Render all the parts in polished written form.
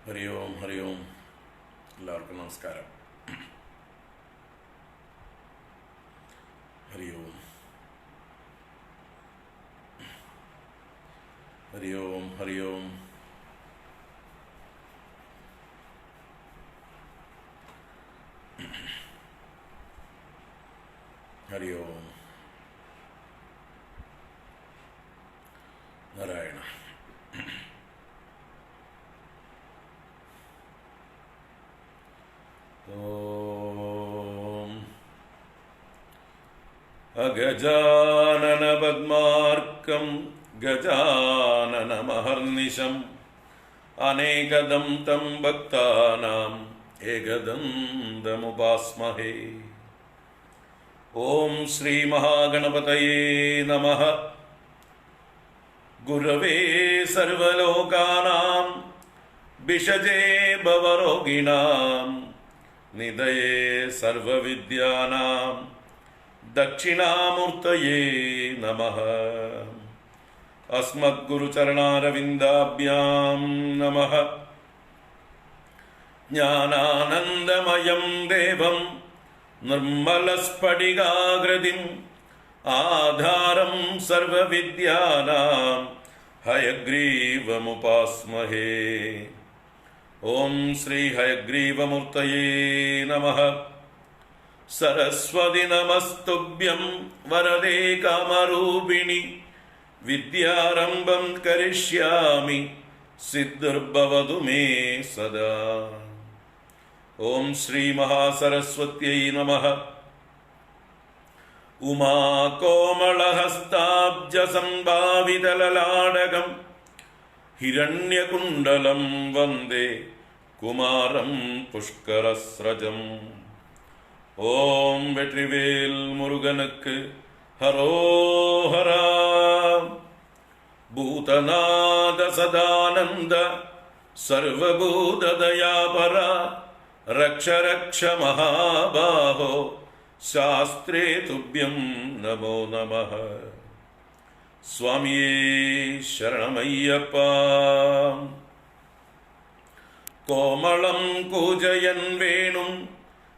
ഹരി ഓം ഹരി ഓം. എല്ലാവർക്കും നമസ്കാരം. ഹരി ഓം ഹരി ഓം ഹരി ഓം. ഹരി ഓം നാരായണ. ഓം അഗജാനന പദ്മാർക്കം ഗജാനനമഹർനിശം അനേകദം തം ഭക്താനാം ഏകദന്തമുപാസ്മഹേ. ഓം ശ്രീ മഹാഗണപതയേ നമഃ. ഗുരവേ സർവലോകാനാം ഭിഷജേ ഭവരോഗിണാം നിധയേ സർവവിദ്യാനാം ദക്ഷിണാമൂർത്തയേ നമഃ. അസ്മദ്ഗുരുചരണാരവിന്ദാഭ്യാം നമഃ. ജ്ഞാനാനന്ദമയം ദേവം നിർമ്മലസ്ഫടികാകൃതിം ആധാരം സർവവിദ്യാനാം ഹയഗ്രീവമുപാസ്മഹേ. ഓം ശ്രീ ഹയഗ്രീവമൂർത്തയേ നമഃ. സരസ്വതി നമസ്തുഭ്യം വരദേ കാമരൂപിണി വിദ്യാരംഭം കരിഷ്യാമി സിദ്ധിർഭവതു മേ സദാ. ഓം ശ്രീ മഹാസരസ്വത്यै നമഃ. ഉമാകോമളഹസ്താബ്ജസംഭാവിതലലാടകം ഹിരണ്യകുണ്ടലം വന്ദേ കുമാരം പുഷ്കരസ്രജം. ഓം വെട്രിവേൽ മുരുകനുക്ക് ഹരോഹരാ. ഭൂതനാഥ സദാനന്ദ സർവഭൂതദയാപര രക്ഷ രക്ഷ മഹാബാഹോ ശാസ്ത്രേ തുഭ്യം നമോ നമഃ. സ്വാമിയേ ശരണമയ്യപ്പ. കോമളം കൂജയൻ വേണും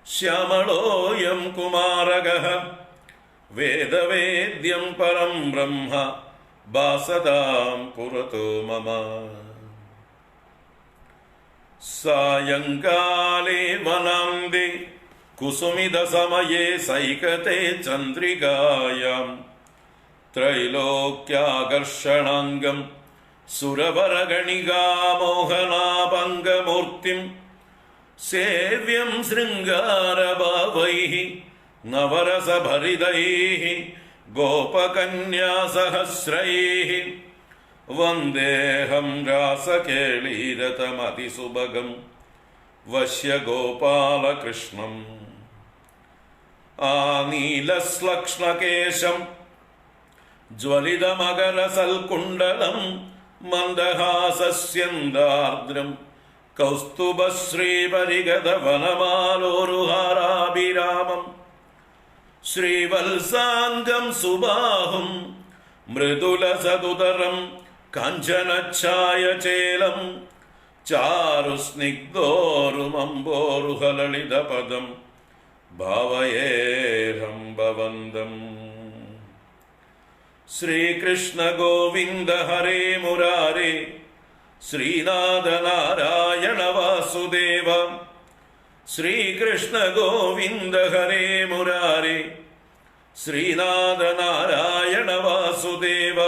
ശ്യാമളോയം കുമാരകഃ വേദവേദ്യം പരം ബ്രഹ്മ ഭാസതാം പുരതോ മമ. സായങ്കാലേ വനാന്തേ കുസുമിതസമയേ സൈകതേ ചന്ദ്രികായാം ത്രൈലോക്യാകർഷണാംഗം സുരവരഗണികാമോഹനാഭംഗമൂർത്തിം സേവ്യം ശൃംഗാരഭാവൈഃ നവരസഭരിതൈഃ ഗോപകന്യാസഹസ്രൈഃ വന്ദേഹം രാസകേളീരതമതിസുഭഗം വശ്യഗോപാലകൃഷ്ണം. ആനീലശ്ലക്ഷ്ണകേശം ജ്വലിതമകരസൽകുണ്ടലം മന്ദഹാസസ്യന്ദാർദ്രം കൗസ്തുഭശ്രീപരിഗതവനമാലോരുഹാരാഭിരാമം ശ്രീവത്സാംഗം സുബാഹും മൃദുലസതുതരം കാഞ്ചനച്ഛായചേലം ചാരുസ്നിഗ്ധോരുമംബോരുഹലളിതപദം ഭാവയേഹം ഭവന്തം. ശ്രീകൃഷ്ണ ഗോവിന്ദ ഹരേ മുരാരേ ശ്രീനാഥ നാരായണ വാസുദേവ. ശ്രീകൃഷ്ണ ഗോവിന്ദ ഹരേ മുരാരേ ശ്രീനാഥ നാരായണ വാസുദേവ.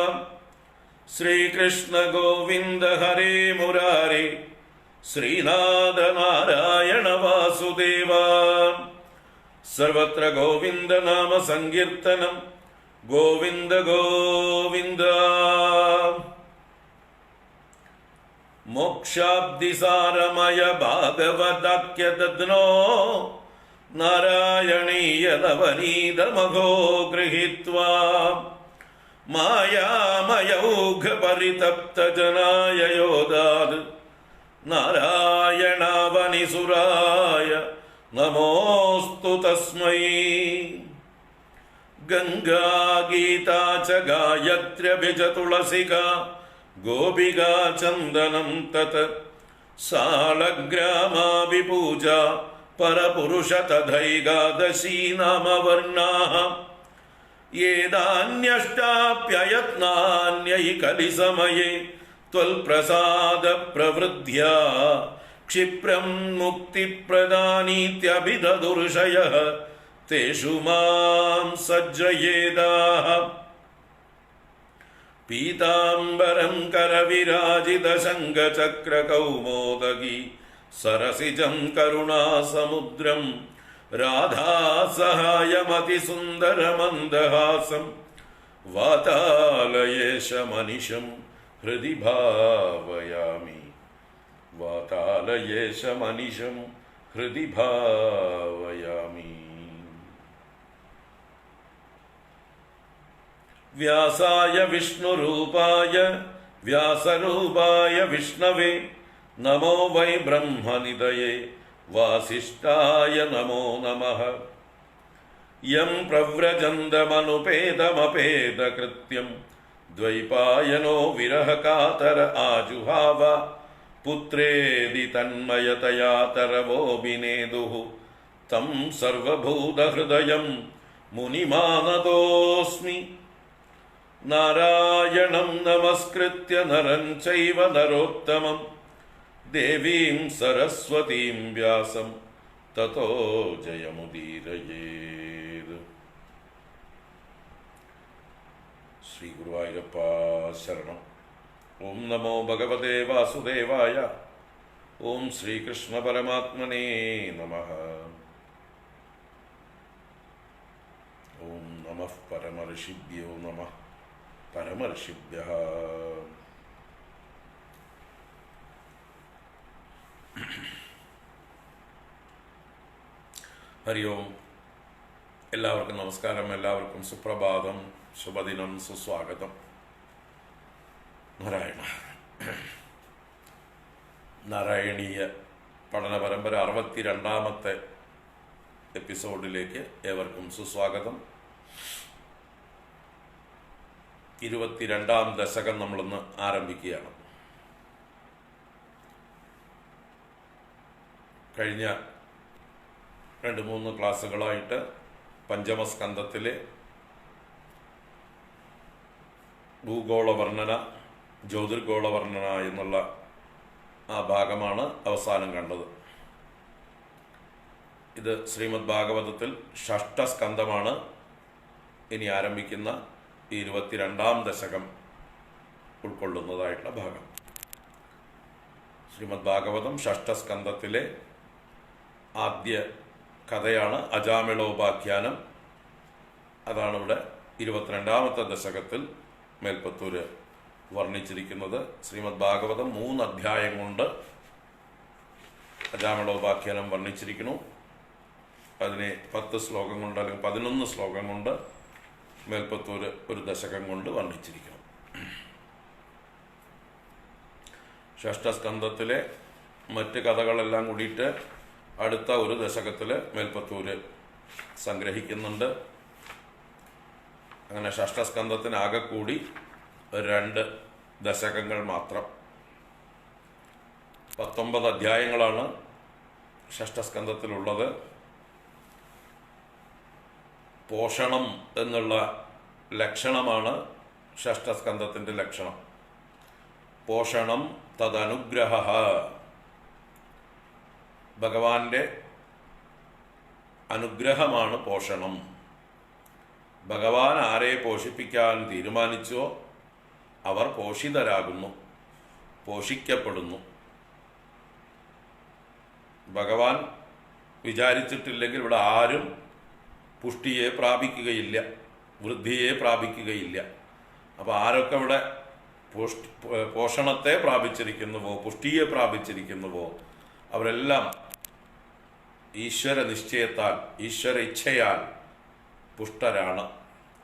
ശ്രീകൃഷ്ണ ഗോവിന്ദ ഹരേ മുരാരേ ശ്രീനാഥ നാരായണ വാസുദേവ. സർവത്ര ഗോവിന്ദ നാമ സങ്കീർത്തനം. ഗോവിന്ദ ഗോവിന്ദ. മോക്ഷാബ്ദിസാരമയ ഭാഗവതാഖ്യദധ്നോ നാരായണീയ നവനീതമഘോ ഗൃഹീത്വാ മായാമയൗഘ പരിതപ്തജനായ യോദാത് നാരായണാവനിസുരായ നമോസ്തു തസ്മൈ. ഗംഗാ ഗീതാ ച ഗായത്ര്യഭിജ തുളസിക ഗോപികാ ചന്ദനം തത് സാളഗ്രാമാഭിപൂജ പരപുരുഷ തഥൈകാദശീ നാമവർണ്ണാഃ ഏതാന്യഷ്ടാപ്യയത്നാന്യൈ കലിസമയേ ത്വൽപ്രസാദ പ്രവൃദ്ധ്യാ ക്ഷിപ്രം മുക്തിപ്രദാനീത്യഭിദദുർഷയഃ തേഷു മാം സജ്ജയേതാഃ പീതാംബരം കരവിരാജിതശങ്കചക്രകൗമോദഗീ സരസിജം കരുണാസമുദ്രം രാധാസഹായമതിസുന്ദരമന്ദഹാസം വാതാലയേശമനിശം ഹൃദി ഭാവയാമി വാതാലയേശമനിശം ഹൃദി ഭാവയാമി. വ്യാസായ വിഷ്ണുരൂപായ വ്യാസരൂപായ വിഷ്ണവേ നമോ വൈ ബ്രഹ്മനിധയേ വാസിഷ്ഠായ നമോ നമഃ. യം പ്രവ്രജന്തമനുപേതമപേതകൃത്യം ദ്വൈപായനോ വിരഹകാതര ആജുഹാവ പുത്രേതി തന്മയതയാ തരവോഭിനേദുഃ തം സർവഭൂതഹൃദയം മുനിമാനതോസ്മി. നാരായണം നമസ്കൃത്യ നരം ചൈവ നരോത്തമം ദേവീം സരസ്വതീം വ്യാസം തതോ ജയമുദീരയേത്. ശ്രീ ഗുരുവായൂരപ്പ ശരണം. ഓം നമോ ഭഗവതേ വാസുദേവായ. ഓം ശ്രീകൃഷ്ണ പരമാത്മനേ നമഃ. ഓം നമഃ പരമർഷിഭ്യോ നമഃ പരമർഷിഭ്യഃ. ഹരി ഓം. എല്ലാവർക്കും നമസ്കാരം, എല്ലാവർക്കും സുപ്രഭാതം, ശുഭദിനം, സുസ്വാഗതം. നാരായണ. നാരായണീയ പഠന പരമ്പര 62ാമത്തെ എപ്പിസോഡിലേക്ക് ഏവർക്കും സുസ്വാഗതം. 22ാം ദശകം നമ്മളിന്ന് ആരംഭിക്കുകയാണ്. കഴിഞ്ഞ 2-3 ക്ലാസ്സുകളായിട്ട് പഞ്ചമസ്കന്ധത്തിലെ ഭൂഗോള വർണ്ണന, ജ്യോതിർഗോള വർണ്ണന എന്നുള്ള ആ ഭാഗമാണ് അവസാനം കണ്ടത്. ഇത് ശ്രീമദ് ഭാഗവതത്തിൽ ഷഷ്ഠസ്കന്ധമാണ് ഇനി ആരംഭിക്കുന്ന ഈ 22ാം ദശകം ഉൾക്കൊള്ളുന്നതായിട്ടുള്ള ഭാഗം. ശ്രീമദ് ഭാഗവതം ഷഷ്ഠസ്കന്ധത്തിലെ ആദ്യ കഥയാണ് അജാമിളോപാഖ്യാനം. അതാണ് ഇവിടെ 22ാമത്തെ ദശകത്തിൽ മേൽപ്പത്തൂര് വർണ്ണിച്ചിരിക്കുന്നത്. ശ്രീമദ് ഭാഗവതം 3 അധ്യായം കൊണ്ട് അജാമിളോപാഖ്യാനം വർണ്ണിച്ചിരിക്കുന്നു. അതിനെ 10 ശ്ലോകം കൊണ്ട് അല്ലെങ്കിൽ 11 ശ്ലോകം കൊണ്ട് മേൽപ്പത്തൂര് ഒരു ദശകം കൊണ്ട് വർണ്ണിച്ചിരിക്കുന്നു. ഷഷ്ഠസ്കന്ധത്തിലെ മറ്റ് കഥകളെല്ലാം കൂടിയിട്ട് അടുത്ത ഒരു ദശകത്തിൽ മേൽപ്പത്തൂര് സംഗ്രഹിക്കുന്നുണ്ട്. അങ്ങനെ ഷഷ്ഠസ്കന്ധത്തിനാകെ കൂടി 2 ദശകങ്ങൾ മാത്രം. 19 അധ്യായങ്ങളാണ് ഷഷ്ഠസ്കന്ധത്തിലുള്ളത്. പോഷണം എന്നുള്ള ലക്ഷണമാണ് ഷഷ്ഠസ്കന്ധത്തിൻ്റെ ലക്ഷണം. പോഷണം തദനുഗ്രഹ. ഭഗവാന്റെ അനുഗ്രഹമാണ് പോഷണം. ഭഗവാൻ ആരെ പോഷിപ്പിക്കാൻ തീരുമാനിച്ചോ അവർ പോഷിതരാകുന്നു, പോഷിക്കപ്പെടുന്നു. ഭഗവാൻ വിചാരിച്ചിട്ടില്ലെങ്കിൽ ഇവിടെ ആരും പുഷ്ടിയെ പ്രാപിക്കുകയില്ല, വൃദ്ധിയെ പ്രാപിക്കുകയില്ല. അപ്പോൾ ആരൊക്കെ ഇവിടെ പോഷണത്തെ പ്രാപിച്ചിരിക്കുന്നുവോ, പുഷ്ടിയെ പ്രാപിച്ചിരിക്കുന്നുവോ അവരെല്ലാം ഈശ്വര നിശ്ചയത്താൽ, ഈശ്വര ഇച്ഛയാൽ പുഷ്ടരാണ്.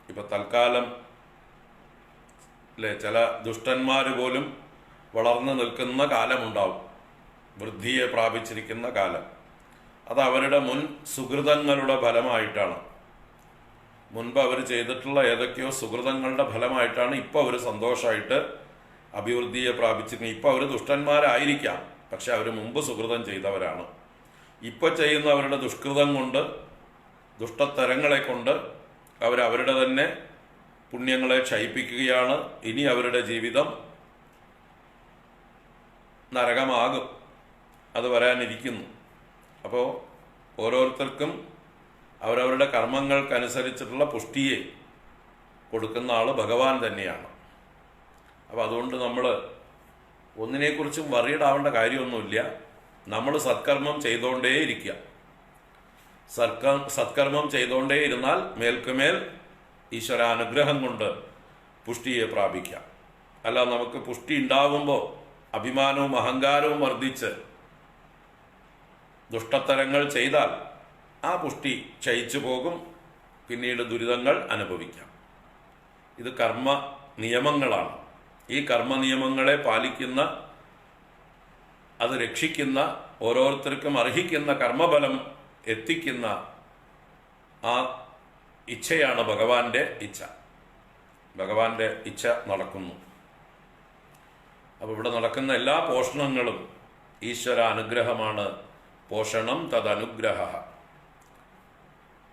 ഇപ്പം തൽക്കാലം അല്ലേ, ചില ദുഷ്ടന്മാർ പോലും വളർന്നു നിൽക്കുന്ന കാലമുണ്ടാവും, വൃദ്ധിയെ പ്രാപിച്ചിരിക്കുന്ന കാലം. അത് അവരുടെ മുൻ സുഹൃതങ്ങളുടെ ഫലമായിട്ടാണ്. മുൻപ് അവർ ചെയ്തിട്ടുള്ള ഏതൊക്കെയോ സുഹൃതങ്ങളുടെ ഫലമായിട്ടാണ് ഇപ്പോൾ അവർ സന്തോഷമായിട്ട് അഭിവൃദ്ധിയെ പ്രാപിച്ചിരിക്കുന്നത്. ഇപ്പോൾ അവർ ദുഷ്ടന്മാരായിരിക്കാം, പക്ഷെ അവർ മുമ്പ് സുകൃതം ചെയ്തവരാണ്. ഇപ്പോൾ ചെയ്യുന്ന അവരുടെ ദുഷ്കൃതം കൊണ്ട്, ദുഷ്ടത്തരങ്ങളെ കൊണ്ട് അവരവരുടെ തന്നെ പുണ്യങ്ങളെ ക്ഷയിപ്പിക്കുകയാണ്. ഇനി അവരുടെ ജീവിതം നരകമാകും, അത് വരാനിരിക്കുന്നു. അപ്പോൾ ഓരോരുത്തർക്കും അവരവരുടെ കർമ്മങ്ങൾക്കനുസരിച്ചിട്ടുള്ള പുഷ്ടിയെ കൊടുക്കുന്ന ആൾ ഭഗവാൻ തന്നെയാണ്. അപ്പോൾ അതുകൊണ്ട് നമ്മൾ ഒന്നിനെക്കുറിച്ചും വറീഡാവേണ്ട കാര്യമൊന്നുമില്ല. നമ്മൾ സത്കർമ്മം ചെയ്തുകൊണ്ടേയിരിക്കുക. സത്കർമ്മം ചെയ്തുകൊണ്ടേ ഇരുന്നാൽ മേൽക്കുമേൽ ഈശ്വരാനുഗ്രഹം കൊണ്ട് പുഷ്ടിയെ പ്രാപിക്കാം. അല്ല, നമുക്ക് പുഷ്ടി ഉണ്ടാവുമ്പോൾ അഭിമാനവും അഹങ്കാരവും വർദ്ധിച്ച് ദുഷ്ടത്തരങ്ങൾ ചെയ്താൽ ആ പുഷ്ടി ക്ഷയിച്ചു പോകും, പിന്നീട് ദുരിതങ്ങൾ അനുഭവിക്കാം. ഇത് കർമ്മ നിയമങ്ങളാണ്. ഈ കർമ്മ നിയമങ്ങളെ പാലിക്കുന്ന, അത് രക്ഷിക്കുന്ന, ഓരോരുത്തർക്കും അർഹിക്കുന്ന കർമ്മഫലം എത്തിക്കുന്ന ആ ഇച്ഛയാണ് ഭഗവാന്റെ ഇച്ഛ. ഭഗവാന്റെ ഇച്ഛ നടക്കുന്നു. അപ്പോൾ ഇവിടെ നടക്കുന്ന എല്ലാ പോഷണങ്ങളും ഈശ്വര അനുഗ്രഹമാണ്. പോഷണം തദനുഗ്രഹ.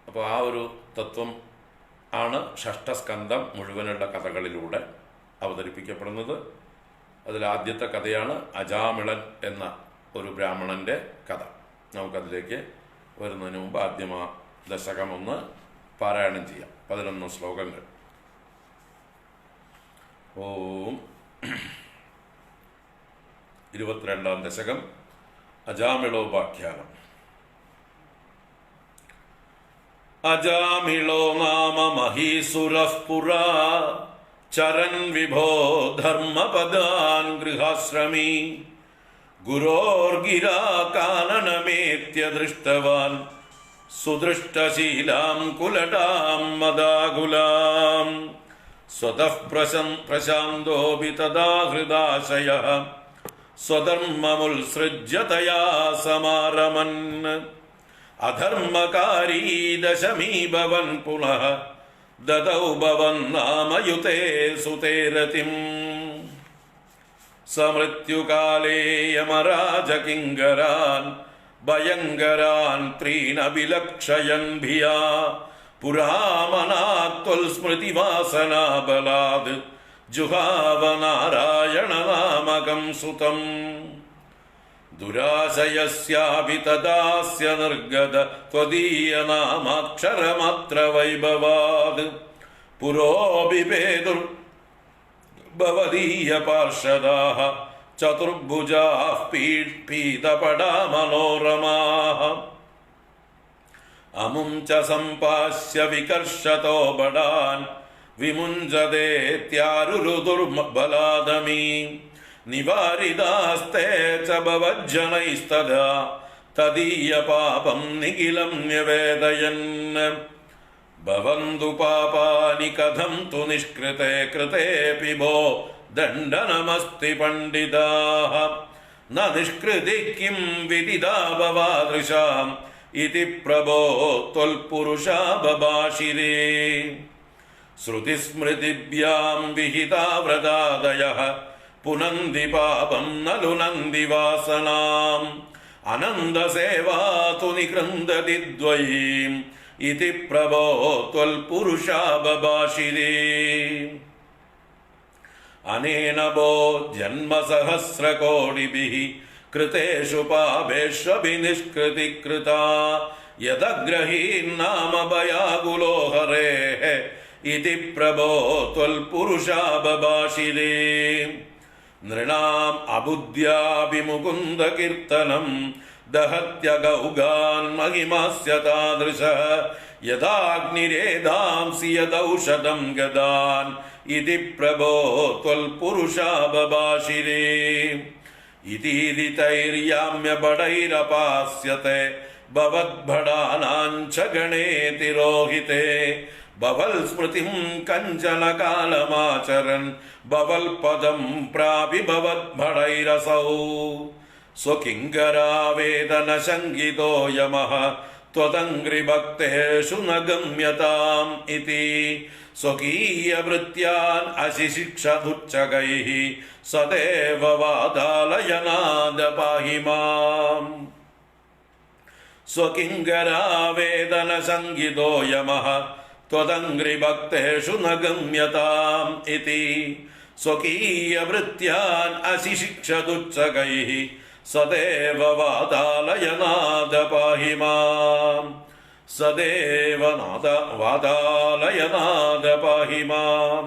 അപ്പോൾ ആ ഒരു തത്വം ആണ് ഷഷ്ഠസ്കന്ധം മുഴുവനുള്ള കഥകളിലൂടെ അവതരിപ്പിക്കപ്പെടുന്നത്. അതിലാദ്യത്തെ കഥയാണ് അജാമിളൻ എന്ന ഒരു ബ്രാഹ്മണന്റെ കഥ. നമുക്കതിലേക്ക് വരുന്നതിന് മുമ്പ് ആദ്യം ആ ദശകം ഒന്ന് പാരായണം ചെയ്യാം. 11 ശ്ലോകങ്ങൾ. ഓം 22-ാം ദശകം അജാമിളോപാഖ്യാനം. അജാമിളോ നാമ മഹീസുരഃ പുരാ ചരൻ വിഭോ ധർമ്മപദാൻ ഗൃഹാശ്രമീ ഗുരോർഗിരാ കാനനമേത്യ ദൃഷ്ടവാൻ സുദൃഷ്ടശീലാം കുലടാം മദാകുലാം സ്വതഃ പ്രശാന്തോപി തദാ ഹൃദാശയഃ സ്വധർമ്മമുത്സൃജ്യ തയാ സമാരമൻ അധർമ്മകാരീ ദശമീ ഭവൻ പുനഃ ദദൗ ഭവന്നാമയുതേ സുതേരതിം സമൃത്യുകാലേ യമരാജകിങ്കരാൻ ഭയങ്കരാൻ ത്രീനഭിലക്ഷയൻ ഭിയാ പുരാമനാത്വൽ സ്മൃതിവാസനാബലാദ് ജുഹാവ നാരായണനാമകം സുതം ദുരാശയസ്യാപി തദാസ്യ നിർഗത ത്വദീയനാമാക്ഷരമാത്ര വൈഭവാദ് പുരോഭിഭേദുർ ഭവദീയ പാർഷദാഃ ചതുർഭുജാഃ പീതപടാ മനോരമാഃ അമും ച സംപാസ്യ വികർഷതോ ബടാൻ വിമുഞ്ചതേത്യാരുരുദുർബലാദമീ നിവാരിതാസ്തേ ച ഭവജ്ജനൈസ്തദാ തദീയ പാപം നിഖിലം ന്യവേദയൻ ഭവന്തു പാപാനി കഥം തു നിഷ്കൃതേ കൃതേപി ഭോ ദണ്ഡനമസ്തി പണ്ഡിതാഃ ന നിഷ്കൃതി കിം വിദിതാ ഭവാദൃശാം ഇതി പ്രഭോ ത്വൽപുരുഷാ ബഭാഷിരേ ശ്രുതിസ്മൃതിഭ്യാം വിഹിതാ വ്രതാദയഃ പുനന്തി പാപം ന ലുനന്തി വാസനാം അനന്തസേവാ തു നികൃന്ദതി ദ്വയീം ഇതി പ്രഭോ ത്വൽപുരുഷാ ബഭാഷിരേ അനേന ഭോ ജന്മസഹസ്രകോടിഭിഃ കൃതേഷു പാപേഷ്വപി നിഷ്കൃതി കൃതാ യദഗ്രഹീന്നാമ ഭയാകുലോ ഹരേഃ ഇതി പ്രഭോ ത്വൽപുരുഷാ ബഭാഷിരേ നൃണാം അബുദ്ധ്യാപി മുകുന്ദ കീർത്തനം ദഹത്യഗൗഗാൻ മഹിമാസ്യ താദൃശഃ യഥാഗ്നിരേധാംസി യദൗഷധം ഗദാൻ ഇതി പ്രഭോ ത്വൽപുരുഷാ ബഭാഷിരേ ഇതീതി തൈര്യാമ്യ ബടൈരപാസ്യത്തെ ഭവദ്ഭടാനാഞ്ച ഗണേ തിരോഹിതേ ഭവൽ സ്മൃതിം കഞ്ചന കാലമാചരൻ ഭവൽ പദം പ്രാപി ഭവദ്ഭടൈരസൗ സ്വകിങ്കരാവേദന ശങ്കിതോ യമഃ ത്വദംഘ്രിഭക്തേഷു ന ഗമ്യതാം ഇതി സ്വകീയവൃത്യാൻ അശിശിക്ഷതുച്ഛകൈഃ സദേവ വാതാലയനാദ പാഹി മാം. സ്വകിങ്കരാവേദന സംഗീതോ യമഃ ത്വദംഘ്രിഭക്തേഷു ന ഗമ്യതാം ഇതി. സ്വകീയവൃത്യാൻ അശിശിക്ഷതുച്ഛകൈഃ സദേവ വാതാലയനാദ പാഹി മാം. സദേവ വാതാലയനാദ പാഹി മാം.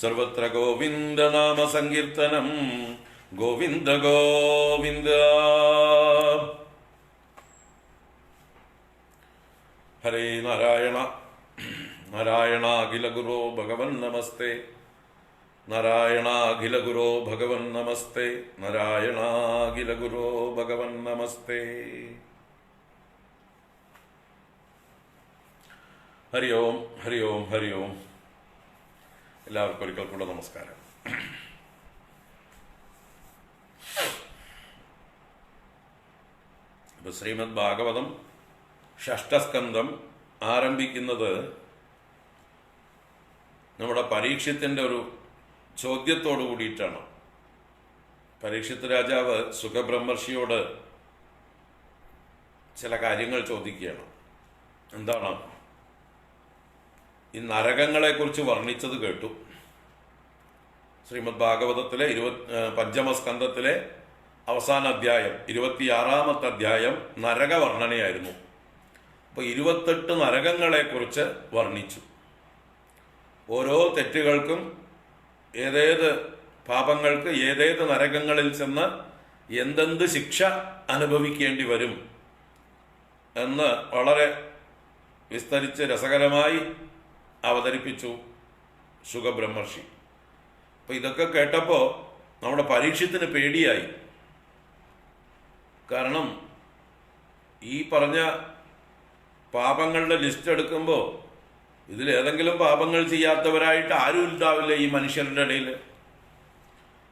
സർവത്ര ഗോവിന്ദ നാമ സങ്കീർത്തനം. ഗോവിന്ദ ഗോവിന്ദ. ഹരേ നാരായണ. നാരായണ അഖില ഗുരോ ഭഗവൻ നമസ്തേ. നാരായണ അഖില ഗുരോ ഭഗവൻ നമസ്തേ. നാരായണ അഖില ഗുരോ ഭഗവൻ നമസ്തേ. ഹരി ഓം ഹരി ഓം ഹരി ഓം. എല്ലാവർക്കും ഒരിക്കൽ കൂടെ നമസ്കാരം. ഇപ്പൊ ശ്രീമദ് ഭാഗവതം ഷഷ്ഠസ്കന്ധം ആരംഭിക്കുന്നത് നമ്മുടെ പരീക്ഷത്തിന്റെ ഒരു ചോദ്യത്തോടു കൂടിയിട്ടാണ്. പരീക്ഷിത്ത് രാജാവ് സുഖബ്രഹ്മർഷിയോട് ചില കാര്യങ്ങൾ ചോദിക്കുകയാണ്. എന്താണ്? ഈ നരകങ്ങളെക്കുറിച്ച് വർണ്ണിച്ചത് കേട്ടു. ശ്രീമദ് ഭാഗവതത്തിലെ പഞ്ചമസ്കന്ധത്തിലെ അവസാന അധ്യായം 26-ാമത്തെ അധ്യായം നരകവർണ്ണനയായിരുന്നു. അപ്പോൾ 28 നരകങ്ങളെക്കുറിച്ച് വർണ്ണിച്ചു. ഓരോ തെറ്റുകൾക്കും ഏതേത് പാപങ്ങൾക്ക് ഏതേത് നരകങ്ങളിൽ ചെന്ന് എന്തെന്ത് ശിക്ഷ അനുഭവിക്കേണ്ടി വരും എന്ന് വളരെ വിസ്തരിച്ച് രസകരമായി അവതരിപ്പിച്ചു സുഖബ്രഹ്മർഷി. അപ്പൊ ഇതൊക്കെ കേട്ടപ്പോൾ നമ്മുടെ പരീക്ഷത്തിന് പേടിയായി. കാരണം ഈ പറഞ്ഞ പാപങ്ങളുടെ ലിസ്റ്റ് എടുക്കുമ്പോൾ ഇതിലേതെങ്കിലും പാപങ്ങൾ ചെയ്യാത്തവരായിട്ട് ആരും ഉണ്ടാവില്ല ഈ മനുഷ്യരുടെ ഇടയിൽ.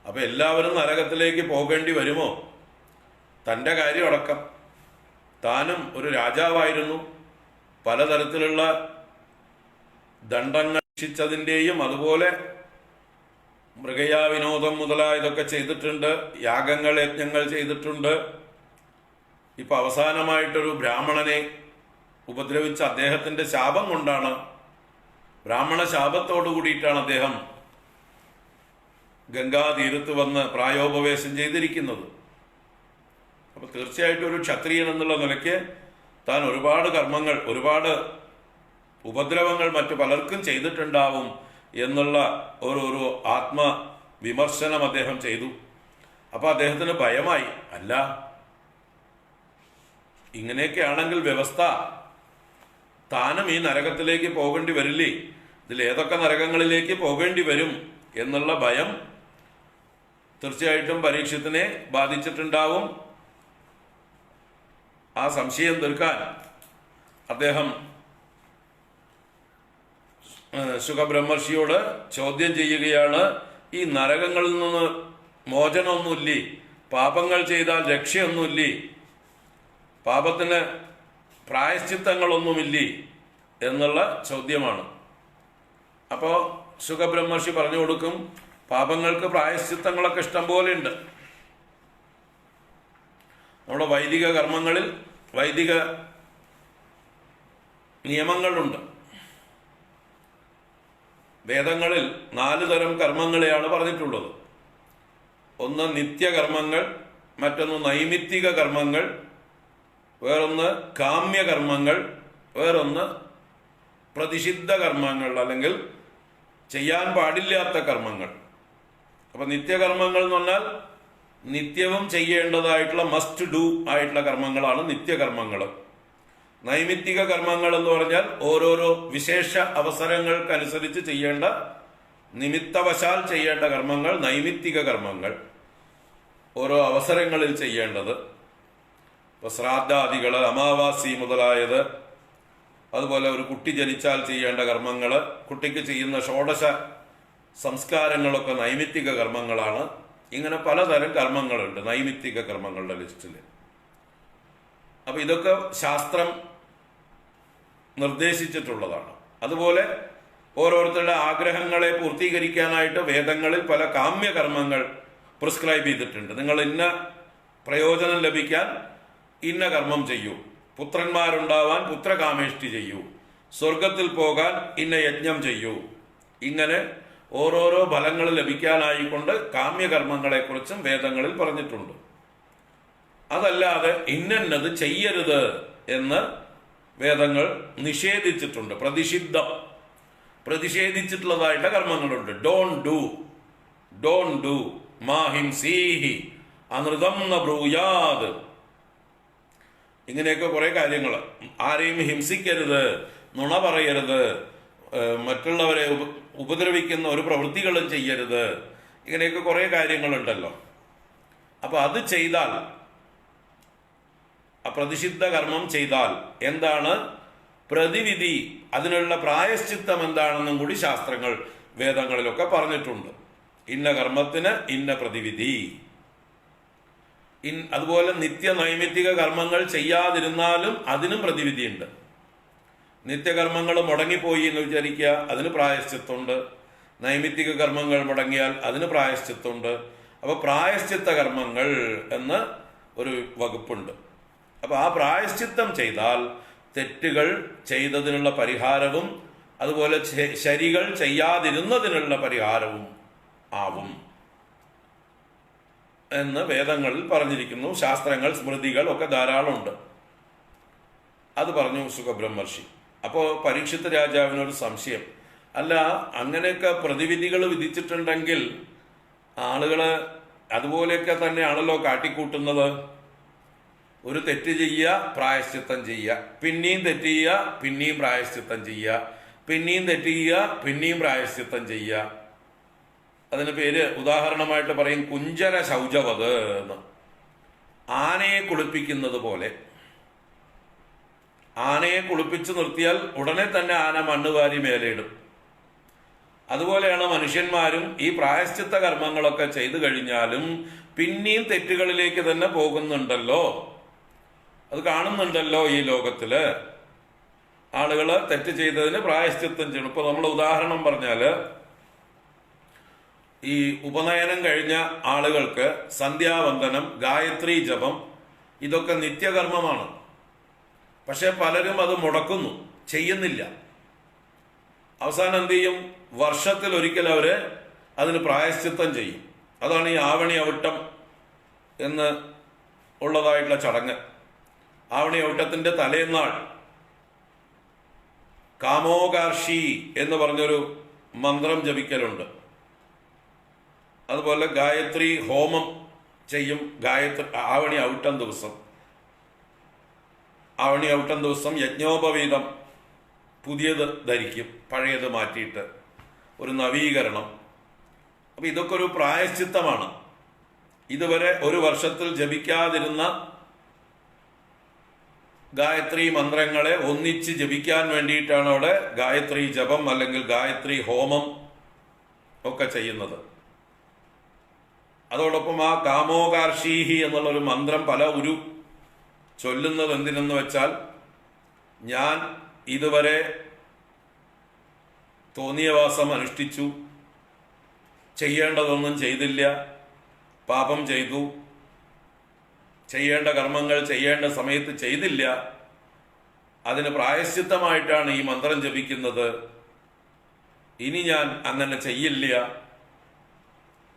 അപ്പൊ എല്ലാവരും നരകത്തിലേക്ക് പോകേണ്ടി വരുമോ? തൻ്റെ കാര്യമടക്കം. താനും ഒരു രാജാവായിരുന്നു. പലതരത്തിലുള്ള ദണ്ഡങ്ങൾ ശിക്ഷിച്ചതിൻ്റെയും അതുപോലെ മൃഗയാവിനോദം മുതലായതൊക്കെ ചെയ്തിട്ടുണ്ട്. യാഗങ്ങൾ യജ്ഞങ്ങൾ ചെയ്തിട്ടുണ്ട്. ഇപ്പൊ അവസാനമായിട്ടൊരു ബ്രാഹ്മണനെ ഉപദ്രവിച്ച അദ്ദേഹത്തിന്റെ ശാപം കൊണ്ടാണ്, ബ്രാഹ്മണ ശാപത്തോടു കൂടിയിട്ടാണ് അദ്ദേഹം ഗംഗാതീരത്ത് വന്ന് പ്രായോപവേശം ചെയ്തിരിക്കുന്നത്. അപ്പൊ തീർച്ചയായിട്ടും ഒരു ക്ഷത്രിയൻ എന്നുള്ള നിലയ്ക്ക് താൻ ഒരുപാട് കർമ്മങ്ങൾ, ഒരുപാട് ഉപദ്രവങ്ങൾ മറ്റു പലർക്കും ചെയ്തിട്ടുണ്ടാവും എന്നുള്ള ഒരു ആത്മവിമർശനം അദ്ദേഹം ചെയ്തു. അപ്പൊ അദ്ദേഹത്തിന് ഭയമായി. അല്ല, ഇങ്ങനെയൊക്കെ ആണെങ്കിൽ വ്യവസ്ഥ, താനും ഈ നരകത്തിലേക്ക് പോകേണ്ടി വരില്ലേ? ഇതിൽ ഏതൊക്കെ നരകങ്ങളിലേക്ക് പോകേണ്ടി വരും എന്നുള്ള ഭയം തീർച്ചയായിട്ടും പരീക്ഷത്തിനെ ബാധിച്ചിട്ടുണ്ടാവും. ആ സംശയം തീർക്കാൻ അദ്ദേഹം സുഖബ്രഹ്മർഷിയോട് ചോദ്യം ചെയ്യുകയാണ്. ഈ നരകങ്ങളിൽ നിന്ന് മോചനമൊന്നുമില്ലേ? പാപങ്ങൾ ചെയ്താൽ രക്ഷയൊന്നുമില്ലേ? പാപത്തിന് പ്രായശ്ചിത്തങ്ങളൊന്നുമില്ലേ എന്നുള്ള ചോദ്യമാണ്. അപ്പോൾ സുഖബ്രഹ്മർഷി പറഞ്ഞു കൊടുക്കും, പാപങ്ങൾക്ക് പ്രായശ്ചിത്തങ്ങളൊക്കെ ഇഷ്ടം പോലെ ഉണ്ട്. നമ്മുടെ വൈദിക കർമ്മങ്ങളിൽ വൈദിക നിയമങ്ങളുണ്ട്. വേദങ്ങളിൽ 4 തരം കർമ്മങ്ങളെയാണ് പറഞ്ഞിട്ടുള്ളത്. ഒന്ന് നിത്യകർമ്മങ്ങൾ, മറ്റൊന്ന് നൈമിത്തിക കർമ്മങ്ങൾ, വേറൊന്ന് കാമ്യകർമ്മങ്ങൾ, വേറൊന്ന് പ്രതിഷിദ്ധ കർമ്മങ്ങൾ അല്ലെങ്കിൽ ചെയ്യാൻ പാടില്ലാത്ത കർമ്മങ്ങൾ. അപ്പൊ നിത്യകർമ്മങ്ങൾ എന്ന് പറഞ്ഞാൽ നിത്യവും ചെയ്യേണ്ടതായിട്ടുള്ള മസ്റ്റ് ഡു ആയിട്ടുള്ള കർമ്മങ്ങളാണ് നിത്യകർമ്മങ്ങൾ. നൈമിത്തിക കർമ്മങ്ങൾ എന്ന് പറഞ്ഞാൽ ഓരോരോ വിശേഷ അവസരങ്ങൾക്കനുസരിച്ച് ചെയ്യേണ്ട, നിമിത്തവശാൽ ചെയ്യേണ്ട കർമ്മങ്ങൾ നൈമിത്തിക കർമ്മങ്ങൾ, ഓരോ അവസരങ്ങളിൽ ചെയ്യേണ്ടത്. ഇപ്പൊ ശ്രാദ്ധാദികള്, അമാവാസി മുതലായത്, അതുപോലെ ഒരു കുട്ടി ജനിച്ചാൽ ചെയ്യേണ്ട കർമ്മങ്ങള്, കുട്ടിക്ക് ചെയ്യുന്ന ഷോഡശ സംസ്കാരങ്ങളൊക്കെ നൈമിത്തിക കർമ്മങ്ങളാണ്. ഇങ്ങനെ പലതരം കർമ്മങ്ങളുണ്ട് നൈമിത്തിക കർമ്മങ്ങളുടെ ലിസ്റ്റിൽ. അപ്പൊ ഇതൊക്കെ ശാസ്ത്രം നിർദ്ദേശിച്ചിട്ടുള്ളതാണ്. അതുപോലെ ഓരോരുത്തരുടെ ആഗ്രഹങ്ങളെ പൂർത്തീകരിക്കാനായിട്ട് വേദങ്ങളിൽ പല കാമ്യകർമ്മങ്ങൾ പ്രിസ്ക്രൈബ് ചെയ്തിട്ടുണ്ട്. നിങ്ങൾ ഇന്ന പ്രയോജനം ലഭിക്കാൻ ഇന്ന കർമ്മം ചെയ്യൂ, പുത്രന്മാരുണ്ടാവാൻ പുത്രകാമേഷ്ടി ചെയ്യൂ, സ്വർഗത്തിൽ പോകാൻ ഇന്ന യജ്ഞം ചെയ്യൂ. ഇങ്ങനെ ഓരോരോ ഫലങ്ങൾ ലഭിക്കാനായിക്കൊണ്ട് കാമ്യകർമ്മങ്ങളെക്കുറിച്ചും വേദങ്ങളിൽ പറഞ്ഞിട്ടുണ്ട്. അതല്ലാതെ ഇന്നത് ചെയ്യരുത് എന്ന് വേദങ്ങൾ നിഷേധിച്ചിട്ടുണ്ട്. പ്രതിഷേധിച്ചിട്ടുള്ളതായിട്ട് കർമ്മങ്ങളുണ്ട്. ഡോൺ ഡു മാഹിംസീഹി അനൃതം ന ബ്രൂയാത്. ഇങ്ങനെയൊക്കെ കുറെ കാര്യങ്ങൾ. ആരെയും ഹിംസിക്കരുത്, നുണ പറയരുത്, മറ്റുള്ളവരെ ഉപദ്രവിക്കുന്ന ഒരു പ്രവൃത്തികളും ചെയ്യരുത്, ഇങ്ങനെയൊക്കെ കുറെ കാര്യങ്ങളുണ്ടല്ലോ. അപ്പൊ അത് ചെയ്താൽ, പ്രതിഷിദ്ധ കർമ്മം ചെയ്താൽ എന്താണ് പ്രതിവിധി, അതിനുള്ള പ്രായശ്ചിത്തം എന്താണെന്നും കൂടി ശാസ്ത്രങ്ങൾ വേദങ്ങളിലൊക്കെ പറഞ്ഞിട്ടുണ്ട്. ഇന്ന കർമ്മത്തിന് ഇന്ന പ്രതിവിധി. അതുപോലെ നിത്യനൈമിത്തിക കർമ്മങ്ങൾ ചെയ്യാതിരുന്നാലും അതിനും പ്രതിവിധിയുണ്ട്. നിത്യകർമ്മങ്ങൾ മുടങ്ങിപ്പോയി എന്ന് വിചാരിക്കുക, അതിന് പ്രായശ്ചിത്തമുണ്ട്. നൈമിത്തിക കർമ്മങ്ങൾ മുടങ്ങിയാൽ അതിന് പ്രായശ്ചിത്തമുണ്ട്. അപ്പൊ പ്രായശ്ചിത്ത കർമ്മങ്ങൾ എന്ന് ഒരു വകുപ്പുണ്ട്. അപ്പൊ ആ പ്രായശ്ചിത്തം ചെയ്താൽ തെറ്റുകൾ ചെയ്തതിനുള്ള പരിഹാരവും അതുപോലെ ശരികൾ ചെയ്യാതിരുന്നതിനുള്ള പരിഹാരവും ആവും എന്ന് വേദങ്ങളിൽ പറഞ്ഞിരിക്കുന്നു. ശാസ്ത്രങ്ങൾ, സ്മൃതികൾ ഒക്കെ ധാരാളമുണ്ട്. അത് പറഞ്ഞു സുഖബ്രഹ്മർഷി. അപ്പോൾ പരീക്ഷിത്ത് രാജാവിനൊരു സംശയം, അല്ല അങ്ങനെയൊക്കെ പ്രതിവിധികൾ വിധിച്ചിട്ടുണ്ടെങ്കിൽ ആളുകള് അതുപോലെയൊക്കെ തന്നെയാണല്ലോ കാട്ടിക്കൂട്ടുന്നത്. ഒരു തെറ്റ് ചെയ്യുക, പ്രായശ്ചിത്തം ചെയ്യുക, പിന്നെയും തെറ്റ് ചെയ്യുക, പിന്നെയും പ്രായശ്ചിത്തം ചെയ്യുക, പിന്നെയും തെറ്റ് ചെയ്യുക, പിന്നെയും പ്രായശ്ചിത്തം ചെയ്യുക. അതിന് പേര് ഉദാഹരണമായിട്ട് പറയും കുഞ്ചര ശൗചവത് എന്ന്. ആനയെ കുളിപ്പിക്കുന്നത് പോലെ. ആനയെ കുളിപ്പിച്ചു നിർത്തിയാൽ ഉടനെ തന്നെ ആന മണ്ണുവാരി മേലെയിടും. അതുപോലെയാണ് മനുഷ്യന്മാരും ഈ പ്രായശ്ചിത്ത കർമ്മങ്ങളൊക്കെ ചെയ്തു കഴിഞ്ഞാലും പിന്നെയും തെറ്റുകളിലേക്ക് തന്നെ പോകുന്നുണ്ടല്ലോ. അത് കാണുന്നുണ്ടല്ലോ ഈ ലോകത്തില്. ആളുകള് തെറ്റ് ചെയ്തതിന് പ്രായശ്ചിത്തം ചെയ്യണം. ഇപ്പൊ നമ്മൾ ഉദാഹരണം പറഞ്ഞാല്, ഈ ഉപനയനം കഴിഞ്ഞ ആളുകൾക്ക് സന്ധ്യാവന്ദനം, ഗായത്രി ജപം ഇതൊക്കെ നിത്യകർമ്മമാണ്. പക്ഷെ പലരും അത് മുടക്കുന്നു, ചെയ്യുന്നില്ല. അവസാനം എന്ത് ചെയ്യും? വർഷത്തിൽ ഒരിക്കൽ അവര് അതിന് പ്രായശ്ചിത്തം ചെയ്യും. അതാണ് ഈ ആവണി ഔട്ടം എന്ന് ഉള്ളതായിട്ടുള്ള ചടങ്ങ്. ആവണി ഔട്ടത്തിന്റെ തലേന്നാൾ കാമോകാർഷി എന്ന് പറഞ്ഞൊരു മന്ത്രം ജപിക്കലുണ്ട്. അതുപോലെ ഗായത്രി ഹോമം ചെയ്യും. ആവണി ഔട്ടം ദിവസം യജ്ഞോപവീതം പുതിയത് ധരിക്കും, പഴയത് മാറ്റിയിട്ട് ഒരു നവീകരണം. അപ്പൊ ഇതൊക്കെ ഒരു പ്രായശ്ചിത്തമാണ്. ഇതുവരെ ഒരു വർഷത്തിൽ ജപിക്കാതിരുന്ന ഗായത്രി മന്ത്രങ്ങളെ ഒന്നിച്ച് ജപിക്കാൻ വേണ്ടിയിട്ടാണ് അവിടെ ഗായത്രി ജപം അല്ലെങ്കിൽ ഗായത്രി ഹോമം ഒക്കെ ചെയ്യുന്നത്. അതോടൊപ്പം ആ കാമോകാർഷീഹി എന്നുള്ളൊരു മന്ത്രം പല ഒരു ചൊല്ലുന്നത് എന്തിനെന്ന് വെച്ചാൽ, ഞാൻ ഇതുവരെ തോന്നിയവാസം അനുഷ്ഠിച്ചു, ചെയ്യേണ്ടതൊന്നും ചെയ്തില്ല, പാപം ചെയ്തു, ചെയ്യേണ്ട കർമ്മങ്ങൾ ചെയ്യേണ്ട സമയത്ത് ചെയ്തില്ല, അതിന് പ്രായശ്ചിത്തമായിട്ടാണ് ഈ മന്ത്രം ജപിക്കുന്നത്. ഇനി ഞാൻ അങ്ങനെ ചെയ്യില്ല.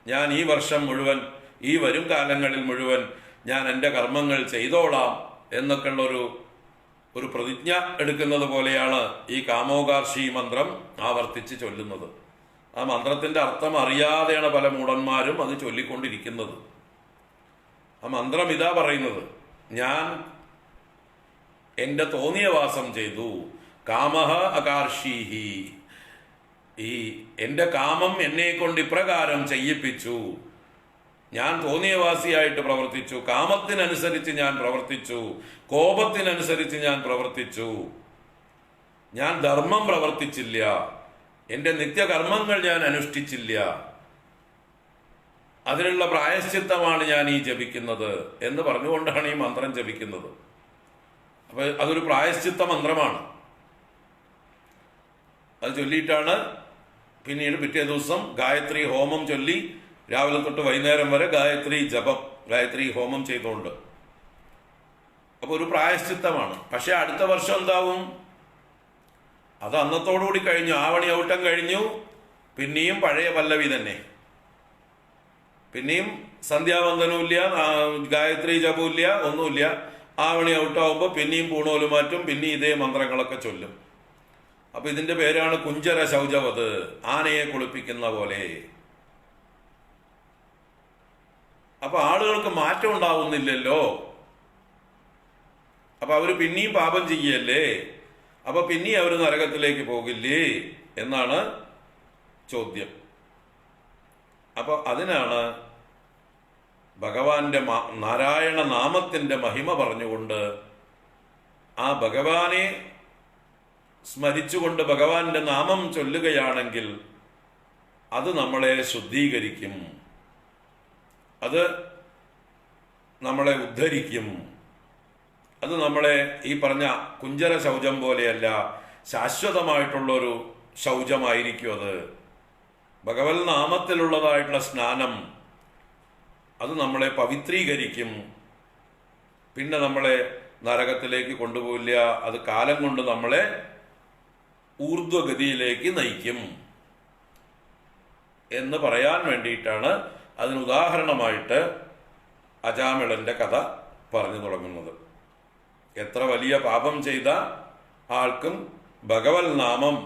ഞാൻ ഈ വർഷം മുഴുവൻ, ഈ വരും കാലങ്ങളിൽ മുഴുവൻ ഞാൻ എൻ്റെ കർമ്മങ്ങൾ ചെയ്തോളാം എന്നൊക്കെയുള്ള ഒരു പ്രതിജ്ഞ എടുക്കുന്നത് പോലെയാണ് ഈ കാമോകാർഷി മന്ത്രം ആവർത്തിച്ച് ചൊല്ലുന്നത്. ആ മന്ത്രത്തിന്റെ അർത്ഥം അറിയാതെയാണ് പല മൂഢന്മാരും അത് ചൊല്ലിക്കൊണ്ടിരിക്കുന്നത്. ആ മന്ത്രം ഇതാ പറയുന്നത്, ഞാൻ എന്റെ തോന്നിയവാസം ചെയ്തു, കാമഹ അകാർഷീഹി, ഈ എന്റെ കാമം എന്നെ കൊണ്ട് ഇപ്രകാരം ചെയ്യിപ്പിച്ചു, ഞാൻ തോന്നിയവാസിയായിട്ട് പ്രവർത്തിച്ചു, കാമത്തിനനുസരിച്ച് ഞാൻ പ്രവർത്തിച്ചു, കോപത്തിനനുസരിച്ച് ഞാൻ പ്രവർത്തിച്ചു, ഞാൻ ധർമ്മം പ്രവർത്തിച്ചില്ല, എന്റെ നിത്യകർമ്മങ്ങൾ ഞാൻ അനുഷ്ഠിച്ചില്ല, അതിനുള്ള പ്രായശ്ചിത്തമാണ് ഞാൻ ഈ ജപിക്കുന്നത് എന്ന് പറഞ്ഞുകൊണ്ടാണ് ഈ മന്ത്രം ജപിക്കുന്നത്. അപ്പൊ അതൊരു പ്രായശ്ചിത്ത മന്ത്രമാണ്. അത് ചൊല്ലിയിട്ടാണ് പിന്നീട് പിറ്റേ ദിവസം ഗായത്രി ഹോമം ചൊല്ലി രാവിലെ തൊട്ട് വൈകുന്നേരം വരെ ഗായത്രി ജപം, ഗായത്രി ഹോമം ചെയ്തുകൊണ്ട്. അപ്പൊ ഒരു പ്രായശ്ചിത്തമാണ്. പക്ഷെ അടുത്ത വർഷം എന്താവും? അത് അന്നത്തോടുകൂടി കഴിഞ്ഞു. ആവണി ഔട്ടം കഴിഞ്ഞു. പിന്നെയും പഴയ പല്ലവി തന്നെ. പിന്നെയും സന്ധ്യാവന്ദനമില്ല, ഗായത്രി ജപമില്ല, ഒന്നുമില്ല. ആവണി ഔട്ടാവുമ്പോൾ പിന്നെയും പൂണോല് മാറ്റും, പിന്നെയും ഇതേ മന്ത്രങ്ങളൊക്കെ ചൊല്ലും. അപ്പൊ ഇതിന്റെ പേരാണ് കുഞ്ചര ശൗചവത്, ആനയെ കുളിപ്പിക്കുന്ന പോലെ. അപ്പൊ ആളുകൾക്ക് മാറ്റം ഉണ്ടാവുന്നില്ലല്ലോ. അപ്പൊ അവര് പിന്നെയും പാപം ചെയ്യല്ലേ? അപ്പൊ പിന്നെയും അവര് നരകത്തിലേക്ക് പോകില്ലേ എന്നാണ് ചോദ്യം. അപ്പൊ അതിനാണ് ഭഗവാന്റെ നാരായണ നാമത്തിന്റെ മഹിമ പറഞ്ഞുകൊണ്ട് ആ ഭഗവാനെ സ്മരിച്ചുകൊണ്ട് ഭഗവാന്റെ നാമം ചൊല്ലുകയാണെങ്കിൽ അത് നമ്മളെ ശുദ്ധീകരിക്കും, അത് നമ്മളെ ഉദ്ധരിക്കും. അത് നമ്മളെ ഈ പറഞ്ഞ കുഞ്ചര ശൗചം പോലെയല്ല, ശാശ്വതമായിട്ടുള്ളൊരു ശൗചമായിരിക്കും അത്. ഭഗവത് നാമത്തിലുള്ളതായിട്ടുള്ള സ്നാനം അത് നമ്മളെ പവിത്രീകരിക്കും. പിന്നെ നമ്മളെ നരകത്തിലേക്ക് കൊണ്ടുപോയില്ല, അത് കാലം കൊണ്ട് നമ്മളെ ഊർധ്വഗതിയിലേക്ക് നയിക്കും എന്ന് പറയാൻ വേണ്ടിയിട്ടാണ് അതിന് ഉദാഹരണമായിട്ട് അജാമിളന്റെ കഥ പറഞ്ഞു തുടങ്ങുന്നത്. എത്ര വലിയ പാപം ചെയ്ത ആൾക്കും ഭഗവത് നാമം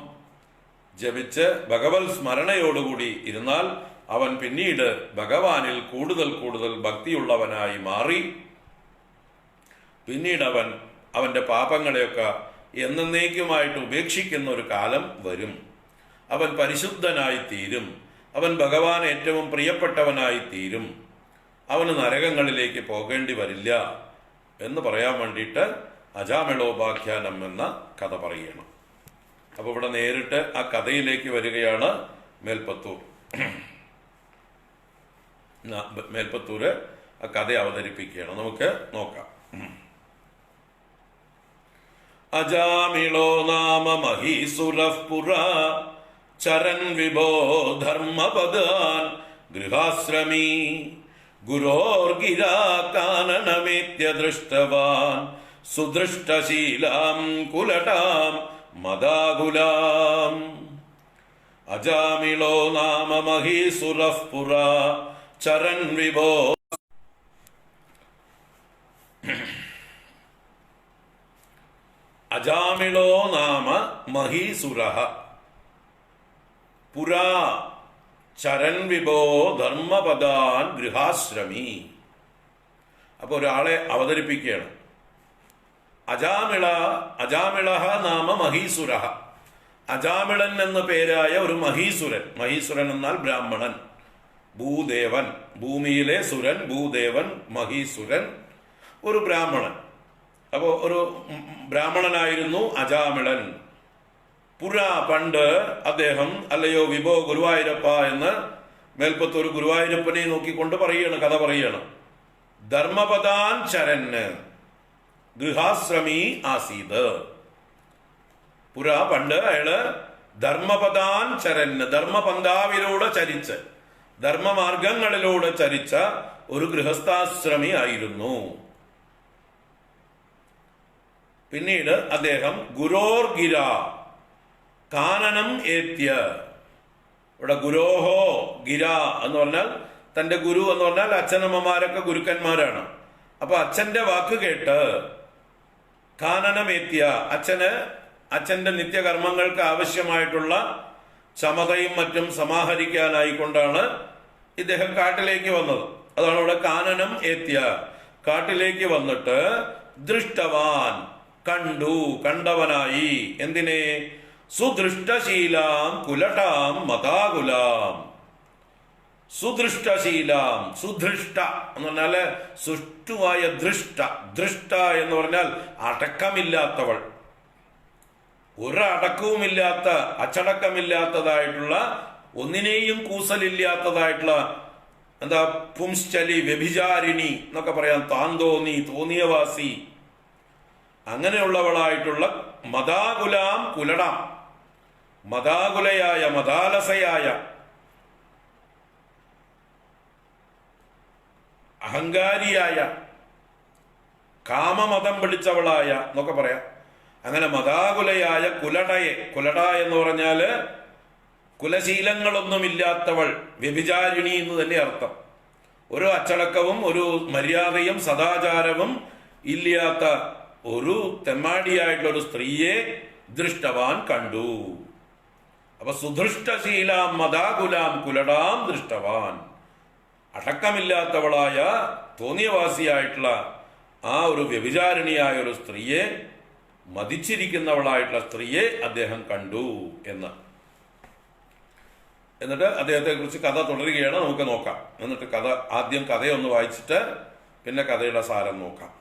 ജപിച്ച് ഭഗവത് സ്മരണയോടുകൂടി ഇരുന്നാൽ അവൻ പിന്നീട് ഭഗവാനിൽ കൂടുതൽ കൂടുതൽ ഭക്തിയുള്ളവനായി മാറി പിന്നീട് അവന്റെ പാപങ്ങളെയൊക്കെ എന്നേക്കുമായിട്ട് ഉപേക്ഷിക്കുന്ന ഒരു കാലം വരും. അവൻ പരിശുദ്ധനായി തീരും. അവൻ ഭഗവാൻ ഏറ്റവും പ്രിയപ്പെട്ടവനായി തീരും. അവന് നരകങ്ങളിലേക്ക് പോകേണ്ടി വരില്ല എന്ന് പറയാൻ വേണ്ടിയിട്ട് അജാമിളോപാഖ്യാനം എന്ന കഥ പറയണം. അപ്പൊ ഇവിടെ നേരിട്ട് ആ കഥയിലേക്ക് വരികയാണ് മേൽപ്പത്തൂർ. മേൽപ്പത്തൂര് ആ കഥ അവതരിപ്പിക്കുകയാണ്. നമുക്ക് നോക്കാം. അജാമിളോ നാമ മഹീസുരഃ പുരാ ചരൻ വിഭോ ധർമ്മപദാൻ ഗൃഹാശ്രമീ ഗുരോർഗിരാ കാനനമേത്യ ദൃഷ്ടവാൻ സുദൃഷ്ടശീലാം കുലടാം മദാകുലാം. അജാമിളോ നാമ മഹീസുരഃ പുരാ ചരൻ വിഭോ. അജാമിളോ നാമ മഹീസുരഃ പുരാ ചരൻ വിഭോ ധർമ്മപദാൻ ഗൃഹാശ്രമി. അപ്പൊ ഒരാളെ അവതരിപ്പിക്കുകയാണ്. അജാമിള നാമ മഹീസുരഃ. അജാമിളൻ എന്ന പേരായ ഒരു മഹീസുരൻ. മഹീസുരൻ എന്നാൽ ബ്രാഹ്മണൻ, ഭൂദേവൻ, ഭൂമിയിലെ സുരൻ, ഭൂദേവൻ, മഹീസുരൻ, ഒരു ബ്രാഹ്മണൻ. അപ്പോ ഒരു ബ്രാഹ്മണനായിരുന്നു അജാമിളൻ. പുരാ പണ്ട് അദ്ദേഹം, അല്ലയോ വിഭോ ഗുരുവായൂരപ്പ എന്ന് മേൽപ്പത്തൂർ ഗുരുവായൂരപ്പനെ നോക്കിക്കൊണ്ട് പറയാണ്, കഥ പറയാണ്. ധർമ്മപദാൻ ചരന് ഗൃഹാശ്രമി ആസീത്. പുരാ പണ്ട് അയാള് ധർമ്മപദാൻ ചരന്, ധർമ്മപന്ഥാവിലൂടെ ചരിച്ച്, ധർമ്മമാർഗങ്ങളിലൂടെ ചരിച്ച ഒരു ഗൃഹസ്ഥാശ്രമി ആയിരുന്നു. പിന്നീട് അദ്ദേഹം ഗുരോർഗിര കാനനം ഏത്യ. ഇവിടെ ഗുരോഹോ ഗിര എന്ന് പറഞ്ഞാൽ തന്റെ ഗുരു എന്ന് പറഞ്ഞാൽ അച്ഛനമ്മമാരൊക്കെ ഗുരുക്കന്മാരാണ്. അപ്പൊ അച്ഛന്റെ വാക്ക് കേട്ട് കാനനമേത്യ, അച്ഛന്റെ നിത്യകർമ്മങ്ങൾക്ക് ആവശ്യമായിട്ടുള്ള ചമതയും മറ്റും സമാഹരിക്കാനായിക്കൊണ്ടാണ് ഇദ്ദേഹം കാട്ടിലേക്ക് വന്നത്. അതാണ് ഇവിടെ കാനനം ഏത്യ. കാട്ടിലേക്ക് വന്നിട്ട് ദൃഷ്ടവാൻ, കണ്ടവനായി. എന്തിനെ? സുദൃഷ്ടശീലാം കുലടാം മതാകുലാം. സുദൃഷ്ടശീലാം, സുധൃഷ്ട എന്ന് പറഞ്ഞാല് സുഷ്ടുവായ ദൃഷ്ട. ദൃഷ്ട എന്ന് പറഞ്ഞാൽ അടക്കമില്ലാത്തവൾ, ഒരടക്കവുമില്ലാത്ത, അച്ചടക്കമില്ലാത്തതായിട്ടുള്ള, ഒന്നിനെയും കൂസലില്ലാത്തതായിട്ടുള്ള, എന്താ പുംശ്ചലി, വ്യഭിചാരിണി എന്നൊക്കെ പറയാം, താന്തോന്നി, തോന്നിയവാസി, അങ്ങനെയുള്ളവളായിട്ടുള്ള മദാകുലാം കുലടാം, മതാകുലയായ, മതാലസയായ, അഹങ്കാരിയായ, കാമമതം പിടിച്ചവളായ എന്നൊക്കെ പറയാം. അങ്ങനെ മതാകുലയായ കുലടയെ, കുലട എന്ന് പറഞ്ഞാല് കുലശീലങ്ങളൊന്നുമില്ലാത്തവൾ, വ്യഭിചാരിണി എന്ന് തന്നെ അർത്ഥം. ഒരു അച്ചടക്കവും ഒരു മര്യാദയും സദാചാരവും ഇല്ലാത്ത ഒരു തെമ്മാടിയായിട്ടുള്ള ഒരു സ്ത്രീയെ ദൃഷ്ടവാൻ കണ്ടു. അപ്പൊ സുധൃഷ്ടശീലാം മതാകുലാം കുലടാം ദൃഷ്ടവാൻ, അടക്കമില്ലാത്തവളായ തോന്നിയവാസിയായിട്ടുള്ള ആ ഒരു വ്യഭിചാരിണിയായ ഒരു സ്ത്രീയെ, മതിച്ചിരിക്കുന്നവളായിട്ടുള്ള സ്ത്രീയെ അദ്ദേഹം കണ്ടു എന്ന്. എന്നിട്ട് അദ്ദേഹത്തെ കുറിച്ച് കഥ തുടരുകയാണ്, നമുക്ക് നോക്കാം. എന്നിട്ട് ആദ്യം കഥയൊന്ന് വായിച്ചിട്ട് പിന്നെ കഥയുടെ സാരം നോക്കാം.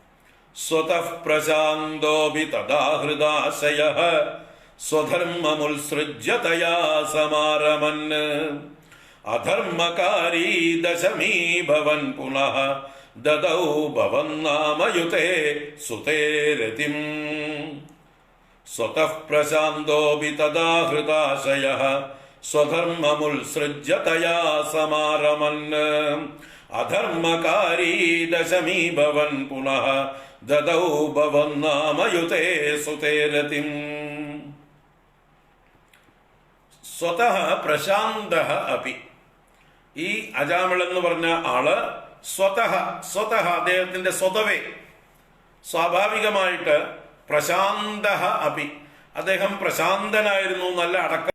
സ്വതഃ പ്രശാന്തോപി തദാഹൃദാശയഃ സ്വധർമ്മമുത്സൃജ്യ തയാ സമാരമൻ അധർമ്മകാരീ ദശമീ ഭവൻ പുനഃ ദദൗ ഭവന്നാമയുതേ സുതേ രതിം. സ്വതഃ പ്രശാന്തോപി തദാഹൃദാശയഃ സ്വധർമ്മമുത്സൃജ്യ തയാ സമാരമൻ അധർമ്മകാരീ ദശമീ ഭവൻ പുനഃ ദദൗ ഭവന്നാമയുതേ സുതേ രതിം. സ്വതഃ പ്രശാന്തഃ അപി, ഈ അജാമിളൻ എന്ന് പറഞ്ഞ ആള് സ്വതഃ അദ്ദേഹത്തിന്റെ സ്വതവേ, സ്വാഭാവികമായിട്ട് പ്രശാന്തഃ അപി, അദ്ദേഹം പ്രശാന്തനായിരുന്നു, നല്ല അടക്കം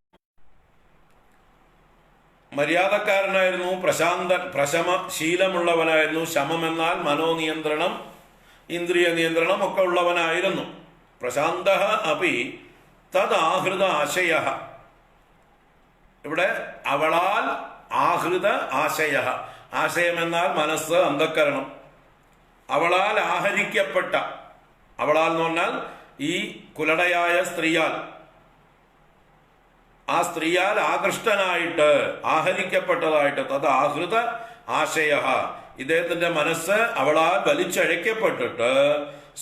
മര്യാദക്കാരനായിരുന്നു, ശീലമുള്ളവനായിരുന്നു. ശമം എന്നാൽ മനോനിയന്ത്രണം, ഇന്ദ്രിയ നിയന്ത്രണം ഒക്കെ ഉള്ളവനായിരുന്നു. പ്രശാന്തഃ അപി തദാഹൃത ആശയഃ, ഇവിടെ അവളാൽ ആഹൃത ആശയഃ, ആശയമെന്നാൽ മനസ്സ്, അന്ധക്കരണം, അവളാൽ ആഹരിക്കപ്പെട്ട, അവളാൽ എന്ന് പറഞ്ഞാൽ ഈ കുലടയായ സ്ത്രീയാൽ, ആ സ്ത്രീയാൽ ആകൃഷ്ടനായിട്ട് ആഹരിക്കപ്പെട്ടതായിട്ട് തത് ആഹൃത ആശയഃ, ഇദ്ദേഹത്തിന്റെ മനസ്സ് അവളാൽ വലിച്ചഴക്കപ്പെട്ടിട്ട്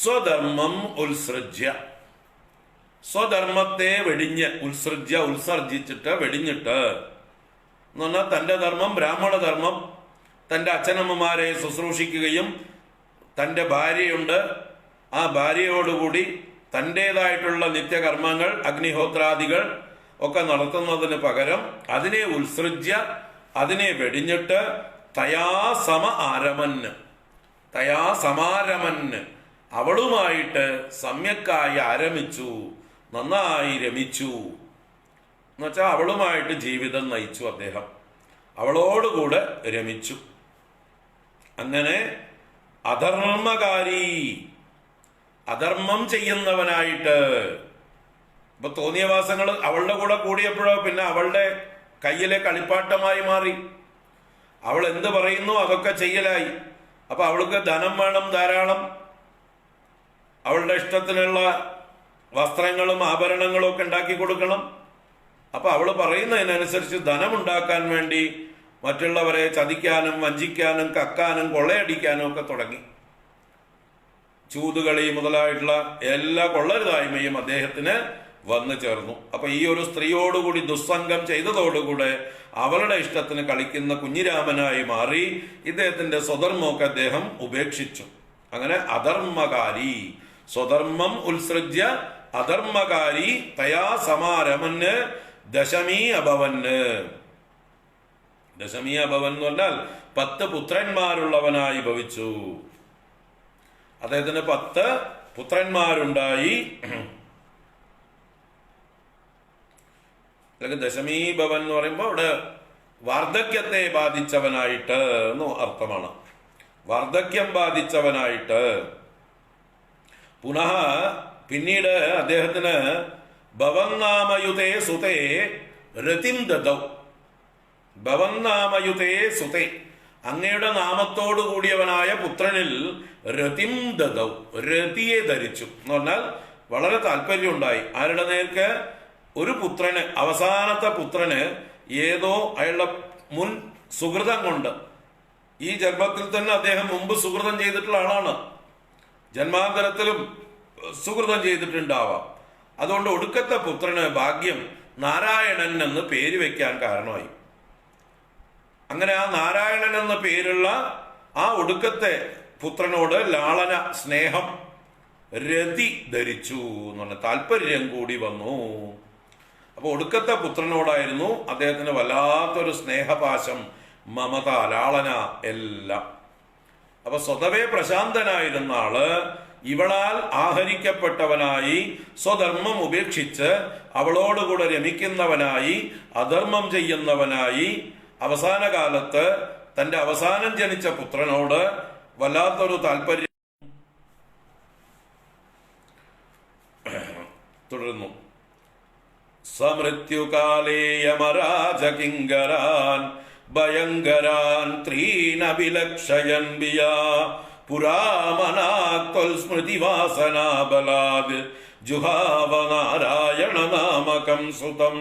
സ്വധർമ്മം ഉത്സൃജ്യ, സ്വധർമ്മത്തെ വെടിഞ്ഞ്, ഉത്സർജിച്ചിട്ട് വെടിഞ്ഞിട്ട് എന്ന് പറഞ്ഞാൽ തന്റെ ധർമ്മം, ബ്രാഹ്മണ ധർമ്മം, തന്റെ അച്ഛനമ്മമാരെ ശുശ്രൂഷിക്കുകയും തന്റെ ഭാര്യയുണ്ട്, ആ ഭാര്യയോടുകൂടി തൻ്റെതായിട്ടുള്ള നിത്യകർമ്മങ്ങൾ, അഗ്നിഹോത്രാദികൾ ഒക്കെ നടത്തുന്നതിന് പകരം അതിനെ ഉത്സൃജ്യ, അതിനെ വെടിഞ്ഞിട്ട് തയാ സമാരമന്, അവളുമായിട്ട് സമ്യക്കായി ആരമിച്ചു, നന്നായി രമിച്ചു എന്നുവെച്ചാൽ അവളുമായിട്ട് ജീവിതം നയിച്ചു. അദ്ദേഹം അവളോടുകൂടെ രമിച്ചു. അങ്ങനെ അധർമ്മകാരി, അധർമ്മം ചെയ്യുന്നവനായിട്ട്, ഇപ്പൊ തോന്നിയവാസങ്ങൾ അവളുടെ കൂടെ കൂടിയപ്പോഴോ പിന്നെ അവളുടെ കയ്യിലെ കളിപ്പാട്ടമായി മാറി. അവൾ എന്ത് പറയുന്നു അതൊക്കെ ചെയ്യലായി. അപ്പൊ അവൾക്ക് ധനം വേണം ധാരാളം, അവളുടെ ഇഷ്ടത്തിനുള്ള വസ്ത്രങ്ങളും ആഭരണങ്ങളും ഒക്കെ ഉണ്ടാക്കി കൊടുക്കണം. അപ്പൊ അവള് പറയുന്നതിനനുസരിച്ച് ധനമുണ്ടാക്കാൻ വേണ്ടി മറ്റുള്ളവരെ ചതിക്കാനും വഞ്ചിക്കാനും കക്കാനും കൊള്ളയടിക്കാനും ഒക്കെ തുടങ്ങി. ചൂതുകളി മുതലായിട്ടുള്ള എല്ലാ കൊള്ളരുതായ്മയും അദ്ദേഹത്തിന് വന്നു ചേർന്നു. അപ്പൊ ഈ ഒരു സ്ത്രീയോടുകൂടി ദുസ്സംഗം ചെയ്തതോടുകൂടെ അവളുടെ ഇഷ്ടത്തിന് കളിക്കുന്ന കുഞ്ഞിരാമനായി മാറി. ഇദ്ദേഹത്തിന്റെ സ്വധർമ്മമൊക്കെ അദ്ദേഹം ഉപേക്ഷിച്ചു. അങ്ങനെ അധർമ്മകാരി, സ്വധർമ്മം ഉത്സൃജ്യ അധർമ്മകാരി തയാ സമാരമന് ദശമീ അഭവന്. ദശമീ അഭവൻ എന്ന് പറഞ്ഞാൽ 10 പുത്രന്മാരുള്ളവനായി ഭവിച്ചു. അദ്ദേഹത്തിന് 10 പുത്രന്മാരുണ്ടായി. അല്ലെങ്കിൽ ദശമീ ഭവൻ എന്ന് പറയുമ്പോൾ ഇവിടെ വാർദ്ധക്യത്തെ ബാധിച്ചവനായിട്ട് എന്ന് അർത്ഥമാണ്. വാർദ്ധക്യം ബാധിച്ചവനായിട്ട്. പുനഃ പിന്നീട് അദ്ദേഹത്തിന് ഭവന്നാമയുതേ സുതേ രതിം ദദൗ. ഭവന്നാമയുതേ സുതേ, അങ്ങയുടെ നാമത്തോടു കൂടിയവനായ പുത്രനിൽ രതിം ദദൗ, രതിയെ ധരിച്ചു എന്ന് പറഞ്ഞാൽ വളരെ താല്പര്യം ഉണ്ടായി. ആരുടെ നേർക്ക്? ഒരു പുത്രന്, അവസാനത്തെ പുത്രന് ഏതോ അയാളുടെ മുൻ സുഹൃതം കൊണ്ട്, ഈ ജന്മത്തിൽ തന്നെ അദ്ദേഹം മുമ്പ് സുഹൃതം ചെയ്തിട്ടുള്ള ആളാണ്, ജന്മാന്തരത്തിലും സുഹൃതം ചെയ്തിട്ടുണ്ടാവാം. അതുകൊണ്ട് ഒടുക്കത്തെ പുത്രന് ഭാഗ്യം നാരായണൻ എന്ന് പേര് വയ്ക്കാൻ കാരണമായി. അങ്ങനെ ആ നാരായണൻ എന്ന പേരുള്ള ആ ഒടുക്കത്തെ പുത്രനോട് ലാളന സ്നേഹം രതി ധരിച്ചു എന്ന് പറഞ്ഞ താല്പര്യം കൂടി വന്നു. അപ്പൊ ഒടുക്കത്തെ പുത്രനോടായിരുന്നു അദ്ദേഹത്തിന് വല്ലാത്തൊരു സ്നേഹപാശം, മമത, ലാളന എല്ലാം. അപ്പൊ സ്വതവേ പ്രശാന്തനായിരുന്ന ആള് ഇവളാൽ ആഹരിക്കപ്പെട്ടവനായി സ്വധർമ്മം ഉപേക്ഷിച്ച് അവളോടുകൂടെ രമിക്കുന്നവനായി അധർമ്മം ചെയ്യുന്നവനായി അവസാന കാലത്ത് തന്റെ അവസാനം ജനിച്ച പുത്രനോട് വല്ലാത്തൊരു താല്പര്യം. തുടരുന്നു. സമൃത്യുകാലേ യമരാജകിങ്കരാൻ ഭയങ്കരാൻ ത്രീനഭിലക്ഷയൻ ബിയാ പുരാമനാത്വൽ സ്മൃതിവാസനാബലാദ് ജുഹാവ നാരായണ നാമകം സുതം.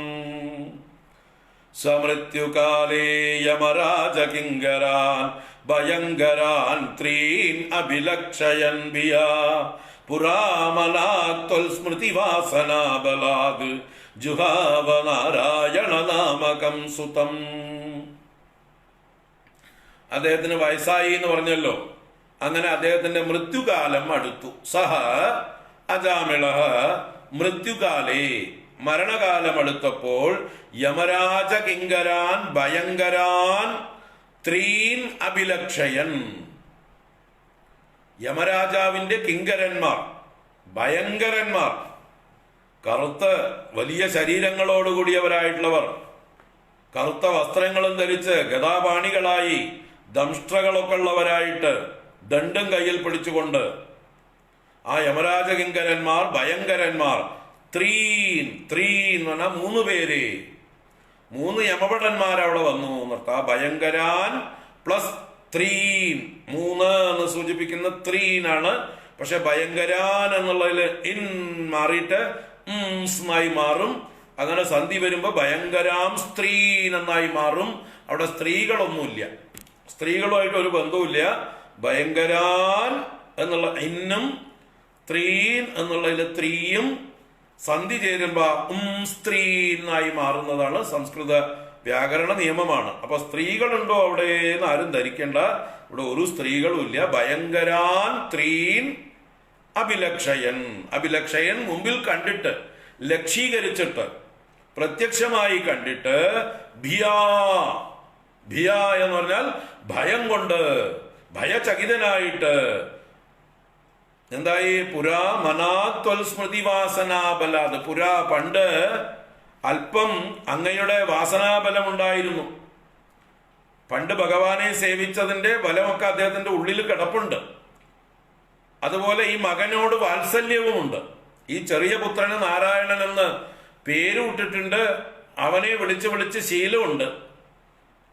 സമൃത്യുകാലേ യമരാജകിങ്കരാൻ ഭയങ്കരാൻ ത്രീൻ അഭിലക്ഷയൻ ബിയാ പുരാമനാത്വൽ സ്മൃതിവാസനാബലാദ് ജുഹാവ നാരായണ നാമകം സുതം. അദ്ദേഹത്തിന് വയസ്സായി എന്ന് പറഞ്ഞല്ലോ. അങ്ങനെ അദ്ദേഹത്തിന്റെ മൃത്യുകാലം അടുത്തു. സഹ അജാമിള മൃത്യുകാലേ, മരണകാലം അടുത്തപ്പോൾ യമരാജ കിങ്കരാൻ ഭയങ്കരാൻ ത്രീൻ അഭിലക്ഷയൻ, യമരാജാവിന്റെ കിങ്കരന്മാർ, ഭയങ്കരന്മാർ, കറുത്ത വലിയ ശരീരങ്ങളോടുകൂടിയവരായിട്ടുള്ളവർ, കറുത്ത വസ്ത്രങ്ങളും ധരിച്ച് ഗതാപാണികളായി ദംഷ്ട്രകളൊക്കെ ഉള്ളവരായിട്ട് ദണ്ഡും കയ്യിൽ പിടിച്ചുകൊണ്ട് ആ യമരാജകിങ്കരന്മാർ, ഭയങ്കരന്മാർ, ത്രീൻ എന്ന് പറഞ്ഞാൽ 3 പേര്, 3 യമഭടന്മാർ അവിടെ വന്നു നിർത്താം. ഭയങ്കരാൻ പ്ലസ് ത്രീൻ, 3 എന്ന് സൂചിപ്പിക്കുന്ന ത്രീനാണ്. പക്ഷെ ഭയങ്കരാൻ എന്നുള്ളതിൽ ഇൻ മാറിയിട്ട് ായി മാറും. അങ്ങനെ സന്ധി വരുമ്പോ ഭയങ്കരാം സ്ത്രീൻ എന്നായി മാറും. അവിടെ സ്ത്രീകളൊന്നുമില്ല, സ്ത്രീകളുമായിട്ട് ഒരു ബന്ധവുമില്ല. ഭയങ്കരാൻ എന്നുള്ള ഇന്നും ത്രീൻ എന്നുള്ളതിൽ ത്രീയും സന്ധി ചേരുമ്പോ സ്ത്രീനായി മാറുന്നതാണ് സംസ്കൃത വ്യാകരണ നിയമമാണ്. അപ്പൊ സ്ത്രീകളുണ്ടോ അവിടെ എന്ന് ആരും ധരിക്കേണ്ട. ഇവിടെ ഒരു സ്ത്രീകളും ഇല്ല. ഭയങ്കരാൻ ത്രീൻ അഭിലക്ഷയൻ, അഭിലക്ഷയൻ മുമ്പിൽ കണ്ടിട്ട്, ലക്ഷീകരിച്ചിട്ട്, പ്രത്യക്ഷമായി കണ്ടിട്ട്, ഭിയാ, ഭിയാ എന്ന് പറഞ്ഞാൽ ഭയം കൊണ്ട്, ഭയചകിതനായിട്ട്. എന്തായി? പുരാ മനാത്വൽ സ്മൃതിവാസനാബലാത്, പുരാ പണ്ട് അല്പം അങ്ങയുടെ വാസനാബലം ഉണ്ടായിരുന്നു. പണ്ട് ഭഗവാനെ സേവിച്ചതിന്റെ ബലമൊക്കെ അദ്ദേഹത്തിന്റെ ഉള്ളിൽ കിടപ്പുണ്ട്. അതുപോലെ ഈ മകനോട് വാത്സല്യവുമുണ്ട്. ഈ ചെറിയ പുത്രന് നാരായണൻ എന്ന് പേര് ഇട്ടിട്ടുണ്ട്. അവനെ വിളിച്ച് വിളിച്ച് ശീലമുണ്ട്.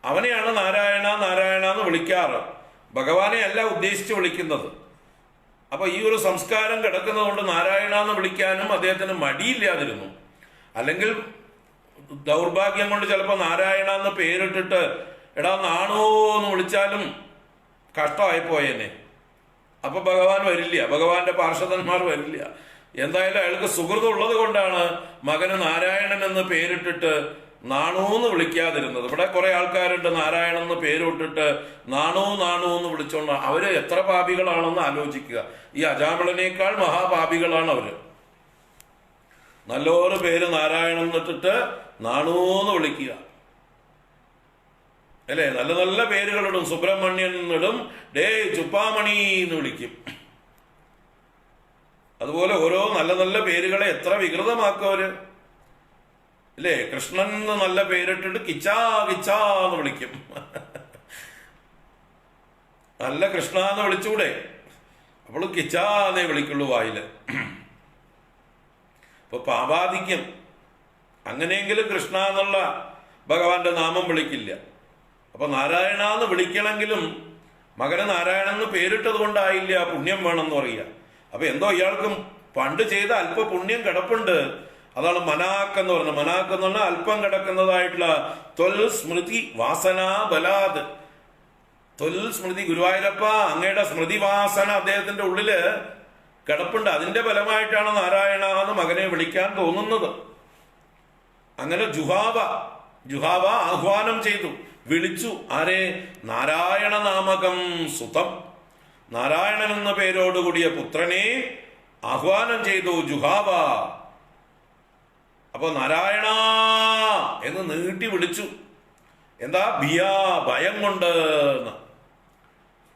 അവനെയാണ് നാരായണ നാരായണ എന്ന് വിളിക്കാറ്, ഭഗവാനെ അല്ല ഉദ്ദേശിച്ച് വിളിക്കുന്നത്. അപ്പൊ ഈ ഒരു സംസ്കാരം കിടക്കുന്നത് കൊണ്ട് നാരായണ എന്ന് വിളിക്കാനും അദ്ദേഹത്തിന് മടിയില്ലാതിരുന്നു. അല്ലെങ്കിൽ ദൗർഭാഗ്യം കൊണ്ട് ചിലപ്പോൾ നാരായണ എന്ന് പേരിട്ടിട്ട് എടാ നാണോ എന്ന് വിളിച്ചാലും കഷ്ടമായിപ്പോയെന്നെ. അപ്പൊ ഭഗവാൻ വരില്ല, ഭഗവാന്റെ പാർഷദന്മാർ വരില്ല. എന്തായാലും അയാൾക്ക് സുഹൃതം ഉള്ളത് കൊണ്ടാണ് മകന് നാരായണൻ എന്ന് പേരിട്ടിട്ട് നാണൂന്ന് വിളിക്കാതിരുന്നത്. ഇവിടെ കുറെ ആൾക്കാരുണ്ട് നാരായണൻ എന്ന് പേരിട്ടിട്ട് നാണു നാണു എന്ന് വിളിച്ചോണ്ട്. അവര് എത്ര പാപികളാണെന്ന് ആലോചിക്കുക. ഈ അജാമിളനേക്കാൾ മഹാപാപികളാണ് അവര്. നല്ലൊരു പേര് നാരായണൻ എന്നിട്ടിട്ട് നാണൂന്ന് വിളിക്കുക അല്ലേ? നല്ല നല്ല പേരുകളിടും. സുബ്രഹ്മണ്യൻ എന്നിടും, ഡേ ചുപ്പാമണി എന്ന് വിളിക്കും. അതുപോലെ ഓരോ നല്ല നല്ല പേരുകളെ എത്ര വികൃതമാക്കവര് അല്ലേ? കൃഷ്ണൻ എന്ന് നല്ല പേരിട്ടിട്ട് കിച്ചാ കിച്ചാ എന്ന് വിളിക്കും. നല്ല കൃഷ്ണ എന്ന് വിളിച്ചൂടെ? അപ്പോൾ കിച്ചാന്നേ വിളിക്കുള്ളൂ വായില്. അപ്പൊ പാപാധിക്യം. അങ്ങനെയെങ്കിലും കൃഷ്ണ എന്നുള്ള ഭഗവാന്റെ നാമം വിളിക്കില്ല. അപ്പൊ നാരായണ എന്ന് വിളിക്കണമെങ്കിലും മകന് നാരായണൻ എന്ന് പേരിട്ടത് കൊണ്ടായില്ല, പുണ്യം വേണമെന്ന് പറയുക. അപ്പൊ എന്തോ ഇയാൾക്കും പണ്ട് ചെയ്ത അല്പ പുണ്യം കിടപ്പുണ്ട്. അതാണ് മനാക്ക് എന്ന് പറയുന്നത്. മനാക്ക് എന്ന് പറഞ്ഞാൽ അല്പം കിടക്കുന്നതായിട്ടുള്ള ത്വൽ സ്മൃതി വാസനാ ബലാദ്. ത്വൽ സ്മൃതി, ഗുരുവായൂരപ്പ അങ്ങയുടെ സ്മൃതി വാസന അദ്ദേഹത്തിന്റെ ഉള്ളില് കിടപ്പുണ്ട്. അതിന്റെ ഫലമായിട്ടാണ് നാരായണ എന്ന് മകനെ വിളിക്കാൻ തോന്നുന്നത്. അങ്ങനെ ജുഹാവ ആഹ്വാനം ചെയ്തു, വിളിച്ചു. ആരെ? നാരായണ നാമകം സുതം, നാരായണൻ എന്ന പേരോടുകൂടിയ പുത്രനെ ആഹ്വാനം ചെയ്തു ജുഹാവ. അപ്പൊ നാരായണ എന്ന് നീട്ടി വിളിച്ചു. എന്താ? ഭയം കൊണ്ട്.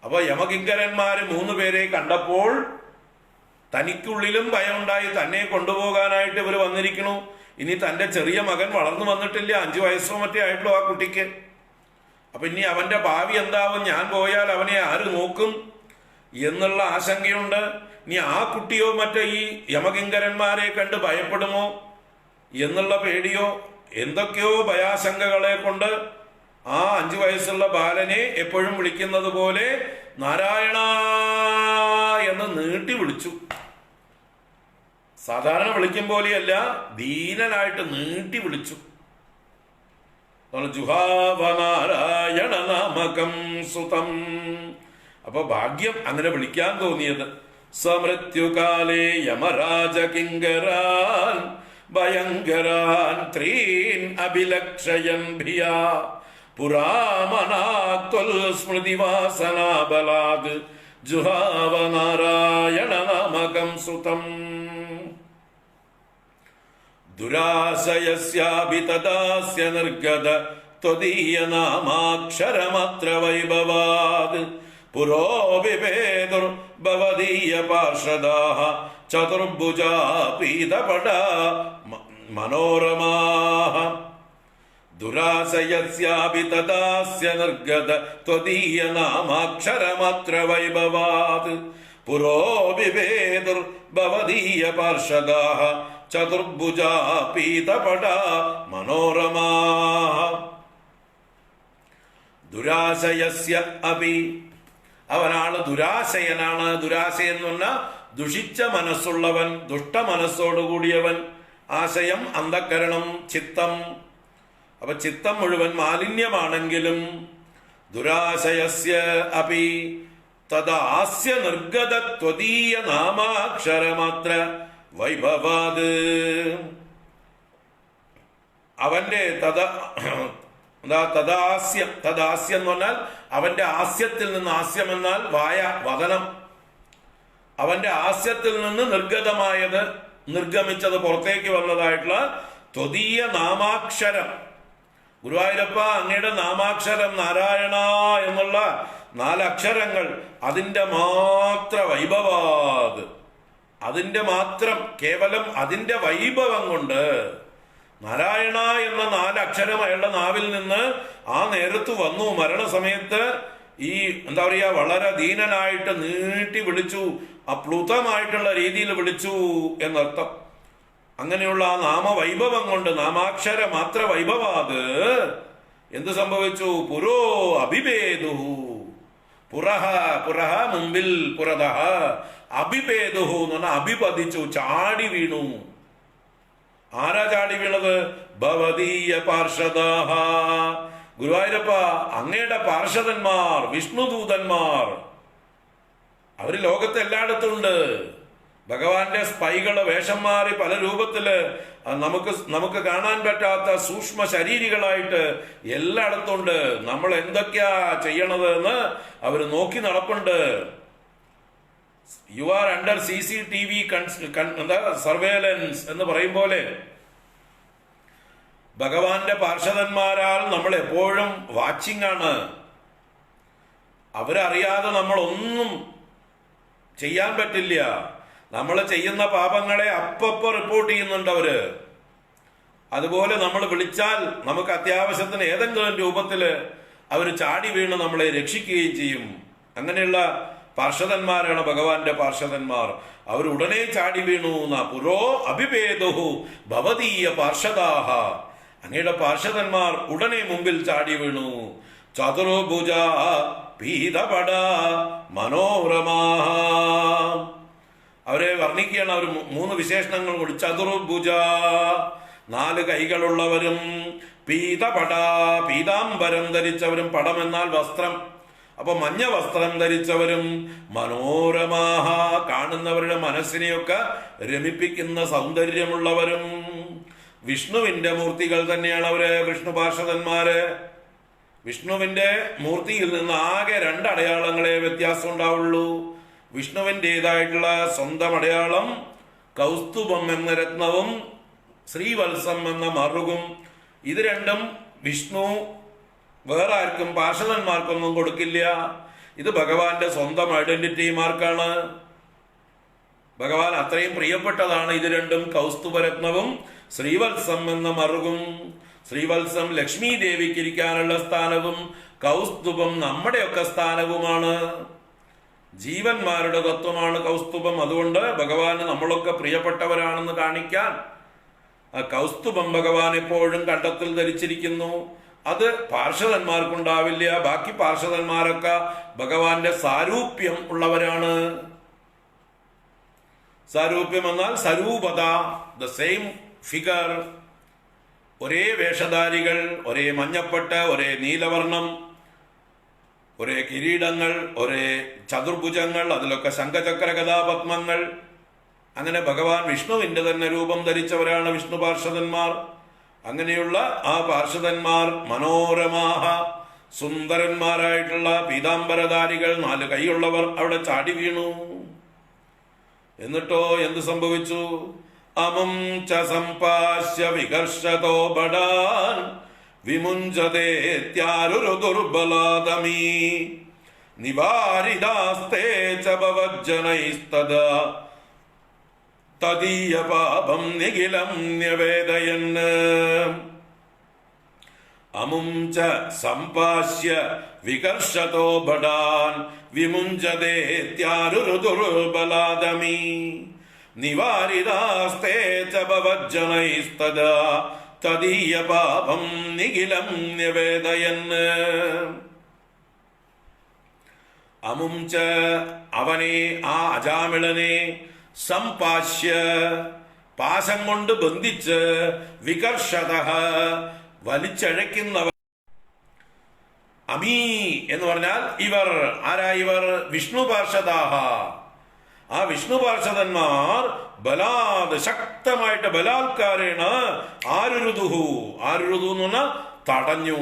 അപ്പൊ യമകിങ്കരന്മാര് 3 പേരെ കണ്ടപ്പോൾ തനിക്കുള്ളിലും ഭയമുണ്ടായി. തന്നെ കൊണ്ടുപോകാനായിട്ട് ഇവർ വന്നിരിക്കണു. ഇനി തന്റെ ചെറിയ മകൻ വളർന്നു വന്നിട്ടില്ല, 5 വയസ്സോ മറ്റേ ആയിട്ടുള്ളൂ ആ കുട്ടിക്ക്. അപ്പൊ ഇനി അവന്റെ ഭാവി എന്താവും? ഞാൻ പോയാൽ അവനെ ആര് നോക്കും എന്നുള്ള ആശങ്കയുണ്ട്. ഇനി ആ കുട്ടിയോ മറ്റേ ഈ യമകിങ്കരന്മാരെ കണ്ട് ഭയപ്പെടുമോ എന്നുള്ള പേടിയോ, എന്തൊക്കെയോ ഭയാശങ്കകളെ കൊണ്ട് ആ 5 വയസ്സുള്ള ബാലനെ എപ്പോഴും വിളിക്കുന്നത് പോലെ നാരായണ എന്ന് നീട്ടി വിളിച്ചു. സാധാരണ വിളിക്കും പോലെയല്ല, ദീനനായിട്ട് നീട്ടി വിളിച്ചു. ജുഹാവ നാരായണ നാമകം സുതം. അപ്പൊ ഭാഗ്യം അങ്ങനെ വിളിക്കാൻ തോന്നിയത്. സമൃത്യുകാലേ യമരാജ കിങ്കരാൻ ഭയങ്കരാൻ ത്രീൻ അഭിലക്ഷയൻ ഭിയാ പുരാമനാത്വൽ സ്മൃതിവാസനാബലാദ് ജുഹാവ നാരായണ നാമകം സുതം. ദുരാശയസ്യാഭി തദാസ്യ നിർഗത ത്വദീയ നാമാക്ഷരമത്ര വൈഭവാദ് പുരോ വിഭേദുർഭവദീയ പാർഷദാഃ ചതുർഭുജാ പീതപടാ മനോരമാഃ. ദുരാശയസ്യാഭി തദാസ്യ നിർഗത ത്വദീയ നാമാക്ഷരമത്ര വൈഭവാദ് പുരോ വിഭേദുർഭവദീയ പാർഷദാഃ ചതുർഭുജാ പീതപടാ മനോരമാഃ. ദുരാശയസ്യ അപി, അവനാണ് ദുരാശയനാണ്. ദുരാശയൻ എന്ന് പറഞ്ഞാൽ ദുഷിച്ച മനസ്സുള്ളവൻ, ദുഷ്ട മനസ്സോടുകൂടിയവൻ. ആശയം അന്ധക്കരണം, ചിത്തം. അപ്പൊ ചിത്തം മുഴുവൻ മാലിന്യമാണെങ്കിലും ദുരാശയസ്യ അപി തദാസ്യ നിർഗത ത്വദീയ നാമാക്ഷരമാത്ര വൈഭവാത്. അവന്റെ തദാസ്യം, തദാസ്യം എന്ന് പറഞ്ഞാൽ അവന്റെ ആസ്യത്തിൽ നിന്ന്, ആസ്യം എന്നാൽ വായ, വദനം. അവന്റെ ആസ്യത്തിൽ നിന്ന് നിർഗതമായത്, നിർഗമിച്ചത്, പുറത്തേക്ക് വന്നതായിട്ടുള്ള ത്വദീയ നാമാക്ഷരം. ഗുരുവായൂരപ്പ, അങ്ങയുടെ നാമാക്ഷരം നാരായണ എന്നുള്ള 4 അക്ഷരങ്ങൾ, അതിന്റെ മാത്ര വൈഭവാത്, അതിന്റെ മാത്രം കേവലം അതിന്റെ വൈഭവം കൊണ്ട് നാരായണ എന്ന 4 അക്ഷരം അയാളുടെ നാവിൽ നിന്ന് ആ നേരത്ത് വന്നു. മരണസമയത്ത് ഈ എന്താ പറയാ, വളരെ ദീനനായിട്ട് നീട്ടി വിളിച്ചു, അപ്ലുതമായിട്ടുള്ള രീതിയിൽ വിളിച്ചു എന്നർത്ഥം. അങ്ങനെയുള്ള ആ നാമവൈഭവം കൊണ്ട്, നാമാക്ഷര മാത്ര വൈഭവാത് എന്ത് സംഭവിച്ചു? പുരോ അഭിഭേദു, പുറഹ, പുറഹ മുമ്പിൽ, പുറതഹ, അഭിഭേദുഹു എന്ന് പറഞ്ഞാൽ അഭിപതിച്ചു, ചാടി വീണു. ആരാ ചാടി വീണത്? ഭവദീയ പാർഷദാഃ. ഗുരുവായൂരപ്പ, അങ്ങയുടെ പാർഷദന്മാർ, വിഷ്ണുദൂതന്മാർ, അവര് ലോകത്ത് എല്ലായിടത്തും ഉണ്ട്. ഭഗവാന്റെ സ്പൈകള്, വേഷം മാറി പല രൂപത്തില് നമുക്ക് കാണാൻ പറ്റാത്ത സൂക്ഷ്മ ശരീരികളായിട്ട് എല്ലായിടത്തും ഉണ്ട്. നമ്മൾ എന്തൊക്കെയാ ചെയ്യണത് എന്ന് അവര് നോക്കി നടപ്പുണ്ട്. You are under CCTV surveillance എന്ന് പറയും പോലെ ഭഗവാന്റെ പാർഷദന്മാരാൽ നമ്മൾ എപ്പോഴും വാച്ചിങ് ആണ്. അവരറിയാതെ നമ്മളൊന്നും ചെയ്യാൻ പറ്റില്ല. നമ്മൾ ചെയ്യുന്ന പാപങ്ങളെ അപ്പപ്പോ റിപ്പോർട്ട് ചെയ്യുന്നുണ്ട് അവര്. അതുപോലെ നമ്മൾ വിളിച്ചാൽ നമുക്ക് അത്യാവശ്യത്തിന് ഏതെങ്കിലും രൂപത്തില് അവര് ചാടി വീണ് നമ്മളെ രക്ഷിക്കുകയും ചെയ്യും. അങ്ങനെയുള്ള പാർഷദന്മാരാണ് ഭഗവാന്റെ പാർഷദന്മാർ. അവർ ഉടനെ ചാടി വീണു. പുരോ അഭിഭേദുഹു ഭവദീയ പാർഷദാഃ. അങ്ങയുടെ പാർഷദന്മാർ ഉടനെ മുമ്പിൽ ചാടി വീണു. ചതുർഭുജ പീതപട മനോരമാഃ. അവരെ വർണ്ണിക്കുകയാണ്. അവർ 3 വിശേഷണങ്ങൾ കൂടി. ചതുർഭുജ, 4 കൈകളുള്ളവരും, പീതപട, പീതാംബരം ധരിച്ചവരും, പടം എന്നാൽ വസ്ത്രം, അപ്പൊ മഞ്ഞ വസ്ത്രം ധരിച്ചവരും, മനോരമാഃ, കാണുന്നവരുടെ മനസ്സിനെയൊക്കെ രമിപ്പിക്കുന്ന സൗന്ദര്യമുള്ളവരും, വിഷ്ണുവിന്റെ മൂർത്തികൾ തന്നെയാണ് അവര്, വിഷ്ണു പാർഷദന്മാര്. വിഷ്ണുവിന്റെ മൂർത്തിയിൽ നിന്ന് ആകെ 2 അടയാളങ്ങളെ വ്യത്യാസം ഉണ്ടാവുള്ളൂ. വിഷ്ണുവിൻ്റെതായിട്ടുള്ള സ്വന്തം അടയാളം കൗസ്തുഭം എന്ന രത്നവും ശ്രീവത്സം എന്ന മറുകും. ഇത് രണ്ടും വിഷ്ണു വേറെ ആർക്കും പാർഷദന്മാർക്കൊന്നും കൊടുക്കില്ല. ഇത് ഭഗവാന്റെ സ്വന്തം ഐഡന്റിറ്റി മാർക്കാണ്. ഭഗവാൻ അത്രയും പ്രിയപ്പെട്ടതാണ് ഇത് രണ്ടും, കൗസ്തുഭരത്നവും ശ്രീവത്സം എന്ന മറുകും. ശ്രീവത്സം ലക്ഷ്മി ദേവിക്ക് ഇരിക്കാനുള്ള സ്ഥാനവും കൗസ്തുഭം നമ്മുടെയൊക്കെ സ്ഥാനവുമാണ്. ജീവന്മാരുടെ തത്വമാണ് കൗസ്തുഭം. അതുകൊണ്ട് ഭഗവാന് നമ്മളൊക്കെ പ്രിയപ്പെട്ടവരാണെന്ന് കാണിക്കാൻ ആ കൗസ്തുഭം ഭഗവാൻ എപ്പോഴും കണ്ടത്തിൽ ധരിച്ചിരിക്കുന്നു. അത് പാർഷദന്മാർക്കുണ്ടാവില്ല. ബാക്കി പാർഷദന്മാരൊക്കെ ഭഗവാന്റെ സാരൂപ്യം ഉള്ളവരാണ്. സാരൂപ്യം എന്നാൽ സ്വരൂപത, ദ സെയിം ഫിഗർ. ഒരേ വേഷധാരികൾ, ഒരേ മഞ്ഞപ്പട്ട്, ഒരേ നീലവർണം, ഒരേ കിരീടങ്ങൾ, ഒരേ ചതുർഭുജങ്ങൾ, അതിലൊക്കെ ശംഖചക്ര ഗദാപത്മങ്ങൾ. അങ്ങനെ ഭഗവാൻ വിഷ്ണുവിന്റെ തന്നെ രൂപം ധരിച്ചവരാണ് വിഷ്ണു പാർഷദന്മാർ. അങ്ങനെയുള്ള ആ പാർഷദന്മാർ മനോരമാഹ, സുന്ദരന്മാരായിട്ടുള്ള പീതാംബരധാരികൾ, 4 കൈയുള്ളവർ അവിടെ ചാടി വീണു. എന്നിട്ടോ എന്ത് സംഭവിച്ചു? അമും ച സംപാശ്യ വികർഷതോ ബടാൻ വിമുഞ്ചതേത്യാരുരു ദുർബലാദമീ നിവാരിതാസ്തേ ച ഭവജ്ജനൈസ്തദാ തദീയ പാപം നിഖിലം ന്യവേദയന്. അമും ച സംപാശ്യ വികർഷതോ ബടാൻ വിമുഞ്ചതേത്യാരുരു ദുർബലാദമീ നിവാരിതാസ്തേ ച ഭവജ്ജനൈസ്തദാ തദീയ പാപം നിഖിലം ന്യവേദയന്. അമും ച അവനെ, ആ അജാമിളനെ, സംപാശ്യ പാശം കൊണ്ട് ബന്ധിച്ച്, വികർഷതഃ വലിച്ചഴയ്ക്കുന്നവർ. അമീ എന്ന് പറഞ്ഞാൽ ഇവർ. ആരാ ഇവർ? വിഷ്ണു പാർഷദാഹ. ആ വിഷ്ണു പാർഷദന്മാർ ബലാത്, ശക്തമായിട്ട് ബലാത്കാരേണ ആരുരുതുഹു. ആരുരുതു എന്ന് പറഞ്ഞാൽ തടഞ്ഞു,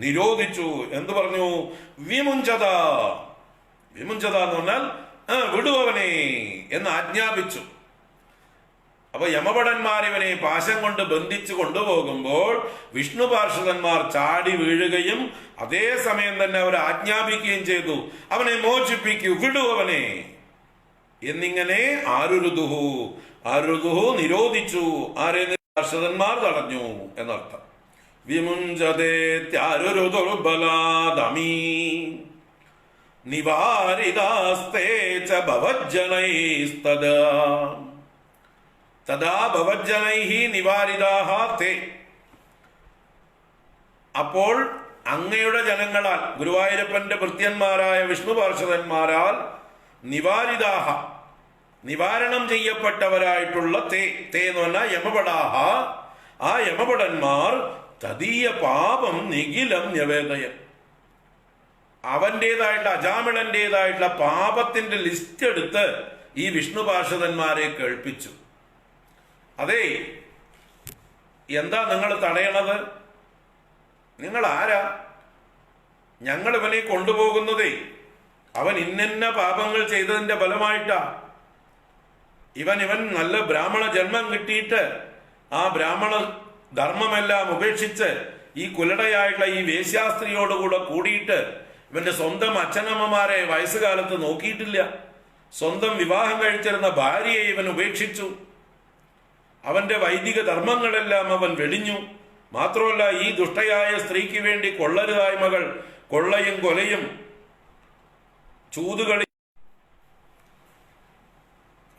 നിരോധിച്ചു. എന്തു പറഞ്ഞു? വിമുഞ്ചത. വിമുഞ്ചത എന്ന് പറഞ്ഞാൽ വിടുവവനെ എന്ന് ആജ്ഞാപിച്ചു. അപ്പൊ യമഭടന്മാർ ഇവനെ പാശം കൊണ്ട് ബന്ധിച്ചു കൊണ്ടുപോകുമ്പോൾ വിഷ്ണു പാർഷദന്മാർ ചാടി വീഴുകയും അതേസമയം തന്നെ അവർ ആജ്ഞാപിക്കുകയും ചെയ്തു, അവനെ മോചിപ്പിക്കൂ, വിടുവവനെ എന്നിങ്ങനെ. ആരുരുതുഹു, ആരുരുതുഹു നിരോധിച്ചു. ആരെ? പാർഷദന്മാർ തടഞ്ഞു എന്നർത്ഥം. വിമുഞ്ചതേത്യാരുരു ദുർബലാദമീ നിവാരിതാസ്തേ ച ഭവജ്ജനൈസ്തദാ തദാ ഭവജ്ജനൈഹി നിവാരിതാഹ തേ. അപ്പോൾ അങ്ങയുടെ ജനങ്ങളാൽ, ഗുരുവായൂരപ്പന്റെ ഭൃത്യന്മാരായ വിഷ്ണു പാർഷദന്മാരാൽ, നിവാരിതാഹ നിവാരണം ചെയ്യപ്പെട്ടവരായിട്ടുള്ള തേ. തേ എന്ന് പറഞ്ഞാൽ യമഭടാഹ. ആ യമഭടന്മാർ തദീയ പാപം നിഖിലം ന്യവേദയൻ. അവന്റേതായിട്ടുള്ള, അജാമിളന്റേതായിട്ടുള്ള പാപത്തിന്റെ ലിസ്റ്റ് എടുത്ത് ഈ വിഷ്ണു പാർഷദന്മാരെ കേൾപ്പിച്ചു. അതെ, എന്താ നിങ്ങൾ തടയണത്? നിങ്ങൾ ആരാ? ഞങ്ങൾ ഇവനെ കൊണ്ടുപോകുന്നതേ അവൻ ഇന്ന പാപങ്ങൾ ചെയ്തതിന്റെ ഫലമായിട്ടാ. ഇവൻ നല്ല ബ്രാഹ്മണ ജന്മം കിട്ടിയിട്ട് ആ ബ്രാഹ്മണ ധർമ്മമെല്ലാം ഉപേക്ഷിച്ച് ഈ കുലടയായിട്ടുള്ള ഈ വേശ്യാസ്ത്രീയോടുകൂടെ കൂടിയിട്ട് ഇവന്റെ സ്വന്തം അച്ഛനമ്മമാരെ വയസ്സുകാലത്ത് നോക്കിയിട്ടില്ല. സ്വന്തം വിവാഹം കഴിച്ചിരുന്ന ഭാര്യയെ ഇവൻ ഉപേക്ഷിച്ചു. അവന്റെ വൈദിക ധർമ്മങ്ങളെല്ലാം അവൻ വെടിഞ്ഞു. മാത്രമല്ല, ഈ ദുഷ്ടയായ സ്ത്രീക്ക് വേണ്ടി കൊള്ളരുതായ്മകൾ, കൊള്ളയും കൊലയും ചൂതുകളി,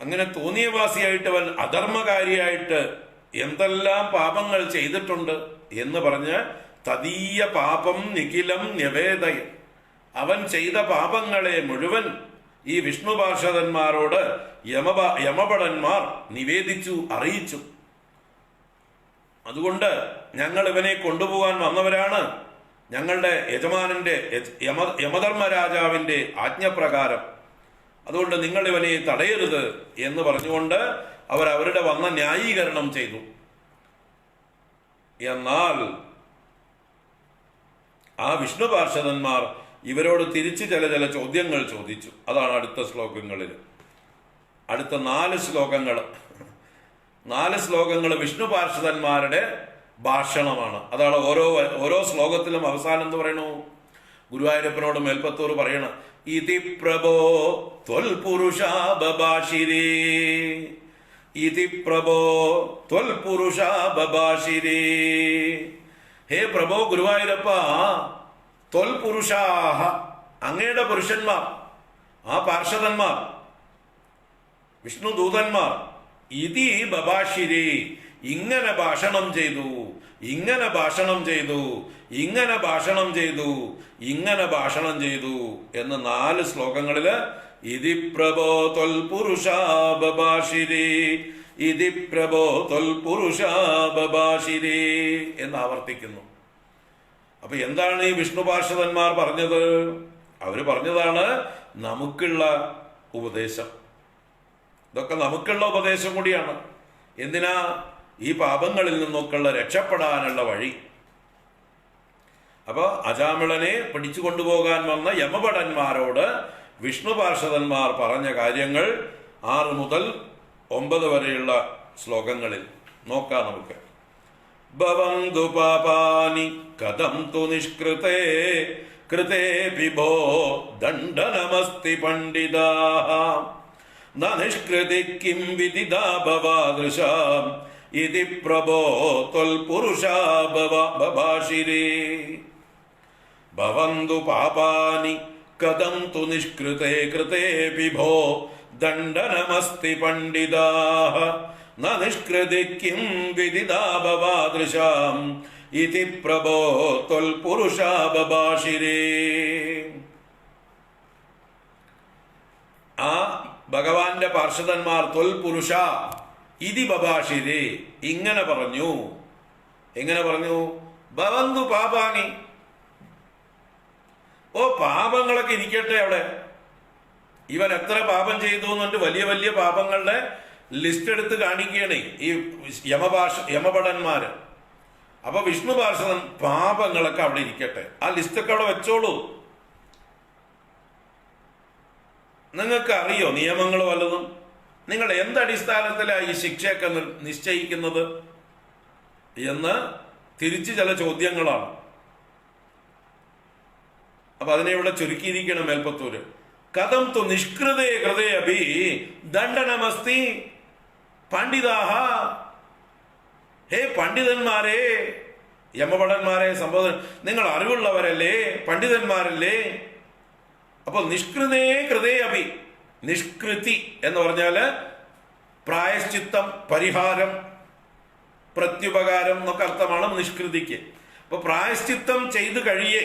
അങ്ങനെ തോന്നിയവാസിയായിട്ട് അവൻ അധർമ്മകാരിയായിട്ട് എന്തെല്ലാം പാപങ്ങൾ ചെയ്തിട്ടുണ്ട് എന്ന് പറഞ്ഞ് തദീയ പാപം നിഖിലം ന്യവേദയ. അവൻ ചെയ്ത പാപങ്ങളെ മുഴുവൻ ഈ വിഷ്ണു പാർഷദന്മാരോട് യമഭടന്മാർ നിവേദിച്ചു, അറിയിച്ചു. അതുകൊണ്ട് ഞങ്ങൾ ഇവനെ കൊണ്ടുപോകാൻ വന്നവരാണ്. ഞങ്ങളുടെ യജമാനന്റെ യമധർമ്മരാജാവിന്റെ ആജ്ഞപ്രകാരം. അതുകൊണ്ട് നിങ്ങൾ ഇവനെ തടയരുത് എന്ന് പറഞ്ഞുകൊണ്ട് അവർ അവരുടെ വന്ന ന്യായീകരണം ചെയ്തു. എന്നാൽ ആ വിഷ്ണു പാർഷദന്മാർ ഇവരോട് തിരിച്ച് ചില ചോദ്യങ്ങൾ ചോദിച്ചു. അതാണ് അടുത്ത ശ്ലോകങ്ങളിൽ, അടുത്ത 4 ശ്ലോകങ്ങൾ വിഷ്ണു പാർഷദന്മാരുടെ ഭാഷണമാണ്. അതാണ് ഓരോ ശ്ലോകത്തിലും അവസാനം എന്ന് പറയണു, ഗുരുവായൂരപ്പനോട് മേൽപ്പത്തൂർ പറയണ, ഇതി പ്രഭോ ത്വൽപുരുഷാ ബഭാഷിരേ, ഇതി പ്രഭോ ത്വൽപുരുഷാ ബഭാഷിരേ. ഹേ പ്രഭോ ഗുരുവായൂരപ്പ, ത്വൽപുരുഷാഹ, അങ്ങയുടെ പുരുഷന്മാർ, ആ പാർഷദന്മാർ, വിഷ്ണു ദൂതന്മാർ, ഇതി ബഭാഷിരേ, ഇങ്ങനെ ഭാഷണം ചെയ്തു, ഇങ്ങനെ ഭാഷണം ചെയ്തു, ഇങ്ങനെ ഭാഷണം ചെയ്തു, ഇങ്ങനെ ഭാഷണം ചെയ്തു എന്ന് 4 ശ്ലോകങ്ങളില് ഇതി പ്രഭോ ത്വൽപുരുഷാ ബഭാഷിരേ, ഇതി പ്രഭോ ത്വൽപുരുഷാ ബഭാഷിരേ എന്ന് ആവർത്തിക്കുന്നു. അപ്പൊ എന്താണ് ഈ വിഷ്ണു പാർഷദന്മാർ പറഞ്ഞത്? അവര് പറഞ്ഞതാണ് നമുക്കുള്ള ഉപദേശം. ഇതൊക്കെ നമുക്കുള്ള ഉപദേശം കൂടിയാണ്. എന്തിനാ? ഈ പാപങ്ങളിൽ നിന്നൊക്കെയുള്ള രക്ഷപ്പെടാനുള്ള വഴി. അപ്പൊ അജാമിളനെ പിടിച്ചു കൊണ്ടുപോകാൻ വന്ന യമഭടന്മാരോട് വിഷ്ണു പാർഷദന്മാർ പറഞ്ഞ കാര്യങ്ങൾ 6 മുതൽ 9 വരെയുള്ള ശ്ലോകങ്ങളിൽ നോക്കാം നമുക്ക്. ഭവന്തു പാപാനി കഥം തു നിഷ്കൃതേ കൃതേ വിഭോ ദണ്ഡനമസ്തി പണ്ഡിതാഃ ന നിഷ്കൃതി കിം വിദിതാ ഭവാദൃശാം ഇതി പ്രഭോ ത്വൽപുരുഷാ ബഭാഷിരേ. ഭവന്തു പാപാനി കഥം തു നിഷ്കൃതേ കൃതേ വിഭോ ദണ്ഡനമസ്തി പണ്ഡിതാഃ ന നിഷ്കൃതി കിം വിദിതാ ഭവാദൃശാം ഇതി പ്രഭോ ത്വൽപുരുഷാ ബഭാഷിരേ. ആ ഭഗവാന്റെ പാർഷദന്മാർ ത്വൽപുരുഷ ഇതി ബഭാഷിരേ, ഇങ്ങനെ പറഞ്ഞു. എങ്ങനെ പറഞ്ഞു? ഭവന്തു പാപാനി, ഓ പാപങ്ങളൊക്കെ ഇരിക്കട്ടെ അവിടെ. ഇവൻ എത്ര പാപം ചെയ്തു എന്നിട്ട് വലിയ വലിയ പാപങ്ങളുടെ ലിസ്റ്റ് എടുത്ത് കാണിക്കുകയാണ് ഈ യമഭടന്മാര്. അപ്പൊ വിഷ്ണു പാർഷദൻ പാപങ്ങളൊക്കെ അവിടെ ഇരിക്കട്ടെ, ആ ലിസ്റ്റൊക്കെ അവിടെ വെച്ചോളൂ. നിങ്ങൾക്ക് അറിയോ നിയമങ്ങൾ വല്ലതും? നിങ്ങൾ എന്തടിസ്ഥാനത്തിലാണ് ഈ ശിക്ഷയൊക്കെ നിശ്ചയിക്കുന്നത് എന്ന് തിരിച്ച് ചില ചോദ്യങ്ങളാണ്. അപ്പൊ അതിനെ ഇവിടെ ചുരുക്കിയിരിക്കണം മേൽപ്പത്തൂര്. കഥം തു നിഷ്കൃതേ കൃതേ അഭി ദണ്ഡനമസ്തി പണ്ഡിതാഹ. ഹേ പണ്ഡിതന്മാരെ, യമഭടന്മാരെ സംബോധന, നിങ്ങൾ അറിവുള്ളവരല്ലേ, പണ്ഡിതന്മാരല്ലേ. അപ്പൊ നിഷ്കൃതേ കൃതേ അഭി, നിഷ്കൃതി എന്ന് പറഞ്ഞാല് പ്രായശ്ചിത്തം, പരിഹാരം, പ്രത്യുപകാരം എന്നൊക്കെ അർത്ഥമാണ് നിഷ്കൃതിക്ക്. അപ്പൊ പ്രായശ്ചിത്തം ചെയ്തു കഴിയേ,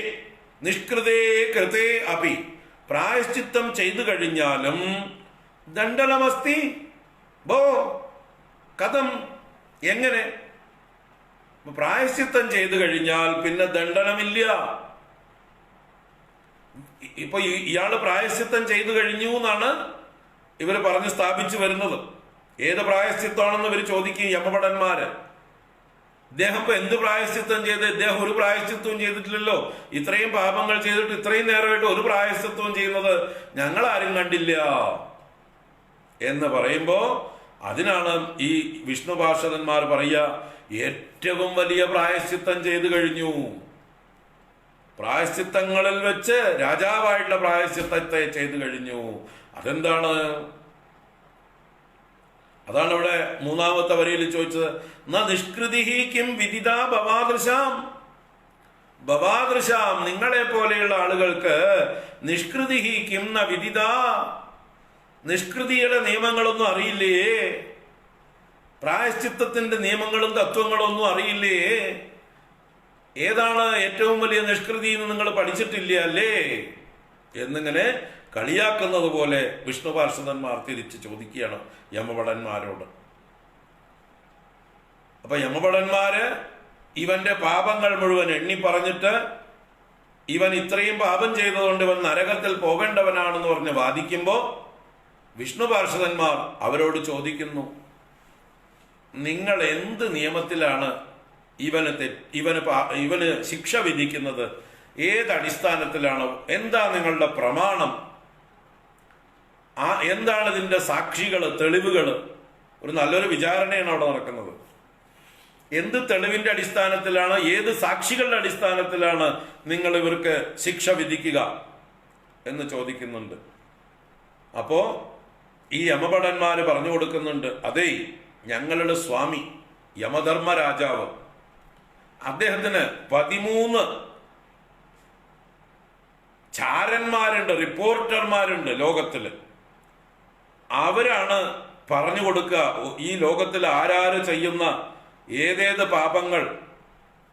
നിഷ്കൃതേ കൃതേ അഭി, പ്രായശ്ചിത്തം ചെയ്തു കഴിഞ്ഞാലും ദണ്ഡനമസ്തി ബോ കഥം, എങ്ങനെ? പ്രായശ്ചിത്തം ചെയ്തു കഴിഞ്ഞാൽ പിന്നെ ദണ്ഡനമില്ല. ഇപ്പൊ ഇയാള് പ്രായശ്ചിത്തം ചെയ്തു കഴിഞ്ഞു എന്നാണ് ഇവർ പറഞ്ഞ് സ്ഥാപിച്ചു വരുന്നത്. ഏത് പ്രായശ്ചിത്തമാണെന്ന് ഇവർ ചോദിക്കും യമഭടന്മാര്. ഇദ്ദേഹം ഇപ്പൊ എന്ത് പ്രായശ്ചിത്തം ചെയ്ത്? ഇദ്ദേഹം ഒരു പ്രായശ്ചിത്വവും ചെയ്തിട്ടില്ലല്ലോ. ഇത്രയും പാപങ്ങൾ ചെയ്തിട്ട് ഇത്രയും നേരമായിട്ട് ഒരു പ്രായശ്ചിത്വവും ചെയ്യുന്നത് ഞങ്ങൾ ആരും കണ്ടില്ല എന്ന് പറയുമ്പോ അതിനാണ് ഈ വിഷ്ണു പാർഷദന്മാർ പറയുക, ഏറ്റവും വലിയ പ്രായശ്ചിത്തം ചെയ്തു കഴിഞ്ഞു. പ്രായശ്ചിത്തങ്ങളിൽ വെച്ച് രാജാവായിട്ടുള്ള പ്രായശ്ചിത്തത്തെ ചെയ്തു കഴിഞ്ഞു. അതെന്താണ്? അതാണ് ഇവിടെ 3-ാമത്തെ വരിയിൽ ചോദിച്ചത്. ന നിഷ്കൃതി കിം വിദിതാ ഭവാദൃശാം. ഭവാദൃശാം, നിങ്ങളെ പോലെയുള്ള ആളുകൾക്ക് നിഷ്കൃതി കിം ന വിദിതാ, നിഷ്കൃതിയുടെ നിയമങ്ങളൊന്നും അറിയില്ലേ, പ്രായശ്ചിത്തത്തിന്റെ നിയമങ്ങളും തത്വങ്ങളും ഒന്നും അറിയില്ലേ, ഏതാണ് ഏറ്റവും വലിയ നിഷ്കൃതി എന്ന് നിങ്ങൾ പഠിച്ചിട്ടില്ല അല്ലേ എന്നിങ്ങനെ കളിയാക്കുന്നത് പോലെ വിഷ്ണു പാർഷദന്മാർ തിരിച്ച് ചോദിക്കുകയാണ് യമഭടന്മാരോട്. അപ്പൊ യമഭടന്മാര് ഇവന്റെ പാപങ്ങൾ മുഴുവൻ എണ്ണി പറഞ്ഞിട്ട് ഇവൻ ഇത്രയും പാപം ചെയ്തതുകൊണ്ട് ഇവൻ നരകത്തിൽ പോകേണ്ടവനാണെന്ന് പറഞ്ഞ് വാദിക്കുമ്പോ വിഷ്ണു പാർഷദന്മാർ അവരോട് ചോദിക്കുന്നു, നിങ്ങൾ എന്ത് നിയമത്തിലാണ് ഇവന് ശിക്ഷ വിധിക്കുന്നത് ഏതടിസ്ഥാനത്തിലാണോ? എന്താ നിങ്ങളുടെ പ്രമാണം? എന്താണ് ഇതിന്റെ സാക്ഷികൾ, തെളിവുകൾ? ഒരു നല്ലൊരു വിചാരണയാണ് അവിടെ നടക്കുന്നത്. എന്ത് തെളിവിന്റെ അടിസ്ഥാനത്തിലാണ്, ഏത് സാക്ഷികളുടെ അടിസ്ഥാനത്തിലാണ് നിങ്ങൾ ഇവർക്ക് ശിക്ഷ വിധിക്കുക എന്ന് ചോദിക്കുന്നുണ്ട്. അപ്പോ ഈ യമഭടന്മാര് പറഞ്ഞു കൊടുക്കുന്നുണ്ട്, അതേ, ഞങ്ങളുടെ സ്വാമി യമധർമ്മ രാജാവ്, അദ്ദേഹത്തിന് 13 ചാരന്മാരുണ്ട്, റിപ്പോർട്ടർമാരുണ്ട് ലോകത്തില്. അവരാണ് പറഞ്ഞു കൊടുക്കുക ഈ ലോകത്തിൽ ആരാര് ചെയ്യുന്ന ഏതേത് പാപങ്ങൾ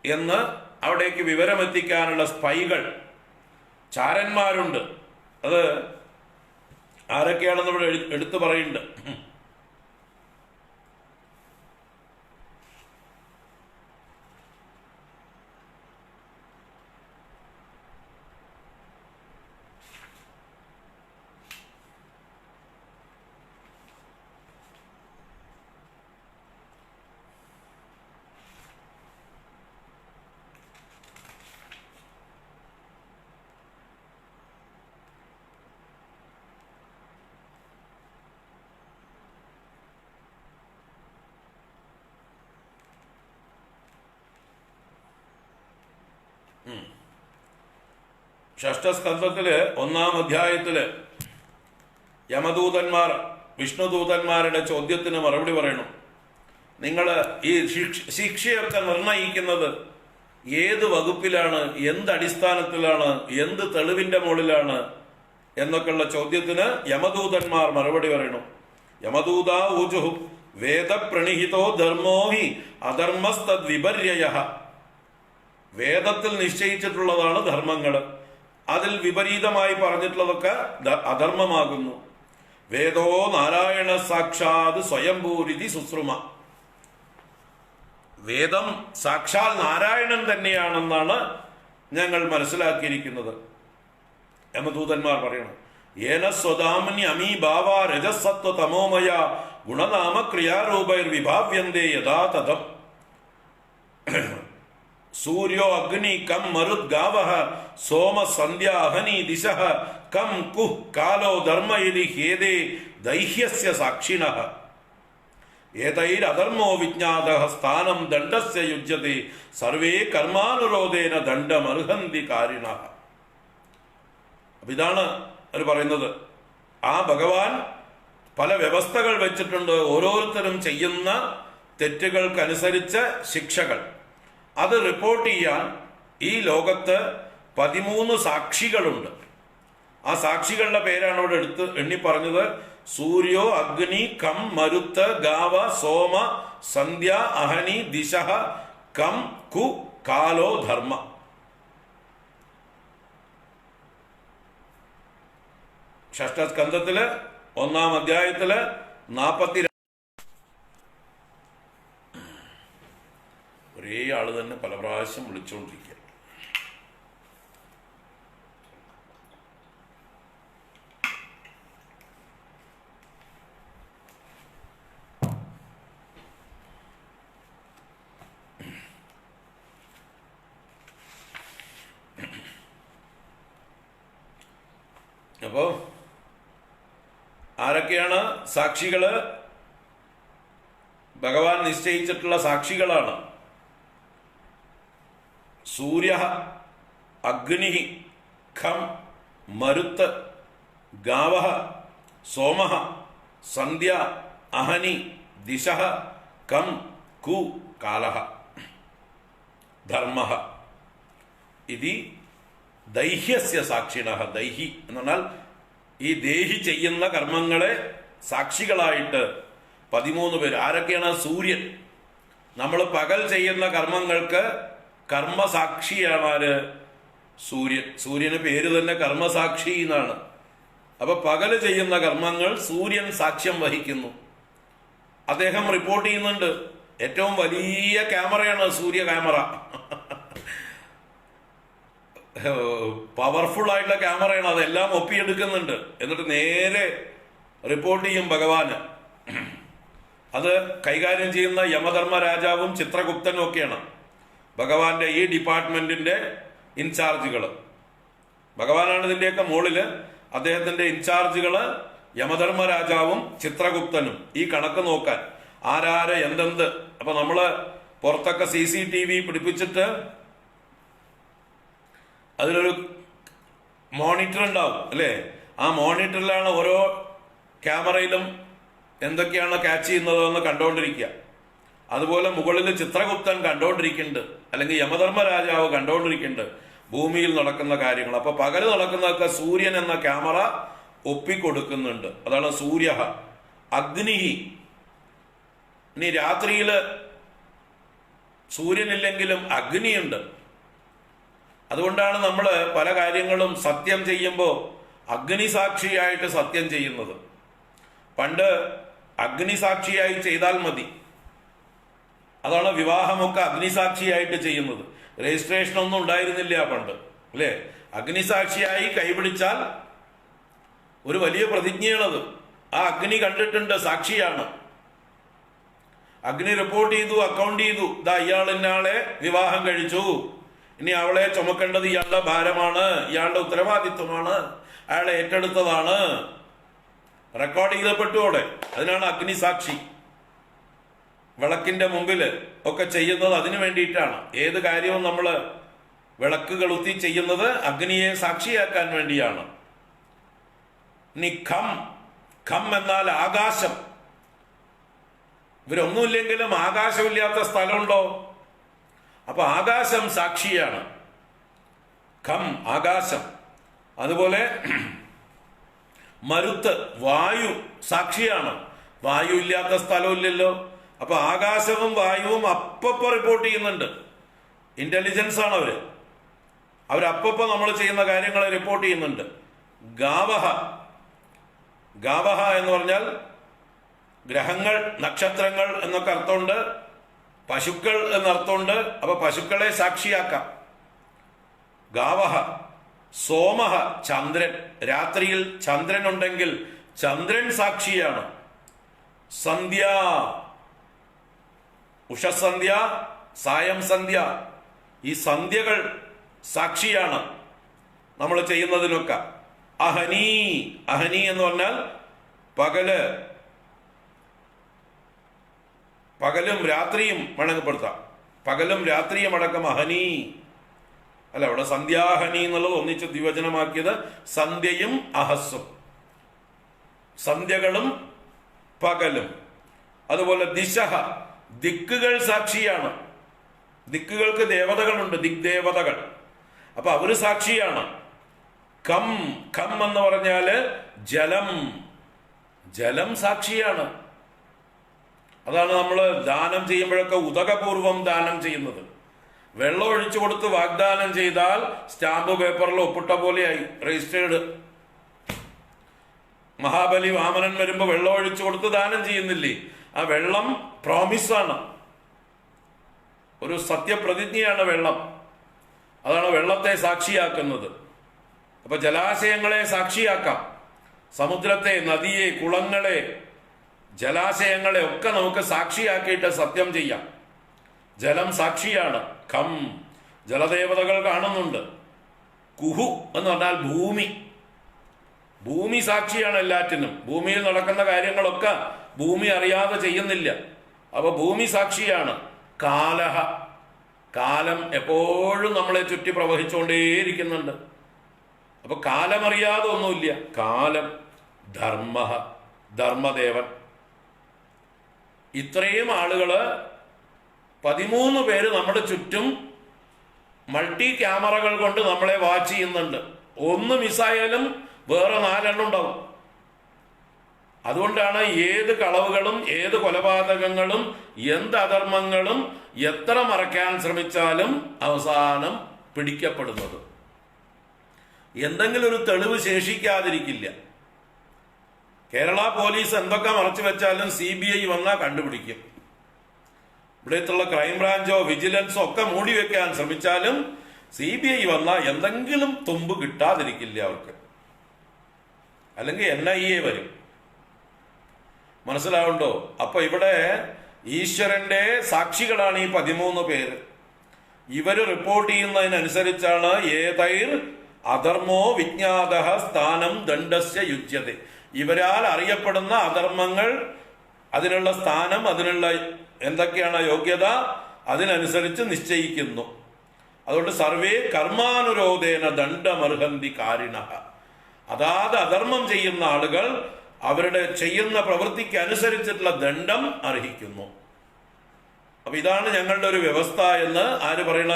എന്ന് അവിടേക്ക് വിവരമെത്തിക്കാനുള്ള സ്പൈകൾ, ചാരന്മാരുണ്ട്. അത് ആരൊക്കെയാണെന്ന് ഇവിടെ എടുത്തു പറയുന്നുണ്ട്. ഷഷ്ഠസ്കന്ധത്തില് 1-ാം അധ്യായത്തില് യമദൂതന്മാർ വിഷ്ണുദൂതന്മാരുടെ ചോദ്യത്തിന് മറുപടി പറയണം. നിങ്ങൾ ഈ ശിക്ഷയൊക്കെ നിർണയിക്കുന്നത് ഏത് വകുപ്പിലാണ്, എന്ത് അടിസ്ഥാനത്തിലാണ്, എന്ത് തെളിവിന്റെ മുകളിലാണ് എന്നൊക്കെയുള്ള ചോദ്യത്തിന് യമദൂതന്മാർ മറുപടി പറയണം. യമദൂത ഊജുഹു വേദപ്രണിഹിതോ ധർമ്മോ ഹി അധർമ്മസ്തദ് വിപര്യഃ. വേദത്തിൽ നിശ്ചയിച്ചിട്ടുള്ളതാണ് ധർമ്മങ്ങൾ, അതിൽ വിപരീതമായി പറഞ്ഞിട്ടുള്ളതൊക്കെ അധർമ്മമാകുന്നു. വേദോ നാരായണ സാക്ഷാത് സ്വയംഭൂരിതി സുശ്രുമ. വേദം സാക്ഷാൽ നാരായണൻ തന്നെയാണെന്നാണ് ഞങ്ങൾ മനസ്സിലാക്കിയിരിക്കുന്നത്. യമദൂതന്മാർ പറയണം, ഏന സ്വദാമന്യ അമീ ഭാവ രജസത്വ തമോമയ ഗുണനാമ ക്രിയാരൂപൈർ വിഭാവ്യന്തേ യഥാ തഥം. സൂര്യോ അഗ്നി കം മരുത് ഗാവഃ സോമ സന്ധ്യ അഹനി ദിശഃ കം കുഹ് കാലോ ധർമ്മ ഇതി ഹേതേ ദൈഹ്യസ്യ സാക്ഷിണഃ. ഏതൈരധർമ്മോ വിജ്ഞാതഃ സ്ഥാനം ദണ്ഡസ്യ യുജ്യതേ സർവേ കർമാനുരോധേന ദണ്ഡമർഹന്തി കാരിണഃ. അപ്പൊ ഇതാണ് അവർ പറയുന്നത്. ആ ഭഗവാൻ പല വ്യവസ്ഥകൾ വെച്ചിട്ടുണ്ട്, ഓരോരുത്തരും ചെയ്യുന്ന തെറ്റുകൾക്കനുസരിച്ച് ശിക്ഷകൾ. അത് റിപ്പോർട്ട് ചെയ്യാൻ ഈ ലോകത്ത് 13 സാക്ഷികളുണ്ട്. ആ സാക്ഷികളുടെ പേരാണ് ഇവിടെ എടുത്ത് എണ്ണി പറഞ്ഞത്. സൂര്യോ അഗ്നി കം മരുത്ത് ഗാവ സോമ സന്ധ്യ അഹനി ദിശഃ കം കു കാലോ ധർമ്മ. ഷഷ്ഠസ്കന്ധത്തില് 1-ാം അധ്യായത്തില് 42 ഒരേ ആള് തന്നെ പല പ്രാവശ്യം വിളിച്ചുകൊണ്ടിരിക്കുക. അപ്പോ ആരൊക്കെയാണ് സാക്ഷികള്? ഭഗവാൻ നിശ്ചയിച്ചിട്ടുള്ള സാക്ഷികളാണ്. സൂര്യ അഗ്നി ഖം മരുത്ത് ഗാവഃ സോമഃ സന്ധ്യ അഹനി ദിശഃ കം കു കാലഃ ധർമ്മഃ ഇതി ദൈഹ്യസ്യ സാക്ഷിണഃ. ദൈഹി എന്ന് പറഞ്ഞാൽ ഈ ദേഹി ചെയ്യുന്ന കർമ്മങ്ങളെ സാക്ഷികളായിട്ട് 13 പേര്. ആരൊക്കെയാണ്? സൂര്യൻ. നമ്മൾ പകൽ ചെയ്യുന്ന കർമ്മങ്ങൾക്ക് കർമ്മസാക്ഷിയാണ് ആര്? സൂര്യൻ. സൂര്യന് പേര് തന്നെ കർമ്മസാക്ഷി എന്നാണ്. അപ്പൊ പകല് ചെയ്യുന്ന കർമ്മങ്ങൾ സൂര്യൻ സാക്ഷ്യം വഹിക്കുന്നു. അദ്ദേഹം റിപ്പോർട്ട് ചെയ്യുന്നുണ്ട്. ഏറ്റവും വലിയ ക്യാമറയാണ് സൂര്യ ക്യാമറ. പവർഫുൾ ആയിട്ടുള്ള ക്യാമറയാണ്. അതെല്ലാം ഒപ്പിയെടുക്കുന്നുണ്ട്. എന്നിട്ട് നേരെ റിപ്പോർട്ട് ചെയ്യും ഭഗവാന്. അത് കൈകാര്യം ചെയ്യുന്ന യമധർമ്മ രാജാവും ചിത്രഗുപ്തനും ഒക്കെയാണ്. ഭഗവാന്റെ ഈ ഡിപ്പാർട്ട്മെന്റിന്റെ ഇൻചാർജുകൾ. ഭഗവാനാണ് ഇതിന്റെയൊക്കെ മുകളില്. അദ്ദേഹത്തിന്റെ ഇൻചാർജുകള് യമധർമ്മരാജാവും ചിത്രഗുപ്തനും ഈ കണക്ക് നോക്കാൻ ആരാര് എന്തെന്ത്. അപ്പൊ നമ്മള് പുറത്തൊക്കെ CCTV പിടിപ്പിച്ചിട്ട് അതിലൊരു മോണിറ്റർ ഉണ്ടാവും അല്ലേ? ആ മോണിറ്ററിലാണ് ഓരോ ക്യാമറയിലും എന്തൊക്കെയാണ് ക്യാച്ച് ചെയ്യുന്നതെന്ന് കണ്ടുകൊണ്ടിരിക്കുക. അതുപോലെ മുകളിൽ ചിത്രഗുപ്തൻ കണ്ടുകൊണ്ടിരിക്കുന്നുണ്ട്, അല്ലെങ്കിൽ യമധർമ്മരാജാവ് കണ്ടുകൊണ്ടിരിക്കുന്നുണ്ട് ഭൂമിയിൽ നടക്കുന്ന കാര്യങ്ങൾ. അപ്പൊ പകല് നടക്കുന്നതൊക്കെ സൂര്യൻ എന്ന ക്യാമറ ഒപ്പിക്കൊടുക്കുന്നുണ്ട്. അതാണ് സൂര്യ അഗ്നിഹി. ഇനി രാത്രിയില് സൂര്യനില്ലെങ്കിലും അഗ്നിയുണ്ട്. അതുകൊണ്ടാണ് നമ്മൾ പല കാര്യങ്ങളും സത്യം ചെയ്യുമ്പോൾ അഗ്നിസാക്ഷിയായിട്ട് സത്യം ചെയ്യുന്നത്. പണ്ട് അഗ്നിസാക്ഷിയായി ചെയ്താൽ മതി. അതാണ് വിവാഹമൊക്കെ അഗ്നിസാക്ഷിയായിട്ട് ചെയ്യുന്നത്. രജിസ്ട്രേഷൻ ഒന്നും ഉണ്ടായിരുന്നില്ല പണ്ട്, അല്ലേ? അഗ്നിസാക്ഷിയായി കൈപിടിച്ചാൽ ഒരു വലിയ പ്രതിജ്ഞയാണത്. ആ അഗ്നി കണ്ടിട്ടുണ്ട്, സാക്ഷിയാണ്. അഗ്നി റിപ്പോർട്ട് ചെയ്തു, അക്കൗണ്ട് ചെയ്തു, ഇതാ ഇയാൾ ഇന്നാളെ വിവാഹം കഴിച്ചു, ഇനി അവളെ ചുമക്കേണ്ടത് ഇയാളുടെ ഭാരമാണ്, ഇയാളുടെ ഉത്തരവാദിത്വമാണ്, അയാളെ ഏറ്റെടുത്തതാണ്, റെക്കോർഡ് ചെയ്തപ്പെട്ടോടെ. അതിനാണ് അഗ്നിസാക്ഷി. വിളക്കിന്റെ മുമ്പില് ഒക്കെ ചെയ്യുന്നത് അതിനു വേണ്ടിയിട്ടാണ്. ഏത് കാര്യവും നമ്മൾ വിളക്ക് കൊളുത്തി ചെയ്യുന്നത് അഗ്നിയെ സാക്ഷിയാക്കാൻ വേണ്ടിയാണ്. ഇനി ഖം, ഖം എന്നാൽ ആകാശം. ഇവരൊന്നുമില്ലെങ്കിലും ആകാശമില്ലാത്ത സ്ഥലമുണ്ടോ? അപ്പൊ ആകാശം സാക്ഷിയാണ്. ഖം ആകാശം. അതുപോലെ മരുത്ത് വായു സാക്ഷിയാണ്. വായു ഇല്ലാത്ത സ്ഥലമില്ലല്ലോ. അപ്പൊ ആകാശവും വായുവും അപ്പപ്പോ റിപ്പോർട്ട് ചെയ്യുന്നുണ്ട്. ഇന്റലിജൻസ് ആണ് അവരപ്പപ്പോ നമ്മൾ ചെയ്യുന്ന കാര്യങ്ങളെ റിപ്പോർട്ട് ചെയ്യുന്നുണ്ട്. ഗാവഹ, ഗാവഹ എന്ന് പറഞ്ഞാൽ ഗ്രഹങ്ങൾ, നക്ഷത്രങ്ങൾ എന്നൊക്കെ അർത്ഥമുണ്ട്. പശുക്കൾ എന്നർത്ഥമുണ്ട്. അപ്പൊ പശുക്കളെ സാക്ഷിയാക്കാം. ഗാവഹ. സോമഹ ചന്ദ്രൻ. രാത്രിയിൽ ചന്ദ്രൻ ഉണ്ടെങ്കിൽ ചന്ദ്രൻ സാക്ഷിയാണ്. സന്ധ്യ, ഉഷസന്ധ്യ, സായം സന്ധ്യ, ഈ സന്ധ്യകൾ സാക്ഷിയാണ് നമ്മൾ ചെയ്യുന്നതിനൊക്കെ. അഹനി, അഹനി എന്ന് പറഞ്ഞാൽ പകല്, പകലും രാത്രിയും വേണമെങ്കിൽപ്പെടുത്താം. പകലും രാത്രിയും അടക്കം അഹനി അല്ല, അവിടെ സന്ധ്യാഹനി എന്നുള്ളത് ഒന്നിച്ച് ദ്വിവചനമാക്കിയത് സന്ധ്യയും അഹസ്സും, സന്ധ്യകളും പകലും. അതുപോലെ ദിശഹ, ദിക്കുകൾ സാക്ഷിയാണ്. ദിക്കുകൾക്ക് ദേവതകളുണ്ട്, ദിഗ്ദേവതകൾ. അപ്പൊ അവര് സാക്ഷിയാണ്. കം, കം എന്ന് പറഞ്ഞാല് ജലം, ജലം സാക്ഷിയാണ്. അതാണ് നമ്മൾ ദാനം ചെയ്യുമ്പോഴൊക്കെ ഉദകപൂർവം ദാനം ചെയ്യുന്നത്. വെള്ളം ഒഴിച്ചു കൊടുത്ത് വാഗ്ദാനം ചെയ്താൽ സ്റ്റാമ്പ് പേപ്പറിൽ ഒപ്പിട്ട പോലെയായി, രജിസ്റ്റേർഡ്. മഹാബലി വാമനൻ വരുമ്പോ വെള്ളം ഒഴിച്ചു കൊടുത്ത് ദാനം ചെയ്യുന്നില്ലേ? ആ വെള്ളം പ്രോമിസാണ്, ഒരു സത്യപ്രതിജ്ഞയാണ് വെള്ളം. അതാണ് വെള്ളത്തെ സാക്ഷിയാക്കുന്നത്. അപ്പൊ ജലാശയങ്ങളെ സാക്ഷിയാക്കാം. സമുദ്രത്തെ, നദിയെ, കുളങ്ങളെ, ജലാശയങ്ങളെ ഒക്കെ നമുക്ക് സാക്ഷിയാക്കിയിട്ട് സത്യം ചെയ്യാം. ജലം സാക്ഷിയാണ്. ഖം, ജലദേവതകൾ കാണുന്നുണ്ട്. കുഹു എന്ന് പറഞ്ഞാൽ ഭൂമി, ഭൂമി സാക്ഷിയാണ് എല്ലാറ്റിനും. ഭൂമിയിൽ നടക്കുന്ന കാര്യങ്ങളൊക്കെ ഭൂമി അറിയാതെ ചെയ്യുന്നില്ല. അപ്പൊ ഭൂമി സാക്ഷിയാണ്. കാലഹ, കാലം എപ്പോഴും നമ്മളെ ചുറ്റി പ്രവഹിച്ചുകൊണ്ടേയിരിക്കുന്നുണ്ട്. അപ്പൊ കാലമറിയാതെ ഒന്നുമില്ല. കാലം. ധർമ്മ, ധർമ്മദേവൻ. ഇത്രയും ആളുകള് 13 പേര് നമ്മുടെ ചുറ്റും മൾട്ടി ക്യാമറകൾ കൊണ്ട് നമ്മളെ വാച്ച് ചെയ്യുന്നുണ്ട്. ഒന്ന് മിസ്സായാലും വേറെ 4 എണ്ണം ഉണ്ടാവും. അതുകൊണ്ടാണ് ഏത് കളവുകളും, ഏത് കൊലപാതകങ്ങളും, എന്ത് അധർമ്മങ്ങളും എത്ര മറയ്ക്കാൻ ശ്രമിച്ചാലും അവസാനം പിടിക്കപ്പെടുന്നത്. എന്തെങ്കിലും ഒരു തെളിവ് ശേഷിക്കാതിരിക്കില്ല. കേരള പോലീസ് എന്തൊക്കെ മറച്ചു വെച്ചാലും CBI വന്നാൽ കണ്ടുപിടിക്കും. ഇവിടത്തുള്ള ക്രൈംബ്രാഞ്ചോ വിജിലൻസോ ഒക്കെ മൂടി വെക്കാൻ ശ്രമിച്ചാലും CBI വന്നാൽ എന്തെങ്കിലും തുമ്പ് കിട്ടാതിരിക്കില്ല അവർക്ക്. അല്ലെങ്കിൽ NIA വരും. മനസ്സിലാവുണ്ടോ? അപ്പൊ ഇവിടെ ഈശ്വരന്റെ സാക്ഷികളാണ് ഈ 13 പേര്. ഇവര് റിപ്പോർട്ട് ചെയ്യുന്നതിനനുസരിച്ചാണ് ഏതൈർ അധർമ്മോ വിജ്ഞാത സ്ഥാനം ദണ്ഡസ്യ യുജ്യത. ഇവരാൽ അറിയപ്പെടുന്ന അധർമ്മങ്ങൾ, അതിനുള്ള സ്ഥാനം, അതിനുള്ള എന്തൊക്കെയാണ് യോഗ്യത, അതിനനുസരിച്ച് നിശ്ചയിക്കുന്നു. അതുകൊണ്ട് സർവേ കർമാനുരോധേന ദണ്ഡമർഹന്തി കാരിണ. അതാത് അധർമ്മം ചെയ്യുന്ന ആളുകൾ അവരുടെ ചെയ്യുന്ന പ്രവൃത്തിക്ക് അനുസരിച്ചിട്ടുള്ള ദണ്ഡം അർഹിക്കുന്നു. അപ്പൊ ഇതാണ് ഞങ്ങളുടെ ഒരു വ്യവസ്ഥ എന്ന് ആര് പറയണ?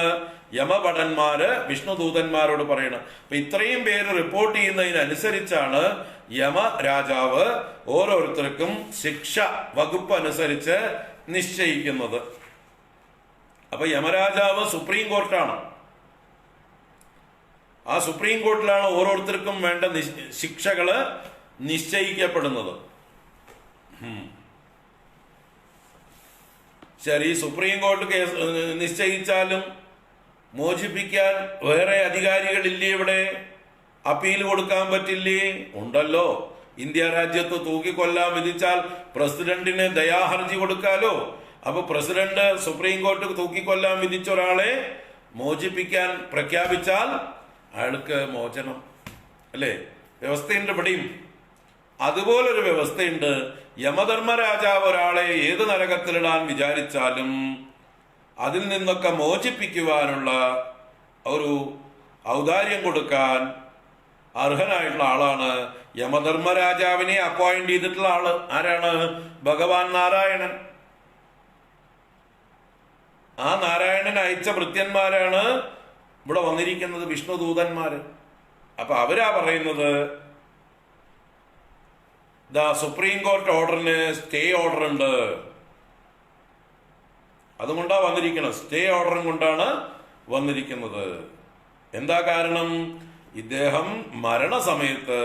യമഭടന്മാര് വിഷ്ണുദൂതന്മാരോട് പറയണം. അപ്പൊ ഇത്രയും പേര് റിപ്പോർട്ട് ചെയ്യുന്നതിനനുസരിച്ചാണ് യമരാജാവ് ഓരോരുത്തർക്കും ശിക്ഷ വകുപ്പ് അനുസരിച്ച് നിശ്ചയിക്കുന്നത്. അപ്പൊ യമരാജാവ് സുപ്രീം കോർട്ടാണ്. ആ സുപ്രീം കോർട്ടിലാണ് ഓരോരുത്തർക്കും വേണ്ട ശിക്ഷകള് നിശ്ചയിക്കപ്പെടുന്നത്. ശരി, സുപ്രീം കോർട്ട് കേസ് നിശ്ചയിച്ചാലും മോചിപ്പിക്കാൻ വേറെ അധികാരികളില്ലേ? ഇവിടെ അപ്പീൽ കൊടുക്കാൻ പറ്റില്ലേ? ഉണ്ടല്ലോ. ഇന്ത്യ രാജ്യത്ത് തൂക്കിക്കൊല്ലാൻ വിധിച്ചാൽ പ്രസിഡന്റിന് ദയാഹർജി കൊടുക്കാലോ. അപ്പൊ പ്രസിഡന്റ് സുപ്രീം കോർട്ട് തൂക്കിക്കൊല്ലാൻ വിധിച്ച ഒരാളെ മോചിപ്പിക്കാൻ പ്രഖ്യാപിച്ചാൽ അയാൾക്ക് മോചനം, അല്ലേ? വ്യവസ്ഥയുണ്ട് ഇവിടെയും. അതുപോലൊരു വ്യവസ്ഥയുണ്ട്. യമധർമ്മരാജാവ് ഒരാളെ ഏത് നരകത്തിലിടാൻ വിചാരിച്ചാലും അതിൽ നിന്നൊക്കെ മോചിപ്പിക്കുവാനുള്ള ഒരു ഔദാര്യം കൊടുക്കാൻ അർഹനായിട്ടുള്ള ആളാണ് യമധർമ്മരാജാവിനെ അപ്പോയിന്റ് ചെയ്തിട്ടുള്ള ആള്. ആരാണ്? ഭഗവാൻ നാരായണൻ. ആ നാരായണൻ അയച്ച ഭൃത്യന്മാരാണ് ഇവിടെ വന്നിരിക്കുന്നത്, വിഷ്ണുദൂതന്മാര്. അപ്പൊ അവരാ പറയുന്നത്, സുപ്രീം കോർട്ട് ഓർഡറിന് സ്റ്റേ ഓർഡർ ഉണ്ട്, അതുകൊണ്ടാ വന്നിരിക്കണം. സ്റ്റേ ഓർഡറും കൊണ്ടാണ് വന്നിരിക്കുന്നത്. എന്താ കാരണം? ഇദ്ദേഹം മരണസമയത്ത്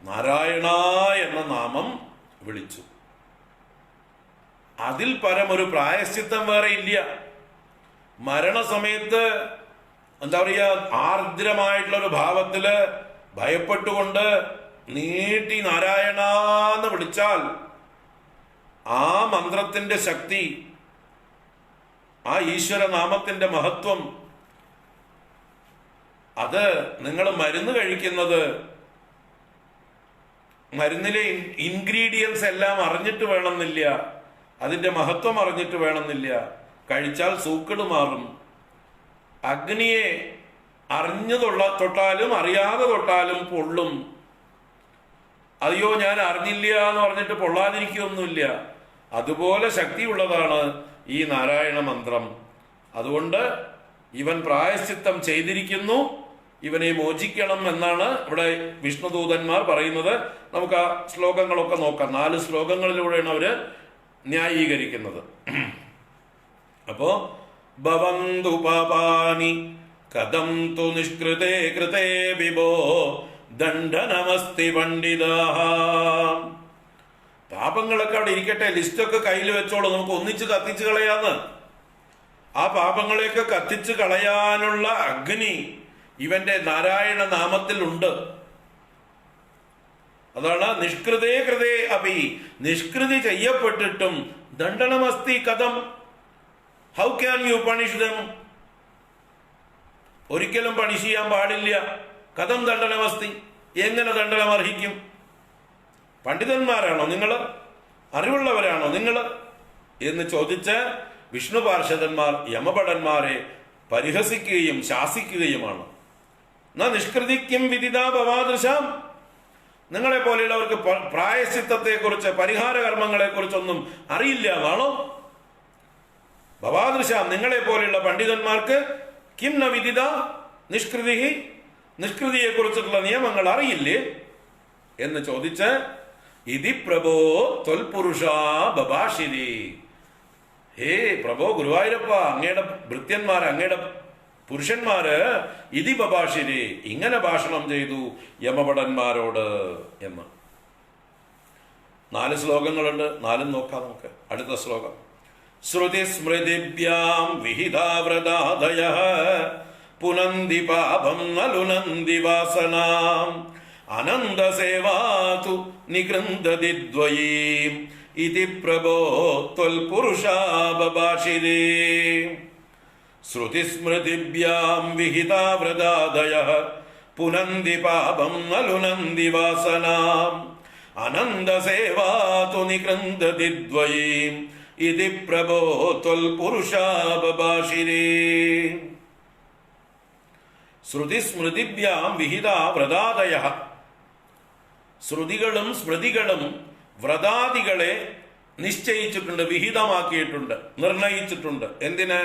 നാരായണ എന്ന നാമം വിളിച്ചു. അതിൽ പരമൊരു പ്രായശ്ചിത്തം വേറെ ഇല്ല. മരണസമയത്ത് എന്താ പറയുക, ആർദ്രമായിട്ടുള്ള ഒരു ഭാവത്തില് ഭയപ്പെട്ടുകൊണ്ട് നീട്ടി നാരായണ എന്ന് വിളിച്ചാൽ ആ മന്ത്രത്തിന്റെ ശക്തി, ആ ഈശ്വര നാമത്തിന്റെ മഹത്വം, അത് നിങ്ങൾ മരുന്ന് കഴിക്കുന്നത് മരുന്നിലെ ഇൻഗ്രീഡിയൻസ് എല്ലാം അറിഞ്ഞിട്ട് വേണമെന്നില്ല, അതിന്റെ മഹത്വം അറിഞ്ഞിട്ട് വേണമെന്നില്ല. കഴിച്ചാൽ സൂക്കട് മാറും. അഗ്നിയെ അറിഞ്ഞു തൊട്ടാലും അറിയാതെ തൊട്ടാലും പൊള്ളും. അയ്യോ ഞാൻ അറിഞ്ഞില്ല എന്ന് പറഞ്ഞിട്ട് പൊള്ളാതിരിക്കുകയൊന്നുമില്ല. അതുപോലെ ശക്തിയുള്ളതാണ് ഈ നാരായണ മന്ത്രം. അതുകൊണ്ട് ഇവൻ പ്രായശ്ചിത്തം ചെയ്തിരിക്കുന്നു, ഇവനെ മോചിക്കണം എന്നാണ് ഇവിടെ വിഷ്ണുദൂതന്മാർ പറയുന്നത്. നമുക്ക് ആ ശ്ലോകങ്ങളൊക്കെ നോക്കാം. 4 ശ്ലോകങ്ങളിലൂടെയാണ് അവര് ന്യായീകരിക്കുന്നത്. അപ്പോ ഭവന്തു പാപാനി കഥം തു നിഷ്കൃതേ കൃതേ വിഭോ ദണ്ഡനമസ്തി പണ്ഡിതാഃ. പാപങ്ങളൊക്കെ അവിടെ ഇരിക്കട്ടെ, ലിസ്റ്റൊക്കെ കയ്യിൽ വെച്ചോളൂ, നമുക്ക് ഒന്നിച്ച് കത്തിച്ചു കളയാന്ന്. ആ പാപങ്ങളെയൊക്കെ കത്തിച്ചു കളയാനുള്ള അഗ്നി ഇവന്റെ നാരായണ നാമത്തിൽ ഉണ്ട്. അതാണ് നിഷ്കൃതേ കൃതേ അപി. നിഷ്കൃതി ചെയ്യപ്പെട്ടിട്ടും ദണ്ഡനമസ്തി കഥം, how can you punish dum? ഒരിക്കലും പണിഷ് ചെയ്യാൻ പാടില്ല. കഥം ദണ്ഡനമസ്തി, എങ്ങനെ ദണ്ഡനം അർഹിക്കും? പണ്ഡിതന്മാരാണോ നിങ്ങൾ? അറിവുള്ളവരാണോ നിങ്ങൾ എന്ന് ചോദിച്ച് വിഷ്ണു പാർഷദന്മാർ യമഭടന്മാരെ പരിഹസിക്കുകയും ശാസിക്കുകയുമാണ്. നിഷ്കൃതിക്കും വിദിതാ ഭവാദൃശാം. നിങ്ങളെ പോലെയുള്ളവർക്ക് പ്രായശ്ചിത്തത്തെ കുറിച്ച്, പരിഹാര കർമ്മങ്ങളെ കുറിച്ചൊന്നും അറിയില്ല എന്നാണോ? ഭവാദൃശാം, നിങ്ങളെ പോലെയുള്ള പണ്ഡിതന്മാർക്ക് കിം ന വിദിത നിഷ്കൃതി, നിഷ്കൃതിയെ കുറിച്ചിട്ടുള്ള നിയമങ്ങൾ അറിയില്ലേ എന്ന് ചോദിച്ച് ഇതി പ്രഭോ ത്വൽപുരുഷ ബഭാഷിരി. ഹേ പ്രഭോ ഗുരുവായൂരപ്പ, അങ്ങയുടെ ഭൃത്യന്മാര്, അങ്ങയുടെ പുരുഷന്മാര് ഇതി ബഭാഷിരി, ഇങ്ങനെ ഭാഷണം ചെയ്തു യമഭടന്മാരോട് എന്ന്. 4 ശ്ലോകങ്ങളുണ്ട്, 4 നോക്കാം നമുക്ക്. അടുത്ത ശ്ലോകം. ശ്രുതി സ്മൃതിഭ്യാം വിഹിതാവ്രതാദയഃ പുനന്തി പാപം നലുനന്തി വാസനാം അനന്തസേവാതു നികൃന്ദതി ദ്വയീം ഇതി പ്രഭോ ത്വൽപുരുഷാ ബഭാഷിരേ. ശ്രുതിസ്മൃതിഭ്യാം വിഹിതാ വ്രതാദയഃ പുനന്തി പാപം നലുനന്തി വാസനാം അനന്തസേവാതു നികൃന്ദതി ദ്വയീം ഇതി പ്രഭോ ത്വൽപുരുഷാബഭാഷിരേ. ശ്രുതിസ്മൃതിഭ്യാം വിഹിതാ വ്രതാദയഃ, ശ്രുതികളും സ്മൃതികളും വ്രതാദികളെ നിശ്ചയിച്ചിട്ടുണ്ട്, വിഹിതമാക്കിയിട്ടുണ്ട്, നിർണയിച്ചിട്ടുണ്ട്. എന്തിന്?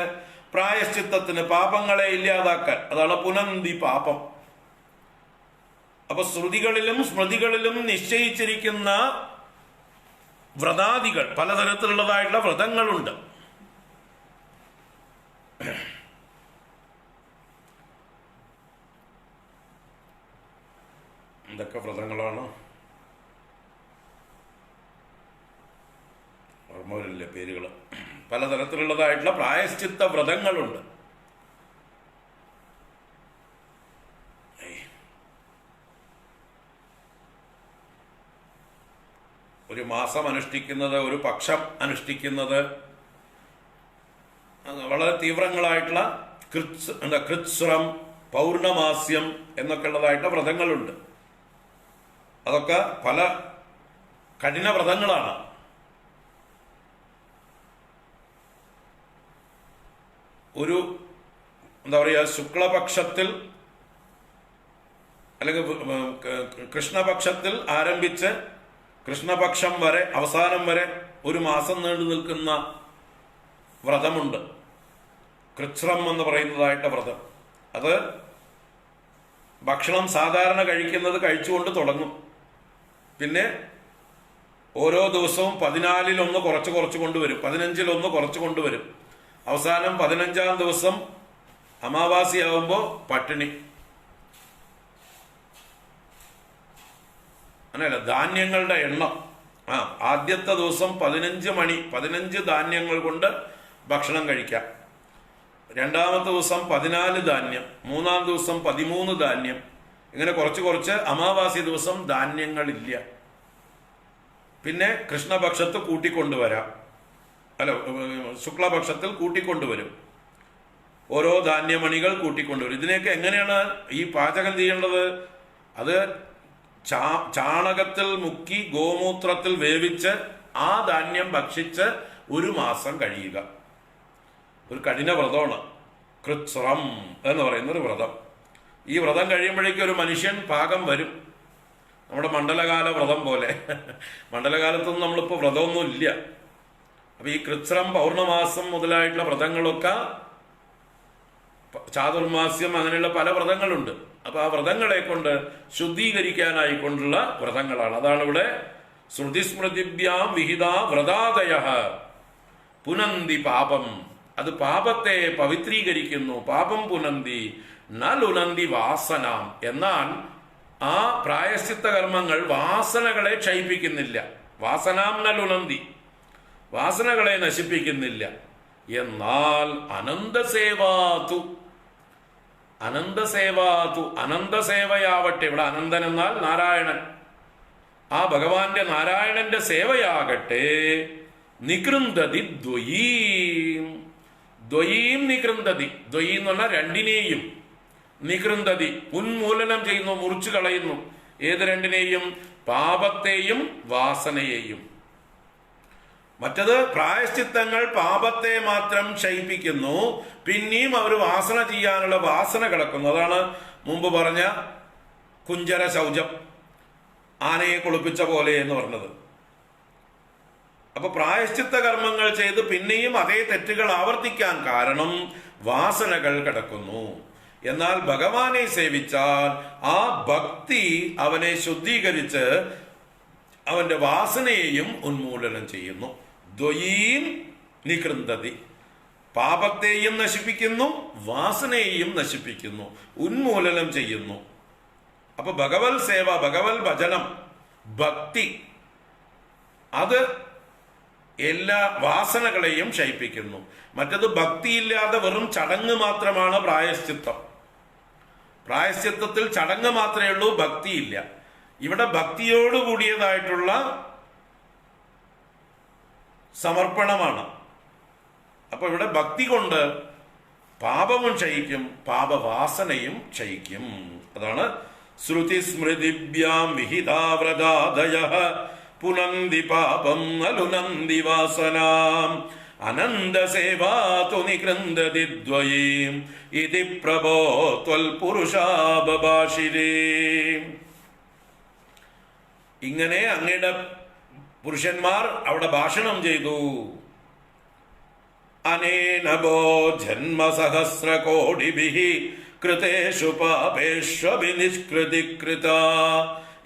പ്രായശ്ചിത്തത്തിന്, പാപങ്ങളെ ഇല്ലാതാക്കാൻ. അതാണ് പുനന്തി പാപം. അപ്പൊ ശ്രുതികളിലും സ്മൃതികളിലും നിശ്ചയിച്ചിരിക്കുന്ന വ്രതാദികൾ, പലതരത്തിലുള്ളതായിട്ടുള്ള വ്രതങ്ങളുണ്ട്. എന്തൊക്കെ വ്രതങ്ങളാണ്? ഓർമ്മയില്ല പേരുകൾ. പലതരത്തിലുള്ളതായിട്ടുള്ള പ്രായശ്ചിത്ത വ്രതങ്ങളുണ്ട്. ഒരു മാസം അനുഷ്ഠിക്കുന്നത്, ഒരു പക്ഷം അനുഷ്ഠിക്കുന്നത്, വളരെ തീവ്രങ്ങളായിട്ടുള്ള കൃത്സ്രം, പൗർണമാസ്യം എന്നൊക്കെ ഉള്ളതായിട്ടുള്ള വ്രതങ്ങളുണ്ട്. അതൊക്കെ പല കഠിന വ്രതങ്ങളാണ്. ഒരു എന്താ പറയുക, ശുക്ലപക്ഷത്തിൽ അല്ലെങ്കിൽ കൃഷ്ണപക്ഷത്തിൽ ആരംഭിച്ച് കൃഷ്ണപക്ഷം വരെ, അവസാനം വരെ ഒരു മാസം നീണ്ടു നിൽക്കുന്ന വ്രതമുണ്ട്. കൃത്സ്രം എന്ന് പറയുന്നതായിട്ട് വ്രതം. അത് ഭക്ഷണം സാധാരണ കഴിക്കുന്നത് കഴിച്ചുകൊണ്ട് തുടങ്ങും. പിന്നെ ഓരോ ദിവസവും 14 കുറച്ച് കൊണ്ടുവരും, 15 കുറച്ച് കൊണ്ടുവരും. അവസാനം 15-ാം ദിവസം അമാവാസിയാവുമ്പോൾ പട്ടിണി. അങ്ങനെയല്ല, ധാന്യങ്ങളുടെ എണ്ണം. ആദ്യത്തെ ദിവസം 15 ധാന്യങ്ങൾ കൊണ്ട് ഭക്ഷണം കഴിക്കാം. രണ്ടാമത്തെ ദിവസം 14 ധാന്യം, മൂന്നാം ദിവസം 13 ധാന്യം. ഇങ്ങനെ കുറച്ച് അമാവാസി ദിവസം ധാന്യങ്ങളില്ല. പിന്നെ കൃഷ്ണപക്ഷത്ത് കൂട്ടിക്കൊണ്ടുവരാം, അല്ല ശുക്ലപക്ഷത്തിൽ കൂട്ടിക്കൊണ്ടുവരും. ഓരോ ധാന്യമണികൾ കൂട്ടിക്കൊണ്ടുവരും. ഇതിനെയൊക്കെ എങ്ങനെയാണ് ഈ പാചകം ചെയ്യേണ്ടത്? അത് ചാണകത്തിൽ മുക്കി ഗോമൂത്രത്തിൽ വേവിച്ച് ആ ധാന്യം ഭക്ഷിച്ച് ഒരു മാസം കഴിയുക. ഒരു കഠിന വ്രതമാണ് കൃത്സ്രം എന്ന് പറയുന്ന ഒരു വ്രതം. ഈ വ്രതം കഴിയുമ്പോഴേക്കും ഒരു മനുഷ്യൻ പാകം വരും. നമ്മുടെ മണ്ഡലകാല വ്രതം പോലെ. മണ്ഡലകാലത്തൊന്നും നമ്മളിപ്പോൾ വ്രതമൊന്നും ഇല്ല. അപ്പൊ ഈ കൃത്സ്രം, പൗർണമാസം മുതലായിട്ടുള്ള വ്രതങ്ങളൊക്കെ, ചാതുർമാസ്യം, അങ്ങനെയുള്ള പല വ്രതങ്ങളുണ്ട്. അപ്പൊ ആ വ്രതങ്ങളെ കൊണ്ട് ശുദ്ധീകരിക്കാനായിക്കൊണ്ടുള്ള വ്രതങ്ങളാണ്. അതാണ് ഇവിടെ ശ്രുതിസ്മൃതിഭ്യാം വിഹിതാ വ്രതാദയഃ പുനന്തി പാപം. അത് പാപത്തെ പവിത്രീകരിക്കുന്നു. പാപം പുനന്തി നലുനന്തി വാസനാം. എന്നാൽ ആ പ്രായശ്ചിത്ത കർമ്മങ്ങൾ വാസനകളെ ക്ഷയിപ്പിക്കുന്നില്ല. വാസനാം നലുനന്തി, വാസനകളെ നശിപ്പിക്കുന്നില്ല. എന്നാൽ അനന്തസേവാതു, അനന്തസേവയാവട്ടെ. ഇവിടെ അനന്തൻ എന്നാൽ നാരായണൻ. ആ ഭഗവാന്റെ, നാരായണന്റെ സേവയാകട്ടെ നികൃന്ദതി ദ്വയീം. ദ്വയീം നികൃന്ദതി. ദ്വയീം എന്ന് പറഞ്ഞാൽ രണ്ടിനെയും. നികൃന്ദതി ഉന്മൂലനം ചെയ്യുന്നു, മുറിച്ചു കളയുന്നു. ഏത് രണ്ടിനെയും? പാപത്തെയും വാസനയെയും. മറ്റത് പ്രായശ്ചിത്തങ്ങൾ പാപത്തെ മാത്രം ക്ഷയിപ്പിക്കുന്നു, പിന്നെയും അവർ വാസന ചെയ്യാനുള്ള വാസന കിടക്കുന്നു. അതാണ് മുമ്പ് പറഞ്ഞ കുഞ്ചര ശൗചം, ആനയെ കുളിപ്പിച്ച പോലെ എന്ന് പറഞ്ഞത്. അപ്പൊ പ്രായശ്ചിത്ത കർമ്മങ്ങൾ ചെയ്ത് പിന്നെയും അതേ തെറ്റുകൾ ആവർത്തിക്കാൻ കാരണം വാസനകൾ കിടക്കുന്നു. എന്നാൽ ഭഗവാനെ സേവിച്ചാൽ ആ ഭക്തി അവനെ ശുദ്ധീകരിച്ച് അവന്റെ വാസനയെയും ഉന്മൂലനം ചെയ്യുന്നു. ദ്വയീം നികൃന്ദതി. പാപത്തെയും നശിപ്പിക്കുന്നു, വാസനയെയും നശിപ്പിക്കുന്നു, ഉന്മൂലനം ചെയ്യുന്നു. അപ്പൊ ഭഗവത് സേവ, ഭഗവത് ഭജനം, ഭക്തി, അത് എല്ലാ വാസനകളെയും ക്ഷയിപ്പിക്കുന്നു. മറ്റത് ഭക്തിയില്ലാതെ വെറും ചടങ്ങ് മാത്രമാണ് പ്രായശ്ചിത്തം. പ്രായശ്ചിത്തത്തിൽ ചടങ്ങ് മാത്രമേ ഉള്ളൂ, ഭക്തിയില്ല. ഇവിടെ ഭക്തിയോട് കൂടിയതായിട്ടുള്ള സമർപ്പണമാണ്. അപ്പൊ ഇവിടെ ഭക്തി കൊണ്ട് പാപവും ക്ഷയിക്കും, പാപവാസനയും ക്ഷയിക്കും. അതാണ് ശ്രുതിസ്മൃതിഭ്യാം വിഹിതാവ്രതാദയഃ പുനന്തി പാപം അലുനന്തി വാസനാം അനന്തസേവാതു നികൃന്ദതി ദ്വയീം ഇതി പ്രഭോ ത്വൽപുരുഷാബഭാഷിരേ. ഇങ്ങനെ അങ്ങയുടെ പുരുഷന്മാർ അവിടെ ഭാഷണം ചെയ്തു. അനേനഭോ ജന്മസഹസ്രകോടിഭിഃ കൃതേഷു പാപേഷ്വഭിനിഷ്കൃതി കൃതാ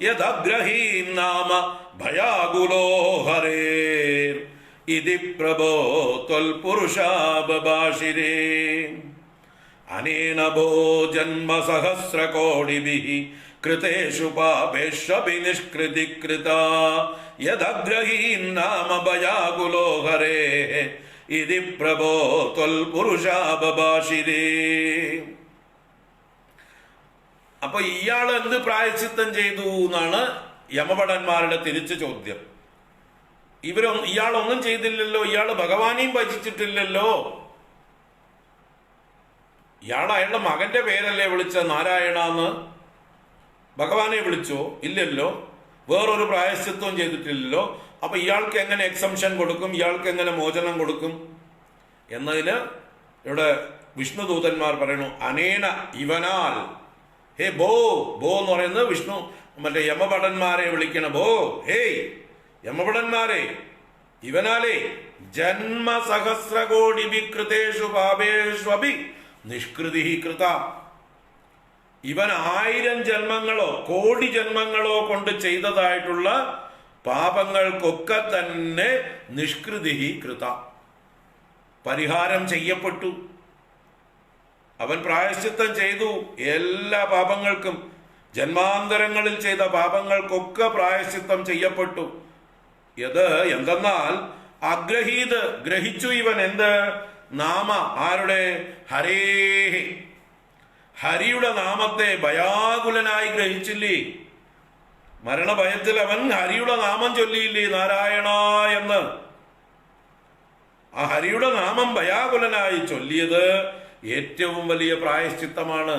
യദഗ്രഹീം നാമ ഭയാകുലോ ഹരേർ ഇതി പ്രഭോ ത്വൽപുരുഷാബഭാഷിരേ. അനേന ഭോ ജന്മസഹസ്രകോടിഭിഃ കൃതേഷു പാപേഷ്വഭിനിഷ്കൃതി കൃതാ യദഗ്രഹീം നാമ ഭയാകുലോ ഹരേർ ഇതി പ്രഭോ ത്വൽപുരുഷാബഭാഷിരേ. അപ്പൊ ഇയാൾ എന്ത് പ്രായശ്ചിത്തം ചെയ്തു എന്നാണ് യമഭടന്മാരുടെ തിരിച്ചു ചോദ്യം. ഇയാളൊന്നും ചെയ്തില്ലല്ലോ, ഇയാള് ഭഗവാനെയും ഭജിച്ചിട്ടില്ലല്ലോ. ഇയാൾ അയാളുടെ മകന്റെ പേരല്ലേ വിളിച്ച നാരായണ എന്ന്? ഭഗവാനെ വിളിച്ചോ? ഇല്ലല്ലോ. വേറൊരു പ്രായശ്ചിത്വം ചെയ്തിട്ടില്ലല്ലോ. അപ്പൊ ഇയാൾക്ക് എങ്ങനെ എക്സംഷൻ കൊടുക്കും, ഇയാൾക്ക് എങ്ങനെ മോചനം കൊടുക്കും എന്നതിന് ഇവിടെ വിഷ്ണുദൂതന്മാർ പറയുന്നു, അനേന ഇവനാൽ. ഹേ ബോ, ബോ എന്ന് പറയുന്നത് വിഷ്ണു മറ്റേ യമഭടന്മാരെ വിളിക്കണ ബോ. ഹേയ് യമഭടന്മാരെ, ഇവനാലേ ജന്മസഹസ്രകോടി വികൃതേഷു പാപേഷ്വഭി നിഷ്കൃതി കൃത. ഇവൻ 1000 ജന്മങ്ങളോ കോടി ജന്മങ്ങളോ കൊണ്ട് ചെയ്തതായിട്ടുള്ള പാപങ്ങൾക്കൊക്കെ തന്നെ നിഷ്കൃതി കൃത, പരിഹാരം ചെയ്യപ്പെട്ടു. അവൻ പ്രായശ്ചിത്തം ചെയ്തു. എല്ലാ പാപങ്ങൾക്കും, ജന്മാന്തരങ്ങളിൽ ചെയ്ത പാപങ്ങൾക്കൊക്കെ പ്രായശ്ചിത്തം ചെയ്യപ്പെട്ടു. എന്തെന്നാൽ അഗ്രഹീത്, ഗ്രഹിച്ചു ഇവൻ എന്ത്? നാമ, ആരുടെ? ഹരേഹി, ഹരിയുടെ നാമത്തെ ഭയാകുലനായി ഗ്രഹിച്ചില്ലേ? മരണഭയത്തിൽ അവൻ ഹരിയുടെ നാമം ചൊല്ലിയില്ലേ, നാരായണ എന്ന്. ആ ഹരിയുടെ നാമം ഭയാകുലനായി ചൊല്ലിയത് ഏറ്റവും വലിയ പ്രായശ്ചിത്തമാണ്.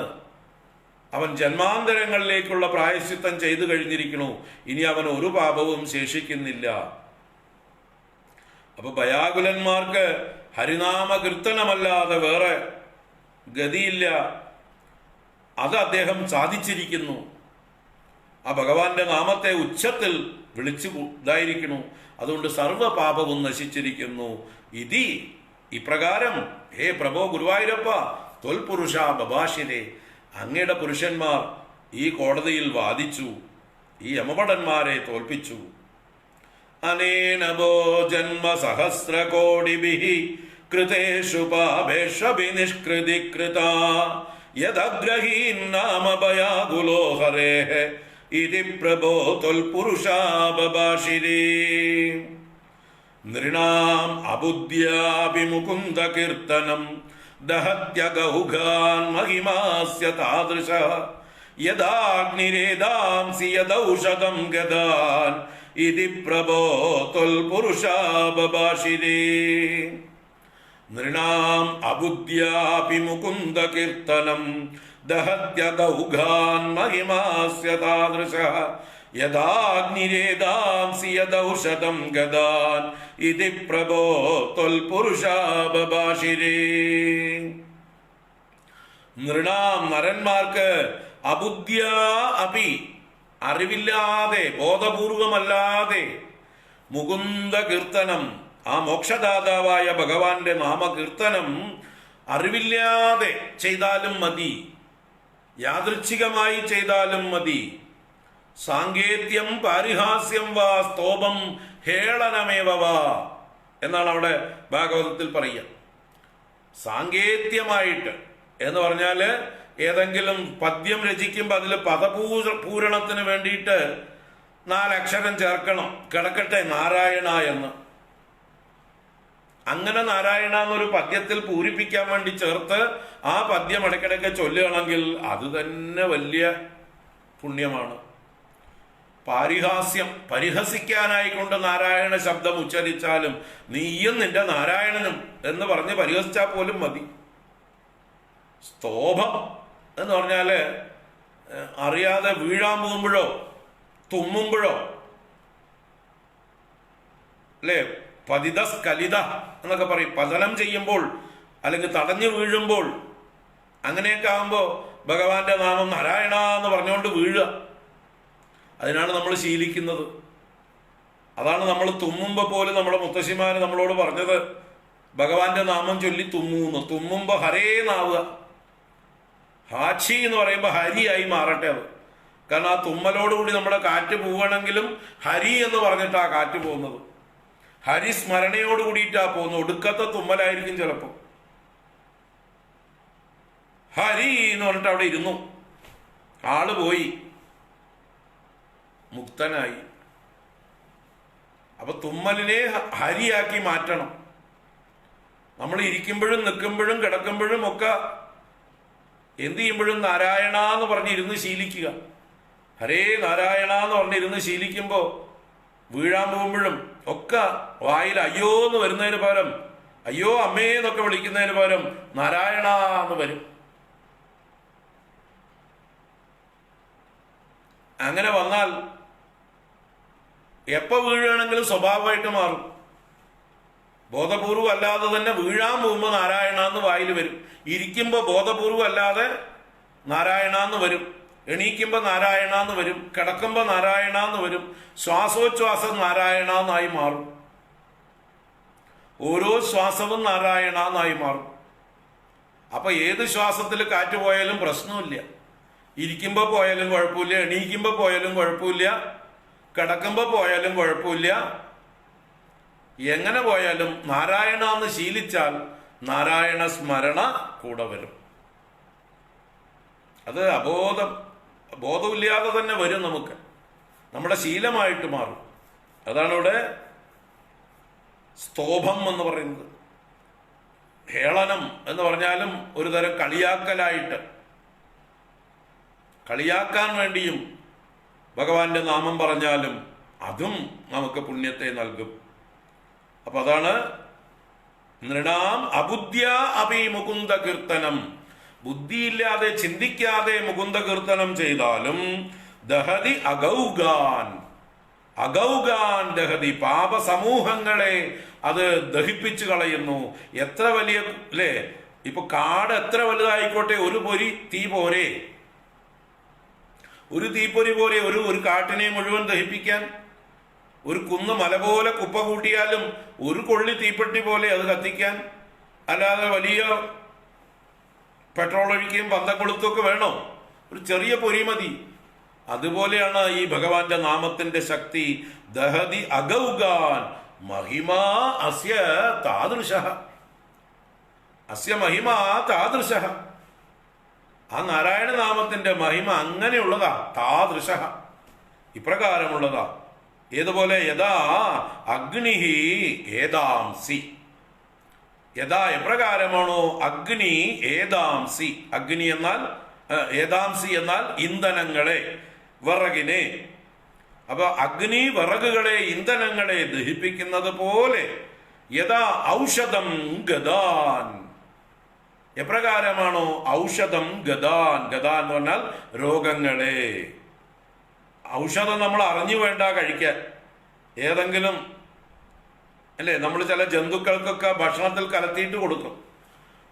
അവൻ ജന്മാന്തരങ്ങളിലേക്കുള്ള പ്രായശ്ചിത്തം ചെയ്തു കഴിഞ്ഞിരിക്കുന്നു. ഇനി അവൻ ഒരു പാപവും ശേഷിക്കുന്നില്ല. അപ്പൊ ഭയാകുലന്മാർക്ക് ഹരിനാമ കീർത്തനമല്ലാതെ വേറെ ഗതിയില്ല. അത് അദ്ദേഹം സാധിച്ചിരിക്കുന്നു. ആ ഭഗവാന്റെ നാമത്തെ ഉച്ചത്തിൽ വിളിച്ചു ഇതായിരിക്കുന്നു. അതുകൊണ്ട് സർവ പാപവും നശിച്ചിരിക്കുന്നു. ഇപ്രകാരം ഹേ പ്രഭോ ഗുരുവായൂരപ്പ ത്വൽപുരുഷ ബഭാഷിരേ, അങ്ങയുടെ പുരുഷന്മാർ ഈ കോടതിയിൽ വാദിച്ചു, ഈ യമഭടന്മാരെ തോൽപ്പിച്ചു. അനേനഭോ ജന്മ സഹസ്രകോടിഭിഃ കൃതേഷു പാപേഷ്വഭിനിഷ്കൃതി കൃതാ യദഗ്രഹീം നാമ ഭയാകുലോ ഹരേഃ ഇതി പ്രഭോ ത്വൽപുരുഷാബഭാഷിരേ. നൃണാം അബുദ്ധ്യാപി മുകുന്ദ കീർത്തനം ദഹത്യഗൗഘാൻ മഹിമാസ്യ താദൃശഃ യദാഗ്നിരേദാംസി യദൗഷധം ഗദാൻ ഇതി പ്രഭോ ത്വൽപുരുഷാബഭാഷിരേ. നൃണാം അബുദ്ധ്യാപി മുകുന്ദ കീർത്തനം ദഹത്യഗൗഘാൻ മഹിമാസ്യ താദൃശഃ യദാഗ്നിരേദാംസി യദൗഷധം ഗദാൻ ഇതി പ്രഭോ ത്വൽപുരുഷാബഭാഷിരേ. നൃണാം, നരന്മാർക്ക്, അബുദ്ധ്യാ അപി, അറിവില്ലാതെ ബോധപൂർവമല്ലാതെ, മുകുന്ദ കീർത്തനം, ആ മോക്ഷദാതാവായ ഭഗവാന്റെ നാമകീർത്തനം അറിവില്ലാതെ ചെയ്താലും മതി, യാദൃച്ഛികമായി ചെയ്താലും മതി. സാങ്കേത്യം പാരിഹാസ്യം വാ സ്തോപം ഹേളനമേവ വാ എന്നാണ് അവിടെ ഭാഗവതത്തിൽ പറയുക. സാങ്കേത്യമായിട്ട് എന്ന് പറഞ്ഞാല് ഏതെങ്കിലും പദ്യം രചിക്കുമ്പോൾ അതിൽ പദപൂരണത്തിന് വേണ്ടിയിട്ട് 4 അക്ഷരം ചേർക്കണം. കിടക്കട്ടെ നാരായണ എന്ന്. അങ്ങനെ നാരായണ എന്നൊരു പദ്യത്തിൽ പൂരിപ്പിക്കാൻ വേണ്ടി ചേർത്ത് ആ പദ്യം ഇടയ്ക്കിടയ്ക്ക് ചൊല്ലുകയാണെങ്കിൽ അത് തന്നെ വലിയ പുണ്യമാണ്. പാരിഹാസ്യം, പരിഹസിക്കാനായിക്കൊണ്ട് നാരായണ ശബ്ദം ഉച്ചരിച്ചാലും നീയും നിന്റെ നാരായണനും എന്ന് പറഞ്ഞ് പരിഹസിച്ചാൽ പോലും മതി. സ്തോഭം എന്ന് പറഞ്ഞാൽ അറിയാതെ വീഴാൻ പോകുമ്പോഴോ തുമ്മുമ്പോഴോ, അല്ലേ, പതിത സ്കലിത എന്നൊക്കെ പറയും. പതനം ചെയ്യുമ്പോൾ അല്ലെങ്കിൽ തടഞ്ഞു വീഴുമ്പോൾ അങ്ങനെയൊക്കെ ആകുമ്പോൾ ഭഗവാന്റെ നാമം നാരായണ എന്ന് പറഞ്ഞുകൊണ്ട് വീഴുക. അതിനാണ് നമ്മൾ ശീലിക്കുന്നത്. അതാണ് നമ്മൾ തുമ്മുമ്പോൾ പോലും നമ്മുടെ മുത്തശ്ശിമാര് നമ്മളോട് പറഞ്ഞത്, ഭഗവാന്റെ നാമം ചൊല്ലി തുമ്മൂന്ന്. തുമ്മുമ്പോ ഹരേ നാവുക. ഹാച്ചി എന്ന് പറയുമ്പോൾ ഹരിയായി മാറട്ടെ അത്. കാരണം ആ തുമ്മലോടുകൂടി നമ്മുടെ കാറ്റ് പോവുകയാണെങ്കിലും ഹരി എന്ന് പറഞ്ഞിട്ടാ കാറ്റ് പോകുന്നത്. ഹരിസ്മരണയോട് കൂടിയിട്ടാ പോകുന്നത്. ഒടുക്കത്തെ തുമ്മലായിരിക്കും ചിലപ്പോൾ. ഹരി എന്ന് പറഞ്ഞിട്ട് അവിടെ ഇരുന്നു, ആള് പോയി, മുക്തനായി. അപ്പൊ തുമ്മലിനെ ഹരിയാക്കി മാറ്റണം. നമ്മൾ ഇരിക്കുമ്പോഴും നിൽക്കുമ്പോഴും കിടക്കുമ്പോഴും ഒക്കെ എന്ത് ചെയ്യുമ്പോഴും നാരായണ എന്ന് പറഞ്ഞിരുന്ന് ശീലിക്കുക. ഹരേ നാരായണ എന്ന് പറഞ്ഞിരുന്ന് ശീലിക്കുമ്പോൾ വീഴാൻ പോകുമ്പോഴും ഒക്കെ വായിൽ അയ്യോ എന്ന് വരുന്നതിന് പകരം അയ്യോ അമ്മേ എന്നൊക്കെ വിളിക്കുന്നതിന് പകരം നാരായണ എന്ന് വരും. അങ്ങനെ വന്നാൽ എപ്പോ വീഴുകയാണെങ്കിലും സ്വഭാവമായിട്ട് മാറും. ബോധപൂർവം അല്ലാതെ തന്നെ വീഴാൻ പോകുമ്പോൾ നാരായണ എന്ന് വായിൽ വരും. ഇരിക്കുമ്പോൾ ബോധപൂർവം അല്ലാതെ നാരായണ എന്ന് വരും. എണീക്കുമ്പോൾ നാരായണ എന്ന് വരും. കിടക്കുമ്പോൾ നാരായണ എന്ന് വരും. ശ്വാസോച്ഛ്വാസം നാരായണ എന്നായി മാറും. ഓരോ ശ്വാസവും നാരായണ എന്നായി മാറും. അപ്പൊ ഏത് ശ്വാസത്തിൽ കാറ്റ് പോയാലും പ്രശ്നമില്ല. ഇരിക്കുമ്പോൾ പോയാലും കുഴപ്പമില്ല, എണീക്കുമ്പോൾ പോയാലും കുഴപ്പമില്ല, കിടക്കുമ്പോൾ പോയാലും കുഴപ്പമില്ല. എങ്ങനെ പോയാലും നാരായണ എന്ന് ശീലിച്ചാൽ നാരായണ സ്മരണ കൂടെ വരും. അത് ബോധമില്ലാതെ തന്നെ വരും. നമുക്ക് നമ്മുടെ ശീലമായിട്ട് മാറും. അതാണ് ഇവിടെ സ്തോഭം എന്ന് പറയുന്നത്. ഹേളനം എന്ന് പറഞ്ഞാലും ഒരു തരം കളിയാക്കലായിട്ട്, കളിയാക്കാൻ വേണ്ടിയും ഭഗവാന്റെ നാമം പറഞ്ഞാലും അതും നമുക്ക് പുണ്യത്തെ നൽകും. അപ്പൊ അതാണ് നൃണാം അബുദ്ധ്യ അപി മുകുന്ദ കീർത്തനം. ബുദ്ധിയില്ലാതെ ചിന്തിക്കാതെ മുകുന്ദ കീർത്തനം ചെയ്താലും ദഹതി അഗൗഗാൻ, അഗൗഗാൻ ദഹതി, പാപസമൂഹങ്ങളെ അത് ദഹിപ്പിച്ചു കളയുന്നു. എത്ര വലിയ, അല്ലേ, ഇപ്പൊ കാട് എത്ര വലുതായിക്കോട്ടെ, ഒരു പൊരി തീ പോരെ, ഒരു തീപ്പൊരി പോലെ ഒരു കാട്ടിനെ മുഴുവൻ ദഹിപ്പിക്കാൻ. ഒരു കുന്ന് മല പോലെ കുപ്പ കൂട്ടിയാലും ഒരു കൊള്ളി തീപ്പെട്ടി പോലെ അത് കത്തിക്കാൻ. അല്ലാതെ വലിയ പെട്രോൾ ഒഴിക്കുകയും പന്തം കൊളുത്തുമൊക്കെ വേണോ? ഒരു ചെറിയ പൊരി മതി. അതുപോലെയാണ് ഈ ഭഗവാന്റെ നാമത്തിന്റെ ശക്തി. ദഹതി അഗൗഗാൻ മഹിമാ അസ്യ താദൃശഃ, അസ്യ മഹിമാ താദൃശഃ. ആ നാരായണ നാമത്തിന്റെ മഹിമ അങ്ങനെയുള്ളതാ. താദൃശഃ, ഇപ്രകാരമുള്ളതാ. ഏതുപോലെ യഥാ അഗ്നിഹി ഏതാംസി, യഥാ എപ്രകാരമാണോ അഗ്നി ഏതാംസി, അഗ്നി എന്നാൽ ഏതാംസി എന്നാൽ ഇന്ധനങ്ങളെ, വിറകിനെ. അപ്പൊ അഗ്നി വിറകുകളെ, ഇന്ധനങ്ങളെ ദഹിപ്പിക്കുന്നത് പോലെ യഥാ ഔഷധം ഗദാൻ, എപ്രകാരമാണോ ഔഷധം ഗദാൻ, ഗദാൻ എന്ന് പറഞ്ഞാൽ രോഗങ്ങളെ. ഔഷധം നമ്മൾ അറിഞ്ഞു വേണ്ട കഴിക്കാൻ. ഏതെങ്കിലും, അല്ലേ, നമ്മൾ ചില ജന്തുക്കൾക്കൊക്കെ ഭക്ഷണത്തിൽ കലർത്തിയിട്ട് കൊടുക്കും.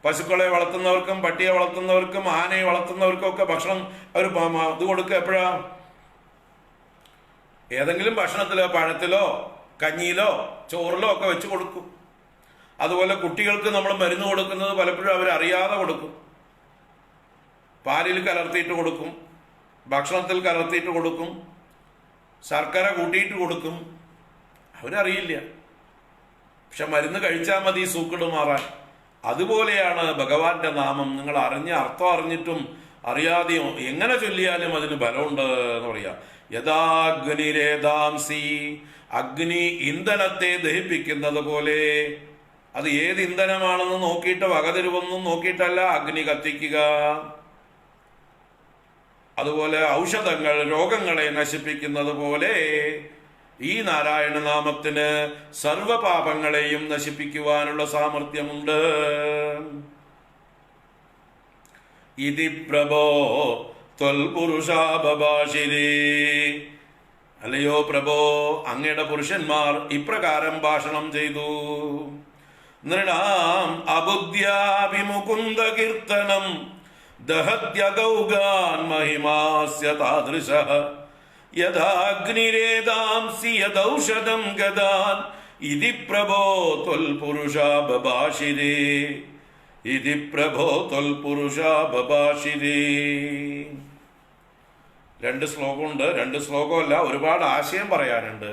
പശുക്കളെ വളർത്തുന്നവർക്കും പട്ടിയെ വളർത്തുന്നവർക്കും ആനയെ വളർത്തുന്നവർക്കും ഒക്കെ ഭക്ഷണം അവർ ഇത് കൊടുക്കുക എപ്പോഴാ? ഏതെങ്കിലും ഭക്ഷണത്തിലോ പഴത്തിലോ കഞ്ഞിയിലോ ചോറിലോ ഒക്കെ വെച്ച് കൊടുക്കും. അതുപോലെ കുട്ടികൾക്ക് നമ്മൾ മരുന്ന് കൊടുക്കുന്നത് പലപ്പോഴും അവരറിയാതെ കൊടുക്കും. പാലിൽ കലർത്തിയിട്ട് കൊടുക്കും, ഭക്ഷണത്തിൽ കലർത്തിയിട്ട് കൊടുക്കും, ശർക്കര കൂട്ടിയിട്ട് കൊടുക്കും. അവരറിയില്ല, പക്ഷെ മരുന്ന് കഴിച്ചാൽ മതി സൂക്കേട് മാറാൻ. അതുപോലെയാണ് ഭഗവാന്റെ നാമം. നിങ്ങൾ അറിഞ്ഞ അർത്ഥം അറിഞ്ഞിട്ടും അറിയാതെയോ എങ്ങനെ ചൊല്ലിയാലും അതിന് ബലമുണ്ട് എന്ന് പറയാം. യഥാഗ്നിരേതാംസി, അഗ്നി ഇന്ധനത്തെ ദഹിപ്പിക്കുന്നത് പോലെ. അത് ഏത് ഇന്ധനമാണെന്ന് നോക്കിയിട്ട് വകതിരുവൊന്നും നോക്കിയിട്ടല്ല അഗ്നി കത്തിക്കുക. അതുപോലെ ഔഷധങ്ങൾ രോഗങ്ങളെ നശിപ്പിക്കുന്നത് പോലെ ഈ നാരായണ നാമത്തിന് സർവപാപങ്ങളെയും നശിപ്പിക്കുവാനുള്ള സാമർഥ്യമുണ്ട്. ഇതി പ്രഭോ ത്വൽപുരുഷാബഭാഷിരേ. അല്ലയോ പ്രഭോ, അങ്ങയുടെ പുരുഷന്മാർ ഇപ്രകാരം ഭാഷണം ചെയ്തു. നൃണാം അബുദ്ധ്യാഭിമുകുന്ദ കീർത്തനം ദഹത്യഗൗഗാൻ മഹിമാസ്യ താദൃശഃ യഥാഗ്നിരേതാംസി യദൗഷധം ഗദാൻ ഇതി പ്രഭോ ത്വൽപുരുഷാ ബഭാഷിരേ. ഇതി പ്രഭോ ത്വൽപുരുഷാ ബഭാഷിരേ. 2 ശ്ലോകമുണ്ട്. 2 ശ്ലോകമല്ല, ഒരുപാട് ആശയം പറയാനുണ്ട്.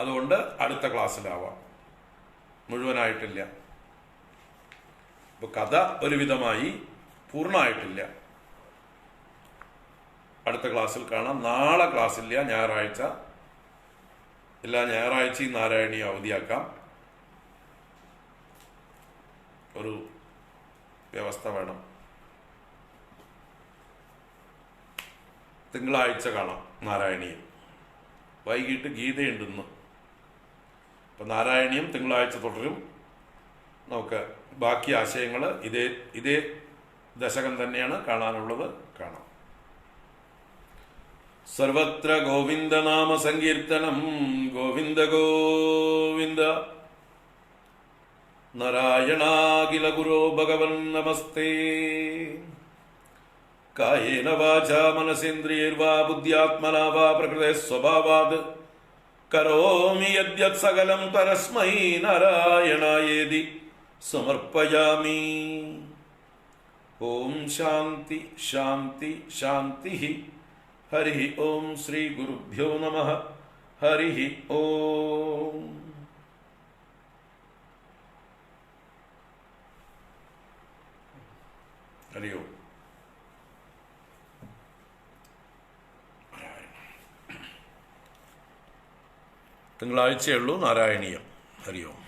അതുകൊണ്ട് അടുത്ത ക്ലാസ്സിലാവാം, മുഴുവനായിട്ടില്ല. ഇപ്പൊ കഥ ഒരുവിധമായി പൂർണ്ണമായിട്ടില്ല. അടുത്ത ക്ലാസ്സിൽ കാണാം. നാളെ ക്ലാസ്സില്ല, ഞായറാഴ്ച. എല്ലാ ഞായറാഴ്ചയും നാരായണീയ അവധിയാക്കാം. ഒരു വ്യവസ്ഥ വേണം. തിങ്കളാഴ്ച കാണാം നാരായണീയം. വൈകിട്ട് ഗീതയുണ്ടെന്ന്. അപ്പം നാരായണീയം തിങ്കളാഴ്ച തുടരും. നമുക്ക് ബാക്കി ആശയങ്ങൾ ഇതേ ദശകം തന്നെയാണ് കാണാനുള്ളത്. കാണാം. സർവത്ര ഗോവിന്ദ നാമ സങ്കീർത്തനം. ഗോവിന്ദ ഗോവിന്ദ. നാരായണാഖില ഗുരോ ഭഗവൻ നമസ്തേ. കായേന വാചാ മനസേന്ദ്രിയൈർവാ ബുദ്ധ്യാത്മനാ വാ പ്രകൃതേ സ്വഭാവാത് കരോമി യദ്യത് സകലം തസ്മൈ നാരായണായേതി സമർപ്പയാമി. ഓം ശാന്തി ശാന്തി ശാന്തി. ഹരി ഓം. ശ്രീ ഗുരുഭ്യോ നമഃ. ഹരി ഓം. ഹരി ഓം. തിങ്കളാഴ്ചയുള്ളൂ നാരായണീയം. ഹരി ഓം.